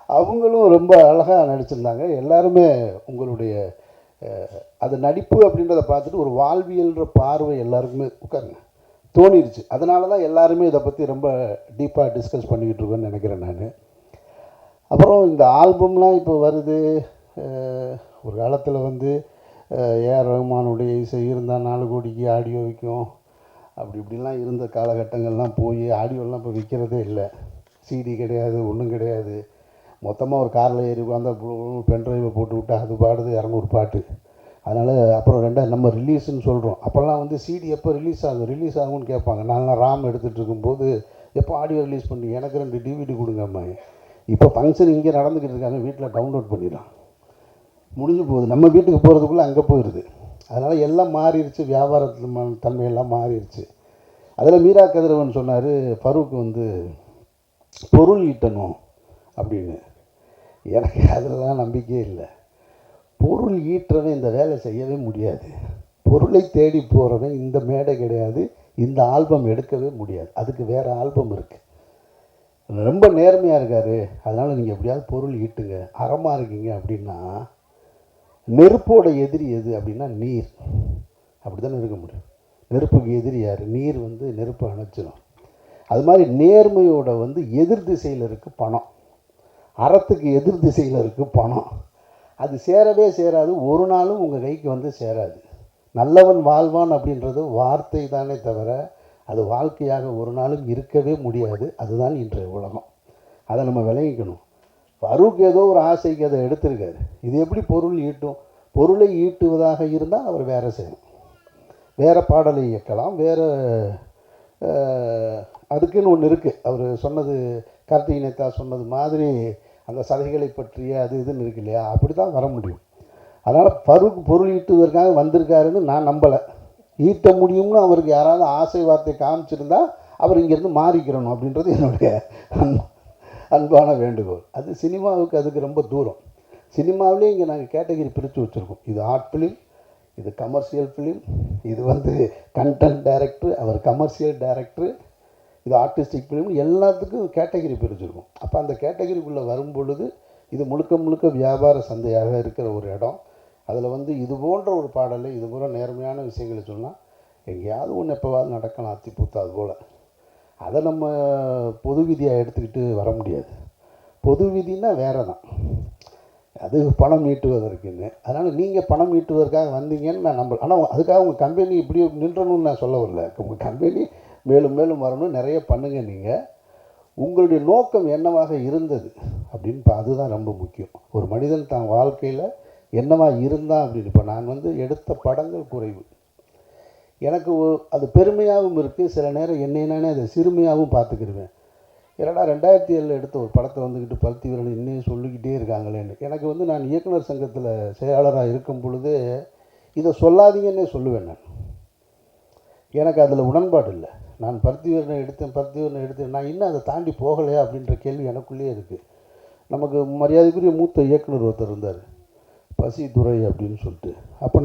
அவங்களும் ரொம்ப அழகாக நடிச்சிருந்தாங்க. எல்லாருமே உங்களுடைய அது நடிப்பு அப்படின்றத பார்த்துட்டு ஒரு வாழ்வியல்ன்ற பார்வை எல்லாருக்குமே உட்காருங்க தோணிடுச்சு. அதனால தான் எல்லாருமே இதை பற்றி ரொம்ப டீப்பாக டிஸ்கஸ் பண்ணிக்கிட்டு இருக்கோன்னு நினைக்கிறேன் நான். அப்புறம் இந்த ஆல்பம்லாம் இப்போ வருது. ஒரு காலத்தில் வந்து ஏஆர் ரஹ்மானுடைய இசை இருந்தால் 4 கோடிக்கு ஆடியோ விற்கும், அப்படி இப்படிலாம் இருந்த காலகட்டங்கள்லாம் போய் ஆடியோலாம் இப்போ விற்கிறதே இல்லை. சிடி கிடையாது, ஒன்றும் கிடையாது. மொத்தமாக ஒரு காரில் ஏறி உட்காந்து பென்ட்ரைவை போட்டு விட்டு அது பாடுது 200 பாட்டு. அதனால் அப்புறம் நம்ம ரிலீஸுன்னு சொல்கிறோம். அப்போல்லாம் வந்து சிடி எப்போ ரிலீஸ் ஆகும்னு கேட்பாங்க. நான்லாம் ராம் எடுத்துகிட்டு இருக்கும்போது எப்போ ஆடியோ ரிலீஸ் பண்ணி எனக்கு 2 டிவிடி கொடுங்கம்மா. இப்போ ஃபங்க்ஷன் இங்கே நடந்துக்கிட்டு இருக்காங்க, வீட்டில் டவுன்லோட் பண்ணிடலாம், முடிஞ்சு போகுது. நம்ம வீட்டுக்கு போகிறதுக்குள்ளே அங்கே போயிடுது. அதனால் எல்லாம் மாறிடுச்சு, வியாபாரத்து தன்மையெல்லாம் மாறிடுச்சு. அதில் மீரா கதிரவன் சொன்னார், ஃபரூக் வந்து பொருள் ஈட்டணும் அப்படின்னு. எனக்கு அதிலலாம் நம்பிக்கையே இல்லை. பொருள் ஈட்டுறவன் இந்த வேலை செய்யவே முடியாது. பொருளை தேடி போகிறவன் இந்த மேடை கிடையாது, இந்த ஆல்பம் எடுக்கவே முடியாது. அதுக்கு வேறு ஆல்பம் இருக்குது. ரொம்ப நேர்மையாக இருக்கார். அதனால் நீங்கள் எப்படியாவது பொருள் ஈட்டுங்க. அறமாக இருக்கீங்க அப்படின்னா, நெருப்போட எதிரி எது அப்படின்னா நீர். அப்படி தானே இருக்க முடியும். நெருப்புக்கு எதிரி யார்? நீர் வந்து நெருப்பு அணைச்சிடும். அது மாதிரி நேர்மையோட வந்து எதிர் திசையில் இருக்குது பணம். அறத்துக்கு எதிர் திசையில் இருக்குது பணம். அது சேரவே சேராது, ஒரு நாளும் உங்கள் கைக்கு வந்து சேராது. நல்லவன் வாழ்வான் அப்படின்றது வார்த்தை தானே தவிர அது வாழ்க்கையாக ஒரு நாளும் இருக்கவே முடியாது. அதுதான் இன்றைய உலகம். அதை நம்ம விளங்கிக்கணும். ஃபரூக் ஏதோ ஒரு ஆசைக்கு அதை எடுத்திருக்காரு. இது எப்படி பொருள் ஈட்டும்? பொருளை ஈட்டுவதாக இருந்தால் அவர் வேறு செய்யணும், வேறு பாடலை இயக்கலாம், வேறு அதுக்குன்னு ஒன்று இருக்குது. அவர் சொன்னது, கார்த்திகை நேத்தா சொன்னது மாதிரி அந்த சதைகளை பற்றிய அது இதுன்னு இருக்கு இல்லையா, அப்படி தான் வர முடியும். அதனால் ஃபரூக் பொருள் ஈட்டுவதற்காக வந்திருக்காருன்னு நான் நம்பலை. ஈட்ட முடியும்னு அவருக்கு யாராவது ஆசை வார்த்தை காமிச்சிருந்தா அவர் இங்கேருந்து மாறிக்கிறணும் அப்படின்றது என்னுடைய அன்பான வேண்டுகோள். அது சினிமாவுக்கு அதுக்கு ரொம்ப தூரம். சினிமாவிலே இங்கே நாங்கள் கேட்டகரி பிரித்து வச்சுருக்கோம். இது ஆர்ட் ஃபிலிம், இது கமர்ஷியல் ஃபிலிம், இது வந்து கண்டென்ட் டைரக்டர், அவர் கமர்ஷியல் டைரக்டர், இது ஆர்டிஸ்டிக் ஃபிலிம், எல்லாத்துக்கும் கேட்டகரி பிரிச்சுருக்கோம். அப்போ அந்த கேட்டகரிக்குள்ளே வரும் பொழுது இது முழுக்க முழுக்க வியாபார சந்தையாக இருக்கிற ஒரு இடம். அதில் வந்து இது போன்ற ஒரு பாடலை, இது போன்ற நேர்மையான விஷயங்களை சொன்னால் எங்கேயாவது ஒன்று எப்போவாது நடக்கலாம், அத்திப்பூத்தா அது போல். அதை நம்ம பொது விதியாக எடுத்துக்கிட்டு வர முடியாது. பொது விதினா வேறு தான், அது பணம் ஈட்டுவதற்குன்னு. அதனால் நீங்கள் பணம் ஈட்டுவதற்காக வந்தீங்கன்னு நான் நம்பல. ஆனால் அதுக்காக உங்கள் கம்பெனி இப்படி நின்றணும்னு நான் சொல்ல வரல. உங்கள் கம்பெனி மேலும் மேலும் வரணும், நிறைய பண்ணுங்கள். நீங்கள் உங்களுடைய நோக்கம் என்னவாக இருந்தது அப்படின்னு அதுதான் ரொம்ப முக்கியம். ஒரு மனிதன் தான் வாழ்க்கையில் என்னவா இருந்தான் அப்படின்னு. இப்போ நான் வந்து எடுத்த படங்கள் குறைவு, எனக்கு அது பெருமையாகவும் இருக்குது. சில நேரம் என்னையே அதை சிறுமையாகவும் பார்த்துக்கிடுவேன். ஏன்னா 2007 எடுத்த ஒரு படத்தை வந்துக்கிட்டு பருத்தி வீரன் இன்னும் சொல்லிக்கிட்டே இருக்காங்களேன்னு. எனக்கு வந்து நான் இயக்குனர் சங்கத்தில் செயலாளராக இருக்கும் பொழுது இதை சொல்லாதீங்கன்னே சொல்லுவேன். எனக்கு அதில் உடன்பாடு இல்லை. நான் பருத்தி வீரனை எடுத்தேன், நான் இன்னும் அதை தாண்டி போகலையா அப்படின்ற கேள்வி எனக்குள்ளேயே இருக்குது. நமக்கு மரியாதைக்குரிய மூத்த இயக்குனர் ஒருத்தர் இருந்தார், பசி துரை அப்படின்னு சொல்லிட்டு. அப்போ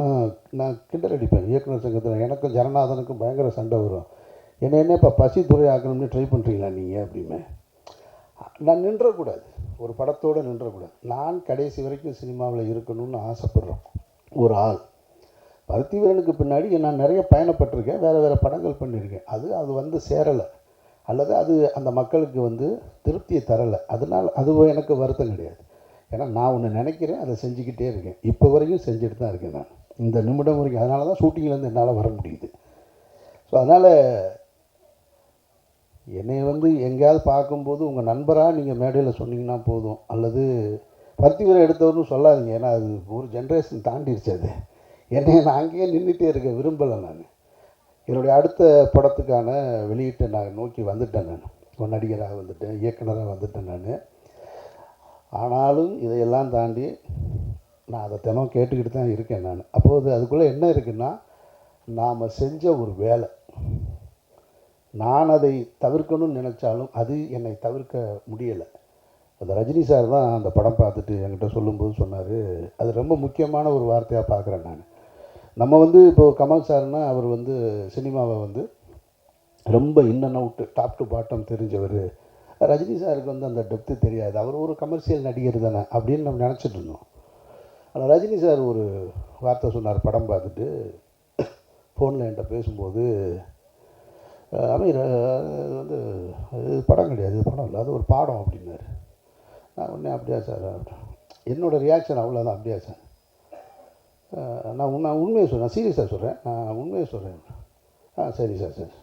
நான் கிண்டல் அடிப்பேன் இயக்குனர் சங்கத்தில். எனக்கும் ஜனநாதனுக்கும் பயங்கர சண்டை வரும். என்ன இப்போ பசி துறை ஆக்கணும்னு ட்ரை பண்ணுறீங்களா நீங்கள் அப்படின்னு. நான் நின்றக்கூடாது, ஒரு படத்தோடு நின்றக்கூடாது. நான் கடைசி வரைக்கும் சினிமாவில் இருக்கணும்னு ஆசைப்பட்றேன் ஒரு ஆள். பருத்தி வீரனுக்கு பின்னாடி நான் நிறைய பயணப்பட்டிருக்கேன், வேறு படங்கள் பண்ணியிருக்கேன். அது வந்து சேரலை, அல்லது அது அந்த மக்களுக்கு வந்து திருப்தியை தரலை. அதனால் அது எனக்கு வருத்தம் கிடையாது. ஏன்னா நான் ஒன்று நினைக்கிறேன், அதை செஞ்சுக்கிட்டே இருக்கேன். இப்போ வரைக்கும் செஞ்சுட்டு தான் இருக்கேன் நான், இந்த நிமிடம் வரைக்கும். அதனால தான் ஷூட்டிங்லேருந்து என்னால் வர முடியுது. ஸோ அதனால் என்னை வந்து எங்கேயாவது பார்க்கும்போது உங்கள் நண்பராக நீங்கள் மேடையில் சொன்னீங்கன்னா போதும், அல்லது பருத்தி வீரன் எடுத்தவர்னு சொல்லாதீங்க. ஏன்னா அது ஒரு ஜென்ரேஷன் தாண்டிடுச்சு. அது என்னை நான் அங்கேயே நின்றுட்டே இருக்க விரும்பலை. நான் என்னுடைய அடுத்த படத்துக்கான வெளியீட்டை நான் நோக்கி வந்துட்டேன். நான் ஒரு நடிகராக வந்துட்டேன், இயக்குனராக வந்துட்டேன் நான். ஆனாலும் இதையெல்லாம் தாண்டி நான் அதை தினம் கேட்டுக்கிட்டு தான் இருக்கேன் நான். அப்போது அதுக்குள்ளே என்ன இருக்குன்னா, நாம் செஞ்ச ஒரு வேலை, நான் அதை தவிர்க்கணும்னு நினச்சாலும் அது என்னை தவிர்க்க முடியலை. அந்த ரஜினி சார் தான் அந்த படம் பார்த்துட்டு என்கிட்ட சொல்லும்போது சொன்னார், அது ரொம்ப முக்கியமான ஒரு வார்த்தையாக பார்க்குறேன் நான். நம்ம இப்போது கமல் சார்னால் அவர் சினிமாவை ரொம்ப in and out, top to bottom தெரிஞ்சவர். ரஜினி சாருக்கு அந்த டெப்த்து தெரியாது, அவர் ஒரு கமர்ஷியல் நடிகர் தானே அப்படின்னு நம்ம நினச்சிட்டு இருந்தோம். ஆனால் ரஜினி சார் ஒரு வார்த்தை சொன்னார் படம் பார்த்துட்டு, ஃபோனில் என்கிட்ட பேசும்போது, அமீர் அது இது படம் கிடையாது, இது படம் இல்லை, அது ஒரு பாடம் அப்படின்னாரு. நான் உடனே அப்படியா சார், என்னோடய ரியாக்ஷன் அவ்வளோதான், அப்படியா சார், நான் உண்மையை சொல்கிறேன், சீரியஸாக சொல்கிறேன், நான் உண்மையை சொல்கிறேன். சரி சார் சரி.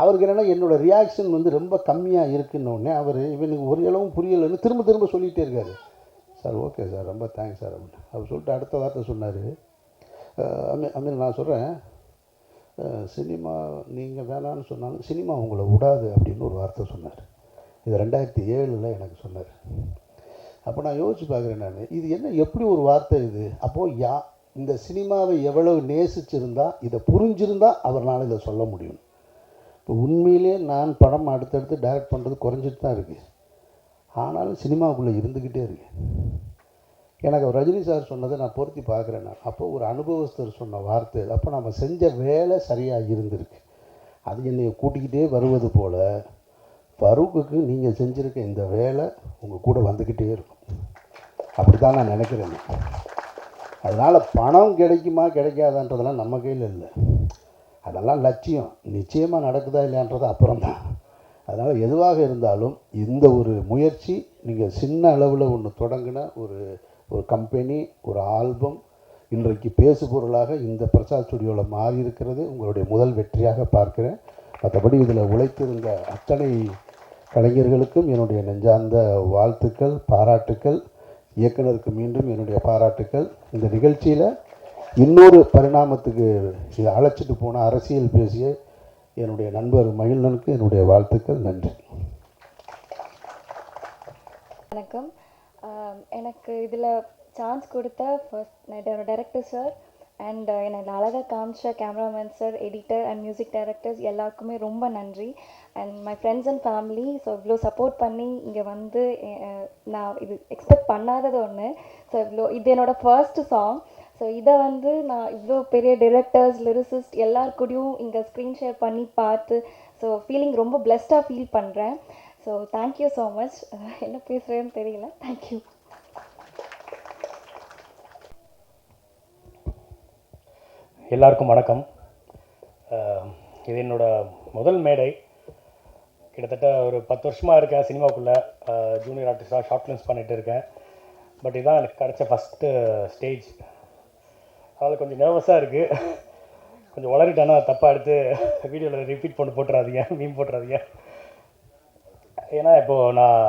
அவருக்கு என்னென்னா என்னோடய ரியாக்ஷன் ரொம்ப கம்மியாக இருக்குன்னொடனே அவர் இவனுக்கு ஒரு அளவும் புரியலைன்னு திரும்ப திரும்ப சொல்லிகிட்டே இருக்காரு. சார் ஓகே சார், ரொம்ப தேங்க்ஸ் சார் அப்படின்னு அவர் சொல்லிட்டு அடுத்த வார்த்தை சொன்னார், அமீர் நான் சொல்கிறேன், சினிமா நீங்கள் வேணான்னு சொன்னாலும் சினிமா உங்களை விடாது அப்படின்னு ஒரு வார்த்தை சொன்னார். இது 2007 எனக்கு சொன்னார். அப்போ நான் யோசிச்சு பார்க்குறேன், நான் இது என்ன எப்படி ஒரு வார்த்தை இது? அப்போது இந்த சினிமாவை எவ்வளவு நேசிச்சிருந்தா, இதை புரிஞ்சிருந்தா அவர்னால இதை சொல்ல முடியும். இப்போ உண்மையிலே நான் படம் அடுத்தடுத்து டைரக்ட் பண்ணுறது குறைஞ்சிட்டு தான் இருக்குது, ஆனாலும் சினிமாவுக்குள்ளே இருந்துக்கிட்டே இருக்கு. எனக்கு ரஜினி சார் சொன்னதை நான் பொருத்தி பார்க்குறேன். நான் அப்போது ஒரு அனுபவஸ்தர் சொன்ன வார்த்தை, அப்போ நம்ம செஞ்ச வேலை சரியாக இருந்திருக்கு, அது என்னை கூட்டிக்கிட்டே வருவது போல் ஃபரூக்குக்கு நீங்கள் செஞ்சுருக்க இந்த வேலை உங்கள் கூட வந்துக்கிட்டே இருக்கும், அப்படி தான் நான் நினைக்கிறேன். அதனால் பணம் கிடைக்குமா கிடைக்காதான்றதெல்லாம் நம்ம கையில் இல்லை, அதெல்லாம் லட்சியம், நிச்சயமாக நடக்குதா இல்லையான்றது அப்புறம் தான். அதனால் எதுவாக இருந்தாலும் இந்த ஒரு முயற்சி, நீங்கள் சின்ன அளவில் ஒன்று தொடங்கின ஒரு கம்பெனி, ஒரு ஆல்பம் இன்றைக்கு பேசு பொருளாக இந்த பிரசாத் ஸ்டுடியோவில் மாறி இருக்கிறது உங்களுடைய முதல் வெற்றியாக பார்க்கிறேன். மற்றபடி இதில் உழைத்திருந்த அத்தனை கலைஞர்களுக்கும் என்னுடைய நெஞ்சார்ந்த வாழ்த்துக்கள், பாராட்டுக்கள். இயக்குனருக்கு மீண்டும் என்னுடைய பாராட்டுக்கள். இந்த நிகழ்ச்சியில் இன்னொரு பரிணாமத்துக்கு இதை அழைச்சிட்டு போன அரசியல் பேசிய என்னுடைய நண்பர் மகிழ்நனுக்கு என்னுடைய வாழ்த்துக்கள். நன்றி. வணக்கம். எனக்கு இதில் சான்ஸ் கொடுத்த ஃபர்ஸ்ட் டைரக்டர் சார் அண்ட் என்னை அழகாக காமிச்ச cameraman sir, editor and music directors எல்லாருக்குமே ரொம்ப நன்றி. And my friends and family. So இவ்வளோ சப்போர்ட் பண்ணி இங்கே நான் இது எக்ஸ்பெக்ட் பண்ணாதது ஒன்று. ஸோ இது என்னோடய ஃபர்ஸ்ட் சாங். ஸோ இதை நான் இவ்வளோ பெரிய டிரெக்டர்ஸ், லிரிசிஸ்ட் எல்லாருக்கூடையும் இங்கே ஸ்க்ரீன் ஷேர் பண்ணி பார்த்து ஸோ ஃபீலிங் ரொம்ப பிளெஸ்டாக ஃபீல் பண்ணுறேன். So thank you so much. என்ன பேசுகிறேன்னு தெரியல. தேங்க்யூ. எல்லாருக்கும் வணக்கம். இது என்னோடய முதல் மேடை. கிட்டத்தட்ட ஒரு 10 வருஷமாக இருக்கேன் சினிமாவுக்குள்ளே, ஜூனியர் ஆர்டிஸ்டாக ஷார்ட் ஃபிலிம்ஸ் பண்ணிகிட்டு இருக்கேன். பட் இதுதான் எனக்கு கிடச்ச ஃபஸ்ட்டு ஸ்டேஜ். அதனால் கொஞ்சம் நர்வஸாக இருக்குது. கொஞ்சம் வளரிட்டானா தப்பாக எடுத்து வீடியோவில் ரிப்பீட் போட்டுறாதீங்க, மீம் போட்டுறாதீங்க. ஏன்னா இப்போது நான்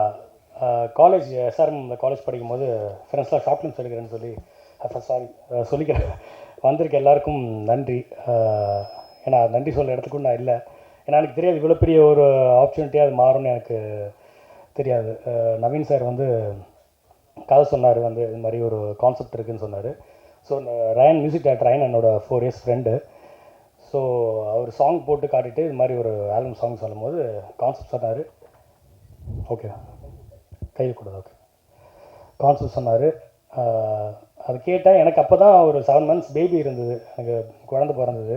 காலேஜ் எஸ்ஆர்எம் காலேஜ் படிக்கும்போது ஃப்ரெண்ட்ஸ்லாம் ஷார்ட் ஃபிலிம்ஸ் எடுக்கிறேன்னு சொல்லி சொல்லிக்கிறேன். வந்திருக்க எல்லாருக்கும் நன்றி. ஏன்னா நன்றி சொல்கிற இடத்துக்கும் நான் இல்லை. ஏன்னா எனக்கு தெரியாது இவ்வளோ பெரிய ஒரு ஆப்பர்ச்சுனிட்டியாக அது மாறும்னு எனக்கு தெரியாது. நவீன் சார் கதை சொன்னார், இது மாதிரி ஒரு கான்செப்ட் இருக்குதுன்னு சொன்னார். So Ryan music director Ryan என்னோடய 4 years ஃப்ரெண்டு. ஸோ அவர் சாங் போட்டு காட்டிட்டு இது மாதிரி ஒரு ஆல்பம் சாங் சொல்லும்போது கான்செப்ட் சொன்னார். ஓகே கையில் கூடாது. ஓகே கான்செப்ட் சொன்னார். அது கேட்டேன். எனக்கு அப்போ தான் ஒரு 7 months பேபி இருந்தது, எனக்கு குழந்தை பிறந்தது.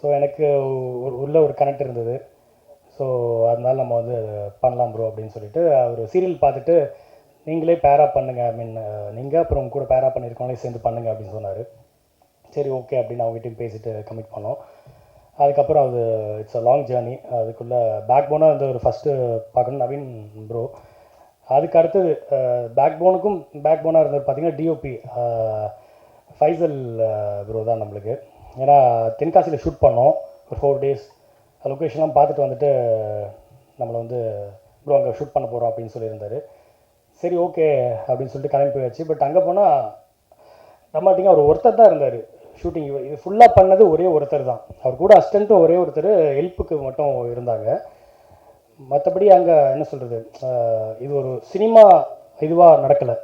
ஸோ எனக்கு உள்ள ஒரு கனெக்ட் இருந்தது. ஸோ அதனால நம்ம பண்ணலாம் ப்ரோ அப்படின்னு சொல்லிட்டு ஒரு சீரியல் பார்த்துட்டு நீங்களே பேரா பண்ணுங்கள், நீங்கள் அப்புறம் உங்க கூட பேரா பண்ணியிருக்கோங்களே சேர்ந்து பண்ணுங்கள் அப்படின்னு சொன்னார். சரி ஓகே அப்படின்னு அவங்ககிட்டையும் பேசிட்டு கமிட் பண்ணோம். அதுக்கப்புறம் அது இட்ஸ் அ லாங் ஜேர்னி. அதுக்குள்ளே பேக் போனாக ஒரு ஃபஸ்ட்டு பார்க்கணும் நவீன் ப்ரோ. அதுக்கு அடுத்தது பேக் போனாக இருந்தது பார்த்திங்கன்னா டிஓபி ஃபைசல் ப்ரோ தான் நம்மளுக்கு. ஏன்னா தென்காசியில் ஷூட் பண்ணோம் ஒரு 4 days. லொக்கேஷன்லாம் பார்த்துட்டு வந்துட்டு நம்மளை ப்ரோ அங்கே ஷூட் பண்ண போகிறோம் அப்படின்னு சொல்லியிருந்தார். சரி ஓகே அப்படின்னு சொல்லிட்டு கிளம்பி போயாச்சு. பட் அங்கே போனால் நம்மட்டிங்க ஒரு ஒருத்தர் தான் இருந்தார் ஷூட்டிங் இது ஃபுல்லாக பண்ணது ஒரே ஒருத்தர் தான். அவர் கூட அசிஸ்டண்ட்டும் ஒரே ஒருத்தர் ஹெல்ப்புக்கு மட்டும் இருந்தாங்க. மற்றபடி அங்கே என்ன சொல்கிறது, இது ஒரு சினிமா இதுவாக நடக்கலை.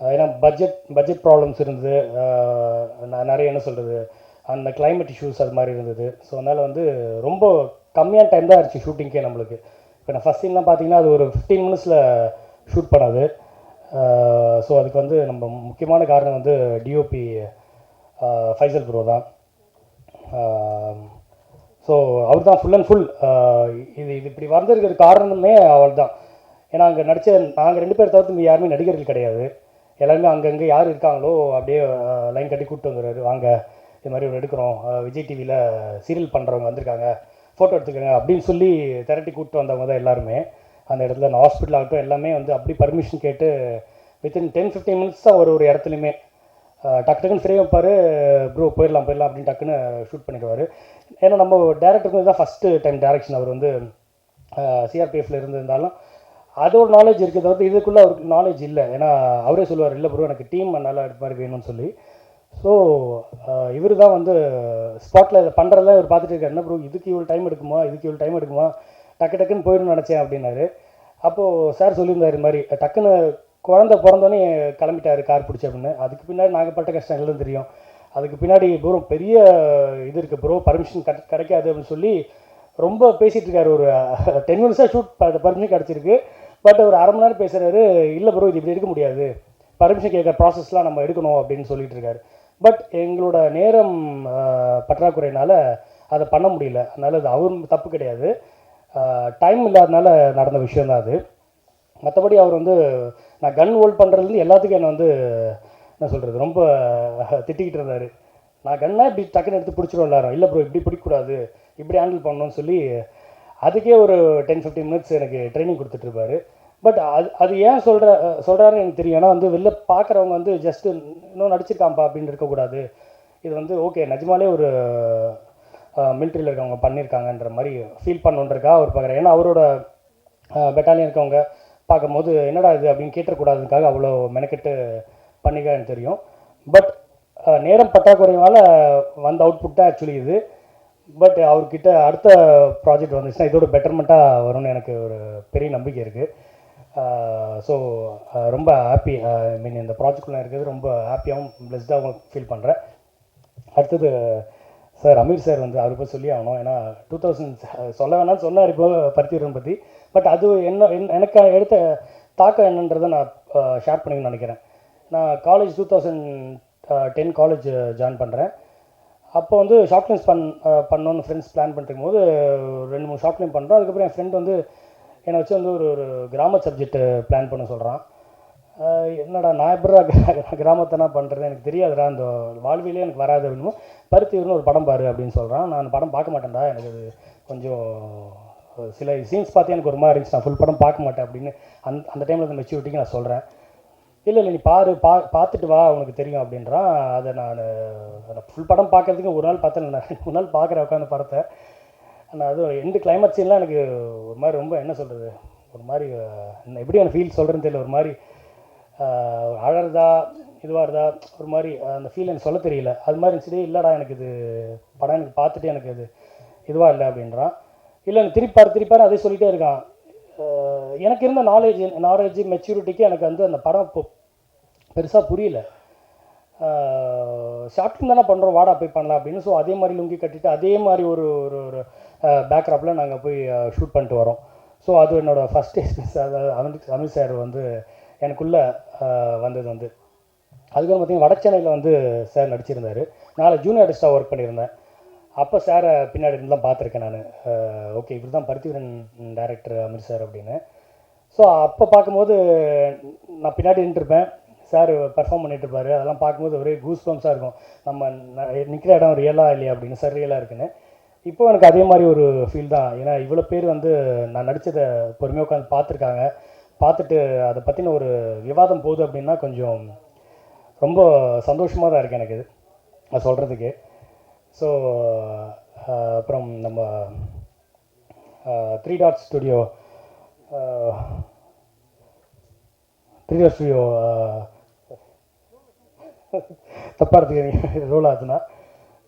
ஏன்னா பட்ஜெட் ப்ராப்ளம்ஸ் இருந்தது, நிறைய என்ன சொல்கிறது அந்த கிளைமேட் இஷ்யூஸ் அது மாதிரி இருந்தது. ஸோ அதனால் வந்து ரொம்ப கம்மியான டைம் தான் ஆயிடுச்சு ஷூட்டிங்கே நம்மளுக்கு. இப்போ நான் ஃபஸ்ட் சீன்லாம் பார்த்தீங்கன்னா அது ஒரு 15 மினிட்ஸில் ஷூட் பண்ணது. ஸோ அதுக்கு வந்து நம்ம முக்கியமான காரணம் வந்து டிஓபி ஃபைசல் ப்ரோ தான். ஸோ அவர் தான் ஃபுல் அண்ட் ஃபுல் இது இப்படி வந்திருக்கிற காரணமே அவள் தான். ஏன்னா அங்கே நடித்த நாங்கள் 2 பேர் தவிர்த்து யாருமே நடிகர்கள் கிடையாது. எல்லாருமே அங்கங்கே யார் இருக்காங்களோ அப்படியே லைன் கட்டி கூப்பிட்டு வந்துடுறாரு, வாங்க இது மாதிரி ஒரு எடுக்கிறோம், விஜய் டிவியில் சீரியல் பண்ணுறவங்க வந்திருக்காங்க, ஃபோட்டோ எடுத்துக்கோங்க அப்படின்னு சொல்லி திரட்டி கூப்பிட்டு வந்தவங்க தான் எல்லாருமே. அந்த இடத்துல அந்த ஹாஸ்பிட்டல் ஆகட்டும் எல்லாமே வந்து அப்படி பர்மிஷன் கேட்டு வித்தின் 10-15 மினிட்ஸ் தான் ஒரு இடத்துலையுமே டக்குன்னு ஃப்ரீ வைப்பார், ப்ரோ போயிடலாம் அப்படின்னு டக்குன்னு ஷூட் பண்ணிடுவார். ஏன்னா நம்ம டேரக்டருக்கு தான் ஃபஸ்ட்டு டைம் டேரக்ஷன். அவர் வந்து சிஆர்பிஎஃப்ல இருந்திருந்தாலும் அது ஒரு நாலேஜ் இருக்குது, தவிர்த்து இதுக்குள்ளே அவருக்கு நாலேஜ் இல்லை. ஏன்னா அவரே சொல்லுவார், இல்லை ப்ரோ எனக்கு டீம் நல்லா இது மாதிரி வேணும்னு சொல்லி. ஸோ இவர் தான் வந்து ஸ்பாட்டில் இதை பண்ணுறதெல்லாம் இவர் பார்த்துட்டு இருக்காரு. என்ன ப்ரோ இதுக்கு இவ்வளோ டைம் எடுக்குமா, டக்குன்னு போயிடும்னு நினச்சேன் அப்படின்னாரு. அப்போது சார் சொல்லியிருந்தார் இது மாதிரி டக்குன்னு குழந்தை பிறந்தோன்னே கிளம்பிட்டார் கார் பிடிச்சி அப்படின்னு. அதுக்கு பின்னாடி நாங்கள் பட்ட கஷ்டம் எல்லாம் தெரியும். அதுக்கு பின்னாடி ப்ரோ பெரிய இது இருக்குது ப்ரோ, பர்மிஷன் கிடைக்காது அப்படின்னு சொல்லி ரொம்ப பேசிகிட்டு இருக்காரு. ஒரு 10 மினிட்ஸாக ஷூட் பர்மிஷன் கிடச்சிருக்கு. பட் ஒரு அரை மணி நேரம் பேசுகிறாரு, இல்லை ப்ரோ இது இப்படி எடுக்க முடியாது, பர்மிஷன் கேட்குற ப்ராசஸ்லாம் நம்ம எடுக்கணும் அப்படின்னு சொல்லிட்டு இருக்காரு. பட் எங்களோட நேரம் பற்றாக்குறையினால் அதை பண்ண முடியல. அதனால் அது அவர் தப்பு கிடையாது, டைம் இல்லாதனால நடந்த விஷயந்தான் அது. மற்றபடி அவர் வந்து நான் கன் ஹோல்ட் பண்ணுறதுலேருந்து எல்லாத்துக்கும் என்னை வந்து என்ன சொல்கிறது ரொம்ப திட்டிக்கிட்டு இருந்தார். நான் கன்னா இப்படி டக்குன்னு எடுத்து பிடிச்சிரும் எல்லாரும், இல்லை ப்ரோ இப்படி பிடிக்கக்கூடாது, இப்படி ஹேண்டில் பண்ணணும்னு சொல்லி அதுக்கே ஒரு 10-15 மினிட்ஸ் எனக்கு ட்ரைனிங் கொடுத்துட்ருப்பாரு. பட் அது ஏன் சொல்கிறாருன்னு எனக்கு தெரியும். ஏன்னா வந்து வெளில பார்க்குறவங்க வந்து ஜஸ்ட்டு இன்னும் நடிச்சிருக்காம்பா அப்படின்னு இருக்கக்கூடாது. இது வந்து ஓகே நிஜமாலே ஒரு மிலிட்ரியில் இருக்கவங்க பண்ணியிருக்காங்கன்ற மாதிரி ஃபீல் பண்ணுன்றக்கா அவர் பார்க்குறாரு. ஏன்னா அவரோட பெட்டாலியன் இருக்கவங்க பார்க்கும்போது என்னடா இது அப்படின்னு கேட்டக்கூடாதுக்காக அவ்வளோ மெனக்கெட்டு பண்ணிக்கான்னு தெரியும். பட் நேரம் பற்றாக்குறையினால வந்த அவுட்புட் தான் ஆக்சுவலி இது. பட் அவர்கிட்ட அடுத்த ப்ராஜெக்ட் வந்துச்சுன்னா இதோட பெட்டர்மெண்ட்டாக வரும்னு எனக்கு ஒரு பெரிய நம்பிக்கை இருக்குது. ஸோ ரொம்ப ஹாப்பி, ஐ மீன் இந்த ப்ராஜெக்டில் இருக்கிறது ரொம்ப ஹாப்பியாகவும் பிளஸ்டாகவும் ஃபீல் பண்ணுறேன். அடுத்தது சார் அமீர் சார் வந்து அவரை போய் சொல்லி ஆகணும். ஏன்னா 2000 சொல்ல வேணாம்னு சொன்னார் இப்போ பருத்திவீரன் பற்றி. பட் அது எனக்கு எடுத்த தாக்கம் என்னன்றதை நான் ஷேர் பண்ணிக்கணும்னு நினைக்கிறேன். நான் காலேஜ் 2010 காலேஜ் ஜாயின் பண்ணுறேன். அப்போ வந்து ஷார்ட் ஃபிலிம்ஸ் பண்ணணுன்னு ஃப்ரெண்ட்ஸ் பிளான் பண்ணிருக்கும் போது 2-3 ஷார்ட் ஃபிலிம் பண்ணுறோம். அதுக்கப்புறம் என் ஃப்ரெண்ட் வந்து என்னை வச்சு வந்து ஒரு கிராம சப்ஜெக்ட் பிளான் பண்ண சொல்கிறான். என்னடா நான் எப்படி கிராமத்தை பண்ணுறது எனக்கு தெரியாதுடா, அந்த வாழ்விலே எனக்கு வராது அப்படின்னு. பருத்திவீரன் ஒரு படம் பாரு அப்படின்னு சொல்கிறான். நான் அந்த படம் பார்க்க மாட்டேன்டா, எனக்கு அது கொஞ்சம் சில சீன்ஸ் பார்த்து எனக்கு ஒரு மாதிரி இருந்துச்சு, நான் ஃபுல் படம் பார்க்க மாட்டேன் அப்படின்னு அந்த டைமில் அந்த மெச்சூரிட்டிக்கு நான் சொல்கிறேன். இல்லை நீ பார்த்துட்டு வா உனக்கு தெரியும் அப்படின்றான். அதை நான் ஃபுல் படம் பார்க்குறதுக்கு ஒரு நாள் பார்த்தேன், நான் 2 நாள் பார்க்குறேன் உட்காந்து படத்தை. நான் அதுவும் எண்டு கிளைமேக்ஸ் சீன்லாம் எனக்கு ஒரு மாதிரி ரொம்ப என்ன சொல்கிறது, ஒரு மாதிரி எப்படி எனக்கு ஃபீல் சொல்கிறேன்னு தெரியல, ஒரு மாதிரி அழறதா இதுவாக இருந்தா ஒரு மாதிரி அந்த ஃபீல் எனக்கு சொல்ல தெரியல. அது மாதிரி இருந்துச்சு. இல்லைடா எனக்கு இது படம் எனக்கு பார்த்துட்டு எனக்கு இது இதுவாக இல்லை அப்படின்றான். இல்லை எனக்கு திருப்பார் அதே சொல்லிகிட்டே இருக்கான். எனக்கு இருந்த நாலேஜ் மெச்சூரிட்டிக்கு எனக்கு வந்து அந்த படம் இப்போ பெருசாக புரியல. ஷார்ட் ஃபிலிம் தானே பண்ணுறோம், வாடா போய் பண்ணலாம் அப்படின்னு. ஸோ அதே மாதிரி லுங்கி கட்டிட்டு அதே மாதிரி ஒரு ஒரு பேக்ராப்பில் நாங்கள் போய் ஷூட் பண்ணிட்டு வரோம். ஸோ அது என்னோடய ஃபஸ்ட் எக்ஸ்பீரியன்ஸ். அதாவது அமித் சார் வந்து எனக்குள்ளே வந்தது வந்து அதுக்கு பார்த்திங்கன்னா வடச்சென்னையில் வந்து சார் நடிச்சிருந்தார். நான் ஜூனியர் ஆர்டிஸ்ட்டாக ஒர்க் பண்ணியிருந்தேன். அப்போ சாரை பின்னாடி இருந்துலாம் பார்த்துருக்கேன் நான். ஓகே இப்படி தான் பருத்திவீரன் டைரக்டர் அமீர் சார் அப்படின்னு. ஸோ அப்போ பார்க்கும்போது நான் பின்னாடி நின்றுருப்பேன், சார் பர்ஃபார்ம் பண்ணிகிட்ருப்பார். அதெல்லாம் பார்க்கும்போது ஒரே கூஸ் பம்ப்ஸாக இருக்கும், நம்ம நிற்கிற இடம் ரியலாக இல்லையா அப்படின்னு, சார் ரியலாக இருக்குன்னு. இப்போ எனக்கு அதே மாதிரி ஒரு ஃபீல் தான். ஏன்னா இவ்வளோ பேர் வந்து நான் நடித்ததை பொறுமையாக உட்காந்து பார்த்துருக்காங்க. பார்த்துட்டு அதை பற்றின ஒரு விவாதம் போகுது அப்படின்னா கொஞ்சம் ரொம்ப சந்தோஷமாக தான் இருக்குது எனக்கு அது சொல்கிறதுக்கு. ஸோ அப்புறம் நம்ம 3 டாட் ஸ்டுடியோ தப்பாக எடுத்துக்கிறீங்க ரோல் ஆகுதுன்னா.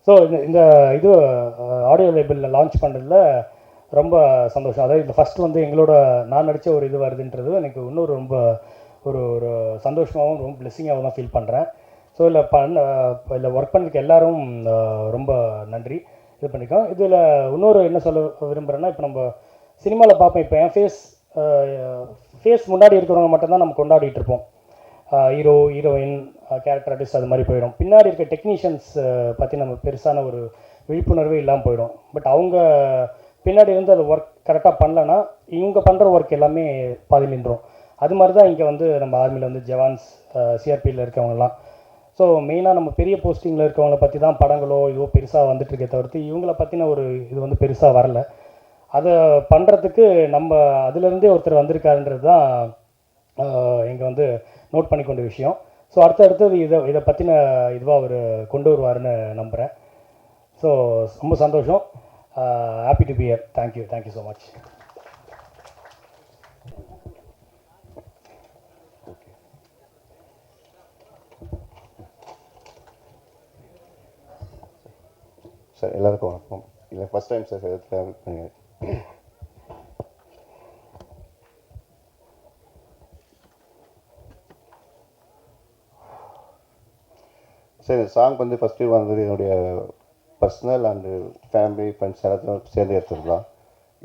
ஸோ இந்த இது ஆடியோ லேபிளில் லான்ச் பண்ணுறதுல ரொம்ப சந்தோஷம். அதாவது இந்த ஃபஸ்ட்டு வந்து எங்களோட நான் நடித்த ஒரு இது வருதுன்றது எனக்கு இன்னொரு ரொம்ப ஒரு ஒரு சந்தோஷமாகவும் ரொம்ப பிளெஸ்ஸிங்காகவும் தான் ஃபீல் பண்ணுறேன். ஸோ இதில் ஒர்க் பண்ணதுக்கு எல்லோரும் ரொம்ப நன்றி இது பண்ணிக்கோம். இதில் இன்னொரு என்ன சொல்ல விரும்புகிறேன்னா, இப்போ நம்ம சினிமாவில் பார்ப்போம், இப்போ என் ஃபேஸ் முன்னாடி இருக்கிறவங்க மட்டும்தான் நம்ம கொண்டாடிட்டு இருப்போம். ஹீரோ, ஹீரோயின், கேரக்டர் ஆர்டிஸ்ட் அது மாதிரி போயிடும். பின்னாடி இருக்க டெக்னீஷியன்ஸ் பற்றி நம்ம பெருசான ஒரு விழிப்புணர்வே இல்லாமல் போயிடும். பட் அவங்க பின்னாடி இருந்து அது ஒர்க் கரெக்டாக பண்ணலன்னா இவங்க பண்ணுற ஒர்க் எல்லாமே பாதி நின்றோம். அது மாதிரி தான் இங்கே வந்து நம்ம ஆர்மியில் வந்து ஜவான்ஸ், சிஆர்பியில் இருக்கவங்கலாம். ஸோ மெயினாக நம்ம பெரிய போஸ்டிங்கில் இருக்கவங்கள பற்றி தான் படங்களோ இதுவோ பெருசாக வந்துட்டுருக்கே தவிர்த்து இவங்கள பற்றின ஒரு இது வந்து பெருசாக வரல. அதை பண்ணுறதுக்கு நம்ம அதிலேருந்தே ஒருத்தர் வந்திருக்காருன்றது தான் இங்கே வந்து நோட் பண்ணி கொண்ட விஷயம். ஸோ அடுத்தது இதை பற்றின இதுவாக அவர் கொண்டு வருவார்னு நம்புகிறேன். ஸோ ரொம்ப சந்தோஷம். Happy to be here. Thank you so much. Sir எல்லாருக்கும் வணக்கம். இல்லை ஃபஸ்ட் டைம் சார் பண்ணுங்க. சார் இந்த சாங் வந்து ஃபஸ்ட்டு வந்தது என்னுடைய பர்சனல் அண்டு ஃபேமிலி ஃப்ரெண்ட்ஸ் எல்லாத்தையும் சேர்ந்து எடுத்துருக்கலாம்.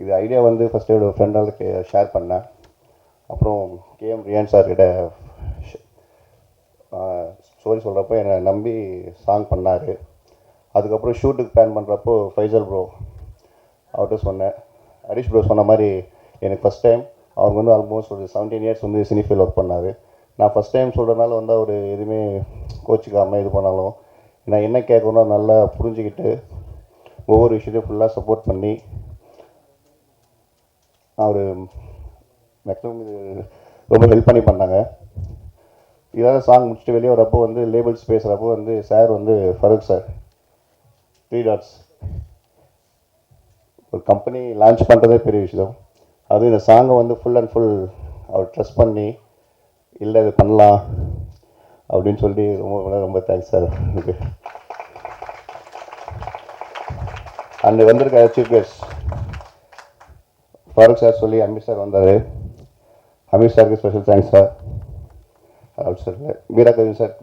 இது ஐடியா வந்து ஃபஸ்ட்டு என்னோடய ஃப்ரெண்டாளுக்கு ஷேர் பண்ணேன். அப்புறம் கேஎம் ரியான் சார்கிட்ட ஸ்டோரி சொல்கிறப்போ என்னை நம்பி சாங் பண்ணார். அதுக்கப்புறம் ஷூட்டுக்கு பிளான் பண்ணுறப்போ ஃபைசல் ப்ரோ அவர்கிட்ட சொன்னேன். ஹரிஷ் ப்ரோ சொன்ன மாதிரி எனக்கு ஃபஸ்ட் டைம் அவங்க வந்து ஆல்மோஸ்ட் ஒரு 17 இயர்ஸ் வந்து சினிஃபீல்ட் ஒர்க் பண்ணார். நான் ஃபஸ்ட் டைம் சொல்கிறதுனால வந்து அவர் எதுவுமே கோச்சிக்காமல் இது பண்ணாலும் நான் என்ன கேட்கணும் நல்லா புரிஞ்சுக்கிட்டு ஒவ்வொரு விஷயத்தையும் ஃபுல்லாக சப்போர்ட் பண்ணி அவர் மேக்ஸிமம் இது ரொம்ப ஹெல்ப் பண்ணாங்க. இதாவது சாங் முடிச்சுட்டு வெளியே வரப்போ வந்து லேபிள்ஸ் பேசுகிறப்போ வந்து சார் வந்து ஃபருக் சார் 3 டாட்ஸ் ஒரு கம்பெனி லான்ச் பண்ணுறதே பெரிய விஷயம். அதுவும் இந்த சாங்கை வந்து ஃபுல் அண்ட் ஃபுல் அவர் ட்ரஸ்ட் பண்ணி இல்லை இது பண்ணலாம் அப்படின்னு சொல்லி ரொம்ப ரொம்ப தேங்க்ஸ் சார் எனக்கு. அண்ட் வந்திருக்க சீஃப் கெஸ்ட் ஃபாரூக் சார் சொல்லி அமீர் சார் வந்தார். அமீர் சாருக்கு special thanks sir. Out sir Meera Kavin sir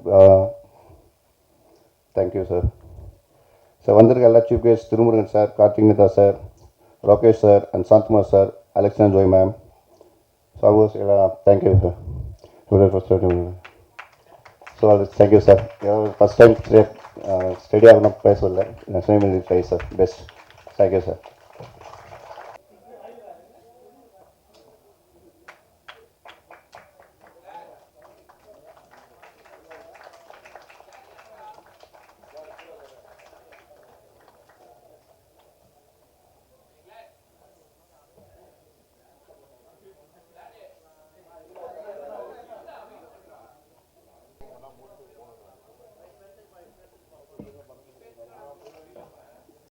thank you sir. Sir வந்திருக்க எல்லா chief guest Thirumurugan sir, Karthik Netha sir, Rakesh sir and Santhkumar sir, Alexander Joy ma'am, Chagos எல்லாம் தேங்க்யூ சார். ஃபஸ்ட் ஸோ அது thank you sir. First time study ஆகணும் பேசவில்லை. Sir best. Thank you sir.